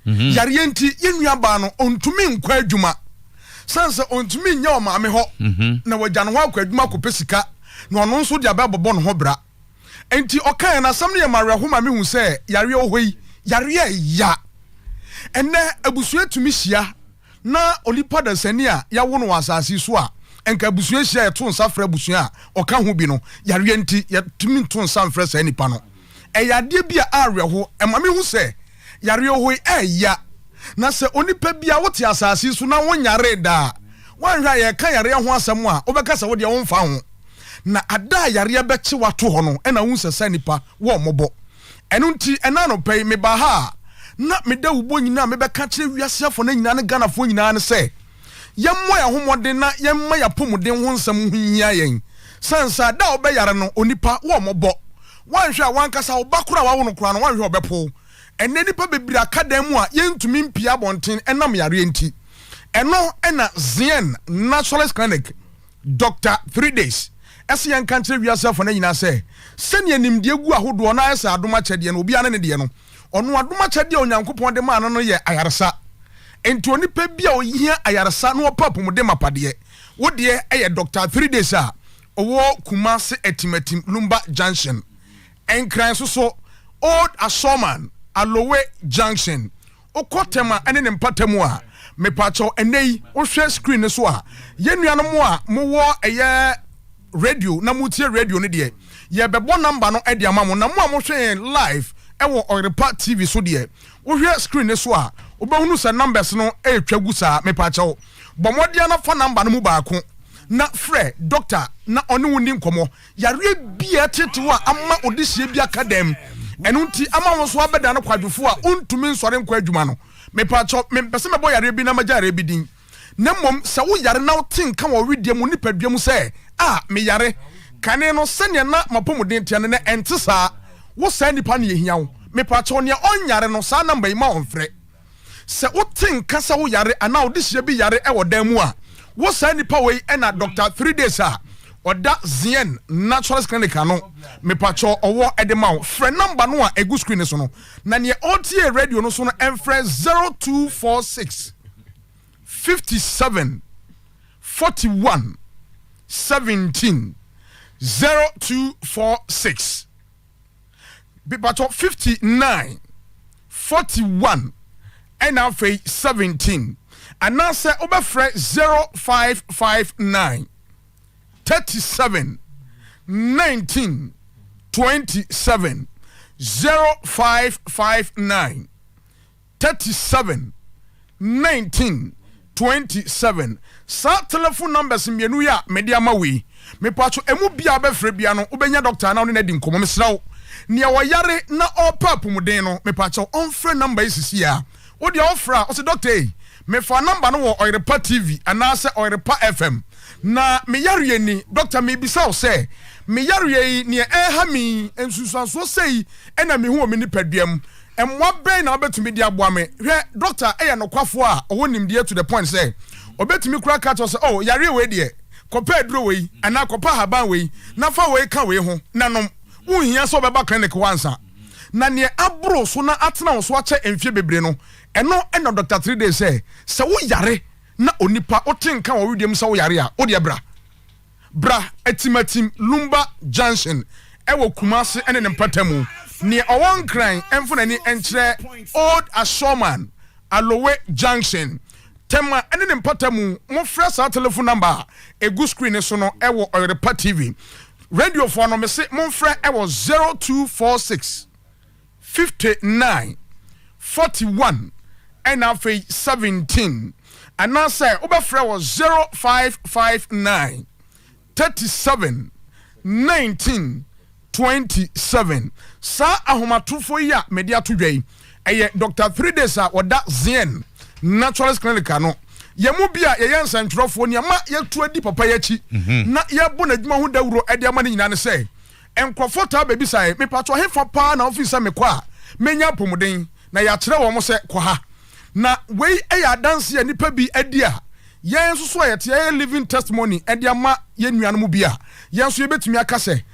yare nti yenua ba no ontumi nkwa adwuma sansa ontumi nya o maame ho na wagya no ho akwa adwuma kopesika na ono nso dia bebobo no ho bra enti okan na sam ne mareho ma me hu se yare ohoi yare ya enne abusua tumi hia na olipa da sani a ya wono wasase so a enka abusua hia ya to nsa fra abusua a oka ho bi no yare nti ya tumi to nsa mfra sa nipa no eyade bia areho emame hu se yare ohoi eya na se onipa bia wote asase so na wonyare da wan hwa ye kan yare ho asɛm a obɛka sɛ wo de wo mfa ho na ada yare bɛkye wato ho no ɛna hu sɛ nipa wo mɔbɔ ɛno nti ɛna no pɛi me ba ha na me da wo nyina me bɛka kyerɛ wiaseafo na nyina ne Ghanafoɔ nyina ne sɛ yɛmmɔ ya homɔden na yɛmma ya pomuden ho nsɛm ho hia yɛn sansa da obɛyare no onipa wo mɔbɔ wan hwa wankasa wo bakora wa wo no kora no wan hwa obɛpo ɛne nipa bebiri akadam mu a yɛntumi mpia bonten ɛnam yare nti ɛno ɛna Zien Naturalist Clinic Dr. 3 days ɛsɛ yɛn kan kyerɛ wiaseafo na nyina sɛ sɛnea nimdeɛ gu ahodoɔ na ɛsɛ adoma kyɛdeɛ no obi ane ne deɛ no ɔno adoma kyɛdeɛ onyankopɔn de ma no no yɛ ayaresa enti onipa bi a ohia ayaresa na ɔpa pomode mapadeɛ wo deɛ ɛyɛ Dr. 3 days a ɔwɔ Kumasi Etimatim Lumba Junction ɛnkran so Old Ashoman Alowe Junction okotema ene ne mpatamu a mepacho enei wo hwe screen so a yenuanom a mowɔ ɛyɛ radio na mutie radio ne de ye bɛbɔ number no ɛde ama mo na mo a mo hwe live ɛwɔ Oyerepa TV so de wo hwe screen so a obehunu sɛ numbers no ɛtwa gu saa mepacho bɔmɔdia na fa number no mu baako na frɛ doctor na ɔne wo ni nkomo yare bia tetewa ama odihye bia kadam ɛno nti ama wo so abɛda no kwadwofo a untumi nsɔre nkɔ adwuma no mepacho mempɛsɛ mɛbɔ yare bi na magya yare bi din na mmom sɛ wo yare na wo tenka wɔ wedie mu nipadua mu sɛ me yare kane no sɛnea na mapɔmuden tia ne na ɛnte saa wo saa nipa ne yɛhia wo mepacho nea ɔnyare no saa namba yi ma ɔmfrɛ sɛ wo tenka sɛ wo yare ana wo dihye bi yare ɛwɔ dan mu a wo saa nipa wei ɛna Dr. 3 days a Oda Zien Naturalist Clinic no mepacho owo edema frɛ number no a egu screen so no na ne OTA radio no so no emfrɛ 0246 57 41 17 0246 mepacho 59 41 and afei 17 and now say obefrɛ 0559 37 19 27 0559 37 19 27 sa telephone numbers mienu ya media mawe me pacho emu bia befre bia no ubenya doctor na ne di nkomo mesrawo ne woyare na opa pomuden no me pacho onfre number isisi ya wo dia ofra o se doctor me fa number no wo Oyerepa TV anase Oyerepa FM na me yare ni doctor me bisa o se me yare yi ne ha mi ensusanso sei ena me hu o me nipaduam emwa ben na obetumi di aboa me hwe doctor eya nokwafo a owo nimde to the point say obetumi kura catch us oh yare we de kopa duro we ana kopa haban we na fa we ka we ho nanom unhia so beba clinic wansa na ne abro so na atena wo so ache emfie bebre no eno eno Dr. 3 days say se wo yare na onipa otenka wo wediem se wo yare a wo de bra etimatim Lumba Junction ewo Kumasi ene ne mpatamu ne ɔwɔn kran emfonani enkyerɛ Old Ashoman Alowe Junction tema ene ne mpatamu mo frɛ sa telephone number egu screen so no ewo Oyerepa TV radio for no me se mo frɛ ewo 0246 59 41 and afei 17 and now say obefrɛ was 0559 37 19 27 sa ahomatufo ya media to dwai eye Dr. 3 days a oda Zien Naturalist Clinic no yemu bia ye nsantwerofo ne ma yetu adi papa yachi na yebo na dwuma ho dawuro ade ama ne nyina ne se enkrofo ta baby sai me pato hefa pa na office me kwa menya pomuden na ya kire wo mo se kwa ha na wei eya dance ya nipa bi adi a yen so so yete ye living testimony ade ama ye nuanom bia yen so ye betumi aka se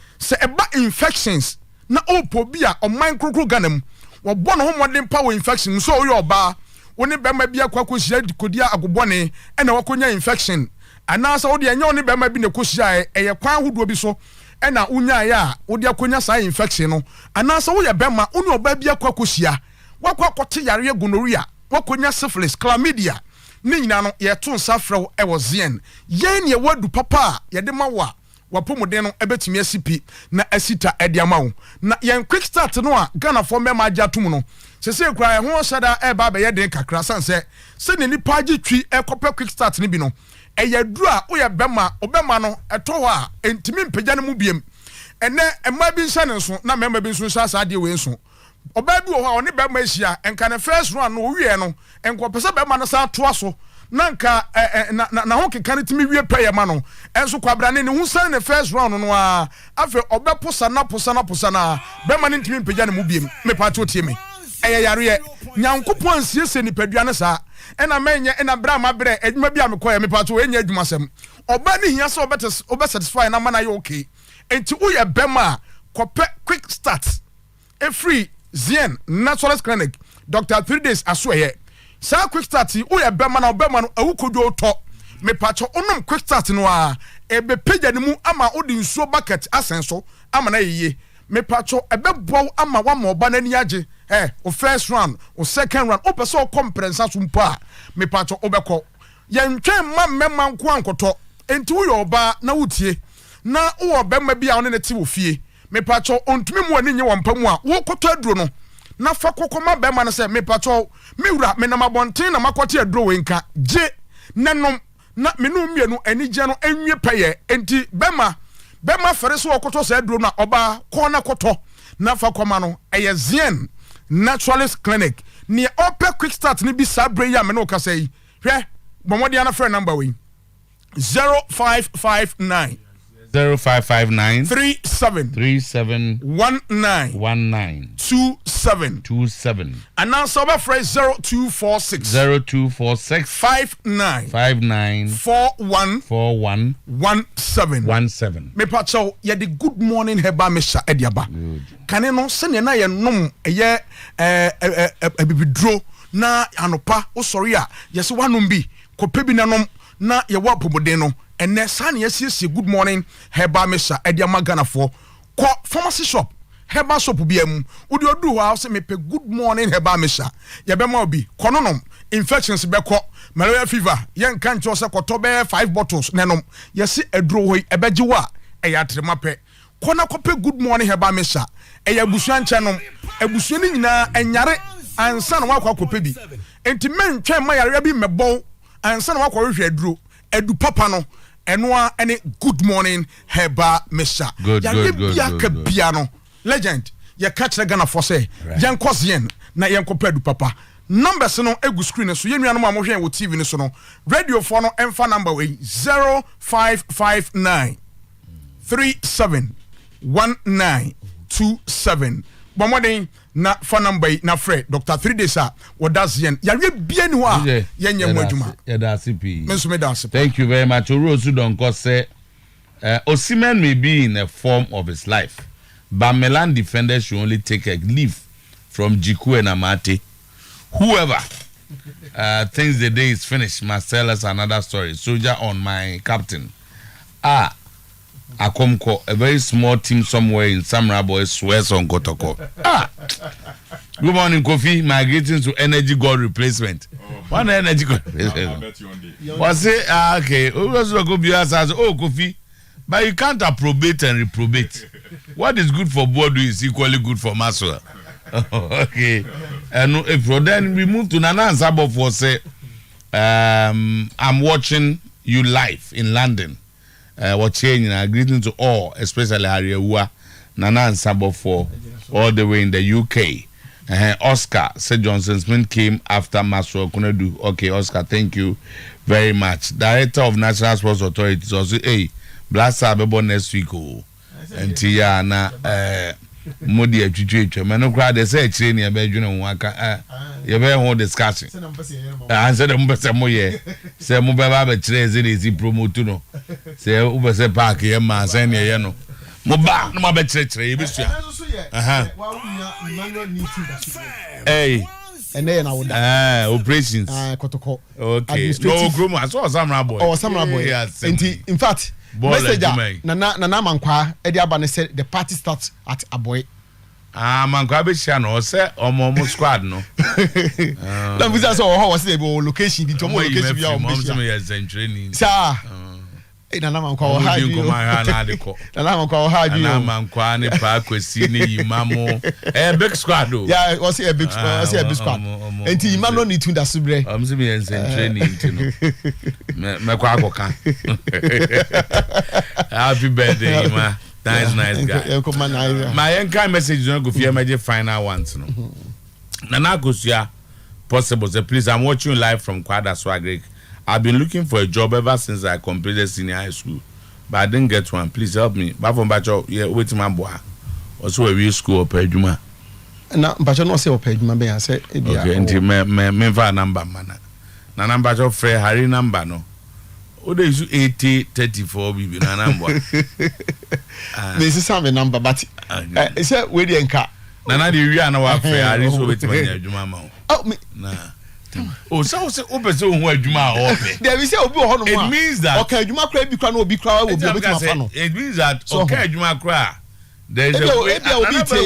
eba infections na opo bia o man krokro ganam wo bɔ no ho modern power infection so oyo oba woni bema bia kwakohia dikodia agobɔne ɛna wakonya infection anasa wo de anya woni bema bi ne kohia ɛyɛ kwan hodo bi so ɛna unya ya wo de akonya sa infection no anasa wo yɛ bema woni oba bia kwakohia wakwakote yare gonorrhea wakonya syphilis chlamydia ne nyina no yɛ to nsafrɛw ɛwɔ Zien yɛn ne wadu papa yɛ de mawa wapomuden no ebetumi asipi na asita ediamawo na yen quick start no a Ghana for mema ajatum no sese kura ho sada eba be ye den kakra sanse se ne nipa agi twi ekope quick start ne bi no ɛyɛ duru a woyɛ bɛma obɛma no ɛtɔ hɔ a ntimi mpagya no mu biem ɛnɛ ɛma bi nhyɛ ne nso na mɛma bi nso nhyɛ saa adeɛ wei nso ɔbaa bi wɔ hɔ a ɔne bɛma ahyia ɛnka ne first round no owie no ɛnkɔpɛ sɛ bɛma no saa toa so na nka na ho keka no timi wie pɛyɛ ma no ɛnso kwabrane ne ho sane ne first round no a afei ɔbɛposa na bɛma no ntimi mpagya no mu biem mepato tie me ɛyɛ yareɛ nyankopɔn ansiesie nipadua no saa ɛna mɛnyɛ ɛna brɛ ma brɛ adwuma bi a mekɔyɛ mepato ɛnyɛ adwumasɛm ɔba ne hia sɛ ɔbɛ satisfy na mana yɛ okay enti woyɛ bɛma a kɔpɛ quick start free Zien Naturalist Clinic Dr. 3 days asoɛyɛ saa quick start woyɛ bɛma na ɔbɛma no awukodwo tɔ mepato onom quick start no a ɛbɛpagya ne mu ama wode nsuo bucket asɛn so ama na yeye mepato ɛbɛbɔ ama wama ɔba n'ani agye o first round o second round o pɛ sɛ ɔkɔ mprensa so mpo a mepato obɛkɔ yɛntwɛn ma mmɛma nko ankɔtɔ enti woyɛ ɔba na wotie na wo bɛma bi a ɔne ne te wɔ fie mepato ontumi mu ani nye wɔ mpa mu a wokɔtɔ aduro no na fa kokoma bɛma no sɛ mepato mewura menam abɔnten na makɔte aduro wei nka gye nanom na menum mienu ani gye no enwie pɛyɛ enti bɛma fɛre so wɔkɔtɔ sɛ aduro no a ɔba kɔ na kɔtɔ na fa kɔma no ɛyɛ Zien Naturalist Clinic ni open quick start ni bi sabre ya me no kasa yi hwɛ bomodi ana frɛ number we 0559 37 19 27 and now so about phrase 0246 59 41 17 me pacho ye the good morning heba mesha ediaba kane no se ne na ye nom ye bibidro na anopa o sorry a ye se wanom bi kope bi nanom na ye wa pomode no ene sa na yesiesie good morning heba mesha ediama ganafo ko pharmacy shop heba shop bi am udi odu ho a se me pe good morning heba mesha ye be ma obi kononom infections be ko malaria fever yen kan cho se koto be 5 bottles nenom yesi eduro ho ebeji wa eya trema pe kona kope good morning heba mesha eya busuan chenom ebusuan ni nyina enyare ansa na wakwa kope bi enti mentwen ma yare bi mebo ansa na wakwa hwe aduro edu papa no enoa any good morning heba mesha ya bia ka bia no legend ya catch Ghana for say yan Zien na yan kopadu papa numbers no egu screen so ye nuanom amohwe wo TV ni so no radio for no emfa number we 0559 37 1927 bomodin na phone number na Fred Dr. 3 days a wodas yen ya we bia ni ho a yen yam adwuma ya da CP menso me da CP. Thank you very much. Orosu don ko say Osimhen may be in a form of his life, but Milan defenders should only take a leave from Jiku and Amate. Whoever thinks the day is finished must tell us another story. Soldier on my captain. Akomko, a very small team somewhere in Samra Boys swears on Kotoko. Good morning, Kofi. My greetings to Energy God Replacement. One Energy God Replacement. Was it okay? Kofi, but you can't approbate and reprobate. What is good for Bodu is equally good for Maswell. Okay. And if then we move to Nana and Sabo for say, I'm watching you live in London. Watching greeting to all, especially Harriwa, Nana and Sabo for all the way in the UK. Oscar said Johnson Smith came after Maswell Kunedu. Okay, Oscar, thank you very much. Director of National Sports Authorities also, hey, Blaster Bebo next week. And Tia na Modi a chichu. Mano crowd they say training a bedroom waka. You better hold discussion. Answer the Mubasa Moye. Say Mubaba Trace is promote no. Say Ubasa Park here, man, send ye no. Muba, no more church. Hey. And then I would operations. Kotoko. Okay. No, Groma. I saw some boy. Oh, some boy. Yes. In fact, message Nana Mankwa, Eddie Abane said the party starts at a boy. Mankwa be channel, say, or Momo squad, no. That was also how was the location. The location we are training. Sir, Nana man kwa ha you. Nana man kwa ha you. Nana man kwa ne pa kwesi ne yimamo. Big squad do. Yeah, was a big squad. Was a big squad. Enti yimano ni tunda subre. Se me en training ntino. Me kwa akoka. Happy birthday Yima. Nice guy. My encourage message no go fear my final ones no. Nana Kosia possible say please I'm watching you live from Kwada Swagrick. I've been looking for a job ever since I completed senior high school, but I didn't get one. Please help me. But from Bacho, yeah, wait my boy. Also a real school or Peduma. Na Bacho no say or Peduma be I say. Okay, until me for number man. Na number Bacho Frey Harry number no. O dey use 8034 bibi na number. Me say some number but e say we dey nka. Na the wi na wa Frey Harry so wait my adwuma ma. Oh me. Na. Oh, so person who adwuma ope. There we say obi ho no. It means that okay adwuma kra bi kra na obi kra obi ma fa no. It means that okay adwuma kra. There is a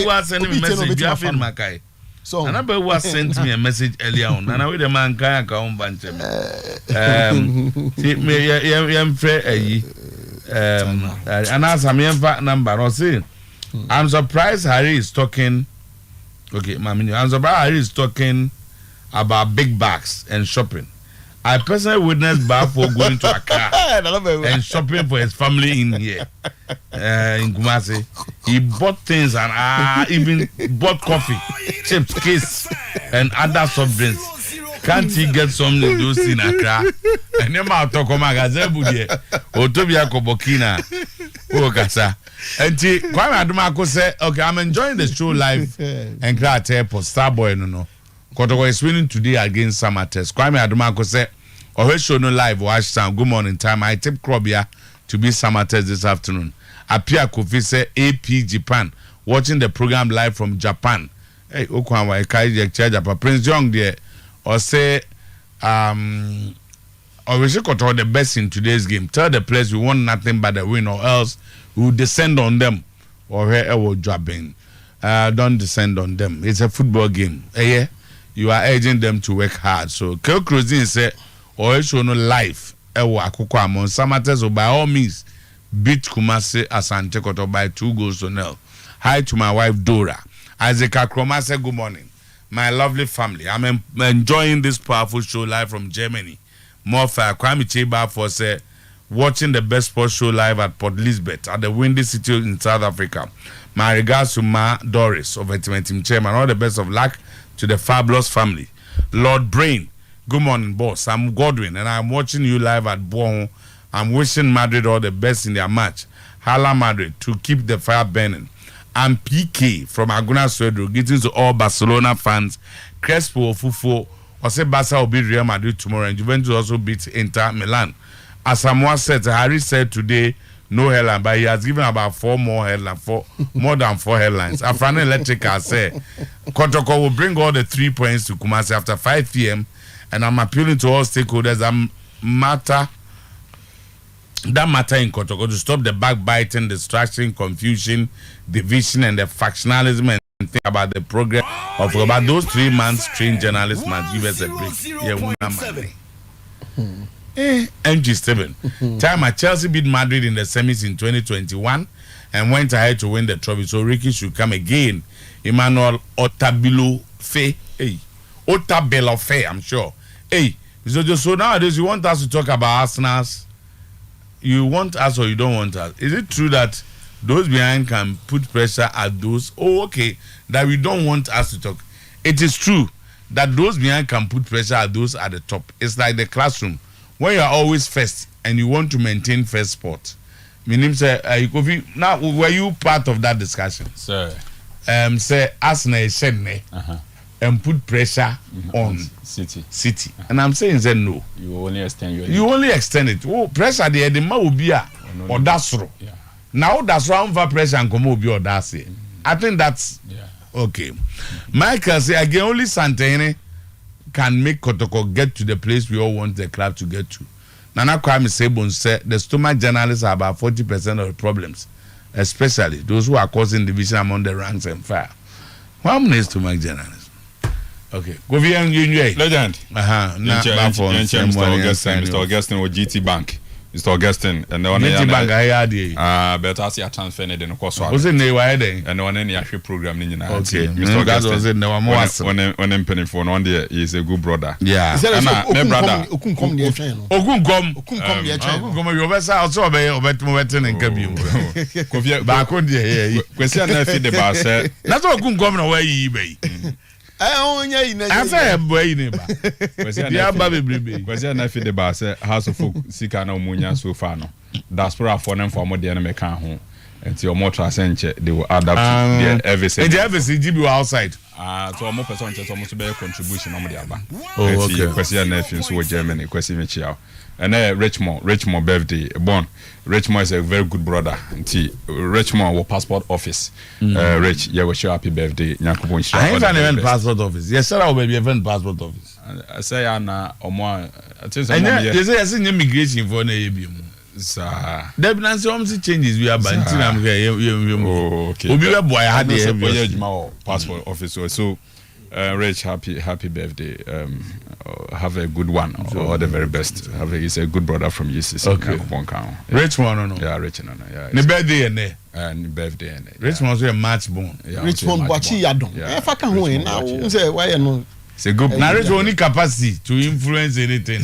was sending me a message Biafin Makai. So another was sent me a message earlier on. And I with the man kaya ka on bunch me yam free and as I'm number no say I'm surprised Harry is talking. Okay, I'm surprised Harry is talking about big bags and shopping. I personally witnessed Bafo going to Accra and shopping for his family in here, in Kumasi. He bought things and even bought coffee, chips, cakes, and other soft drinks. Can't he get some of those in Accra? And then I'll talk about Gazebu, Otobia Kobokina, Okasa. And Kwame Adumako said, okay, I'm enjoying the show live and Accra Airport, Starboy, no. Kotoko is winning today against Samates. Kwame Adumako said, show no live watch sound. Good morning time. I tip Krobia to be Samates this afternoon. Apia Kofi said AP Japan watching the program live from Japan. Hey, Okwanwa Ekai Japan. Prince Young there or say Oyerepa Koto the best in today's game. Tell the players we want nothing but the win or else we will descend on them or wherever dropping. Don't descend on them. It's a football game. Yeah. You are urging them to work hard. So Kel Cruzin said, show no life. Ewa Akoko Amon Samates by all means beat Kumasi Asante Koto by 2-0. Hi to my wife Dora. Isaac Akroma said good morning. My lovely family. I'm enjoying this powerful show live from Germany. More fire. Kwame Cheba for say watching the best sports show live at Port Elizabeth at the Windy City in South Africa. My regards to Ma Doris of Team Chairman. All the best of luck to the fabulous family. Lord Brain, good morning, boss. I'm Godwin, and I'm watching you live at Bohon. I'm wishing Madrid all the best in their match. Hala Madrid to keep the fire burning. I'm PK from Aguna Suedro, greetings to all Barcelona fans. Crespo Fufo, Ose Barca will beat Real Madrid tomorrow, and Juventus also beat Inter Milan. As Samoa said, Harry said today, no headline, but he has given about more than 4 headlines. Afrani Electrical said Kotoko will bring all the 3 points to Kumasi after 5 p.m. and I'm appealing to all stakeholders that matter in Kotoko to stop the backbiting, distraction, confusion, division, and the factionalism and think about the progress of about those 3 months trained journalists must give us a break. MG7. Time at Chelsea beat Madrid in the semis in 2021 and went ahead to win the trophy. So Ricky should come again. Emmanuel Otabilofe. Hey. Otabilofe, I'm sure. Hey. So nowadays you want us to talk about Arsenal's. You want us or you don't want us? Is it true that those behind can put pressure at those? Oh, okay. That we don't want us to talk. It is true that those behind can put pressure at those at the top. It's like the classroom. When you are always first and you want to maintain first spot, meaning say now were you part of that discussion? Sir, say Arsenal is and put pressure on City. And I'm saying say no. You only extend it. Oh, pressure the man will be or that's true. Yeah. Now that's round for pressure and come be or that's it. I think that's okay. Michael say again only Santene can make Kotoko get to the place we all want the club to get to. Nana Kwame Sebon said the stomach journalists are about 40% of the problems, especially those who are causing division among the ranks and file. How many stomach journalists? Okay. Go via Legend. Mr. Augustine with GT Bank. Mr. Augustine and the one bank I had but I see a transfer in the course was in the wide and the one in the actual program in okay Mr. Augustine was in the one more when I'm penning for one day is a good brother my brother okunkom de etwen no okunkom de etwen okunkom you better also obet in kabim ba ko de kwesi na fi de ba say na so okunkom na wa yi be onya yi na asa ebo yi ne ba dia ba bebrebe kwesi na fi de ba say house of folk sika na omunya so far no diaspora for them for more than me kan ho enti o more transenche they will adapt to their everything and everything give outside so o more person che so mo be contribution on the aba okay kwesi na fi so Germany kwesi me chia and Richmond birthday born Richmond is a very good brother enti Richmond wo passport office Rich yeah we show happy birthday nyakopon share I even event passport office yes sir we be event passport office I say na omo I think some you say yes immigration for na ebi mu sir definitely some changes we are banting am okay obi we boy had the passport office so Rich happy birthday have a good one all the very best he's a good brother from UCC okay Richmond no yeah Richmond yeah the birthday and birthday Richmond so a match born Richmond bachi yadon e fa kan ho na say why no it's a good narrative only capacity to influence anything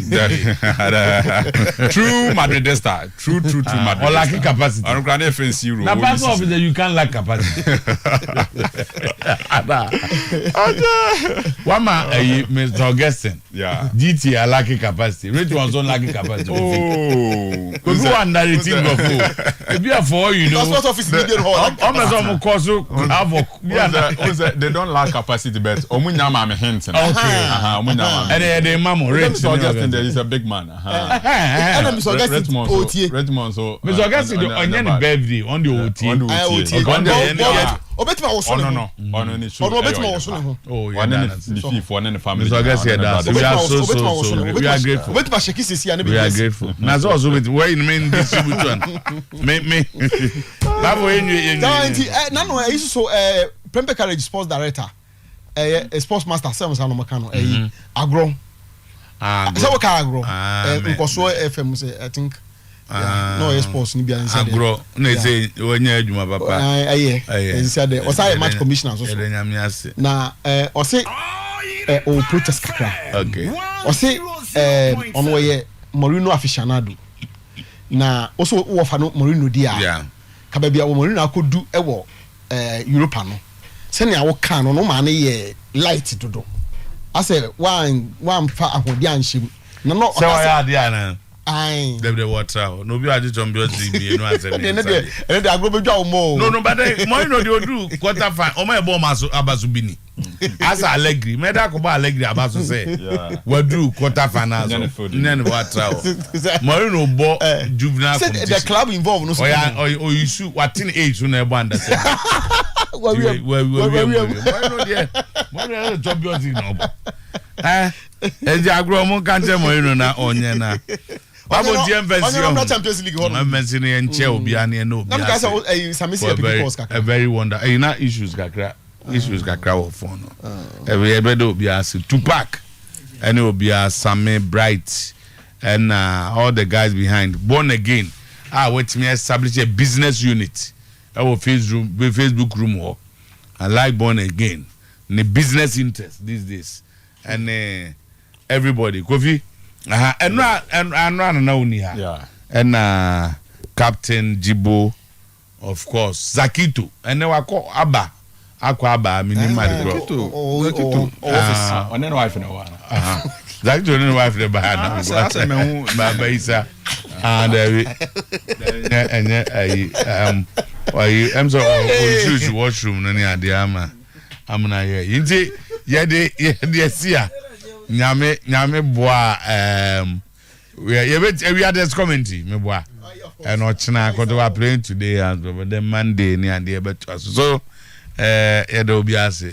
true Madridista true Madrid or lacking capacity I don't can offense you na passport officer you can lack capacity Wama Mr. Augustine yeah GT are lacking capacity Rich was on lacking capacity because who are narrating before be for you know passport office median hall some course they don't lack capacity but omunyama me hint okay and the mamo Rich Augustine there is a big man and Mr. Augustine Otie Redmond so Mr. Augustine on your birthday on the Otie on the obetima wo so no ni show obetima wo so ho oh yeah the fee for the family Mr. Augustine we are so we are grateful obetima sheki sisi ya we are grateful na so also with where in main distributor me babo enyu na no is so Prempe Carriage sports director sports master Sam no makano agro so we ka agro nkoso FM say I think no sports ni bia inside agro na say wonya adwuma papa inside there o say match commissioner so na o say o protest kakra okay o say on we Morino aficionado na also wo fa no Morino dia ka ba bia wo Morino akodu e wo Europa no se ne awo kan no ma na ye light dodo ase one fa ahodi anhim na no so ya dia na ai the water no bi adi champions league no answer me and the agro bejo mo no but Morino dey do quarter final o ma e ball maso abasu bini as Allegri me da ko ba Allegri abasu say we do quarter final none water Morino bo juvenile the club involved no so o you shoot what in age no e bo understand we Morino there Morino champions league no e agro mo kan tell Morino na onye na Babo DM version Champions League ho mention en che obi an no obi a very wonder na issues kakra wo phone every do obi as Tupac and obi as Sammy Bright and all the guys behind Born Again wait me establish a business unit our Facebook room ho I like Born Again the business interest these days and everybody Kofi and no ni ha yeah and Captain Jibo of course Zakito and then wako aba minimali Zakito office on wife no one Zakito no wife the bahana baba isa and I'm so choose washroom no ni ade ama amna here yinti ye de sia nyame boa we had this commentary me boa and ochina ko to playing today and the Monday ni and the so e do bi ase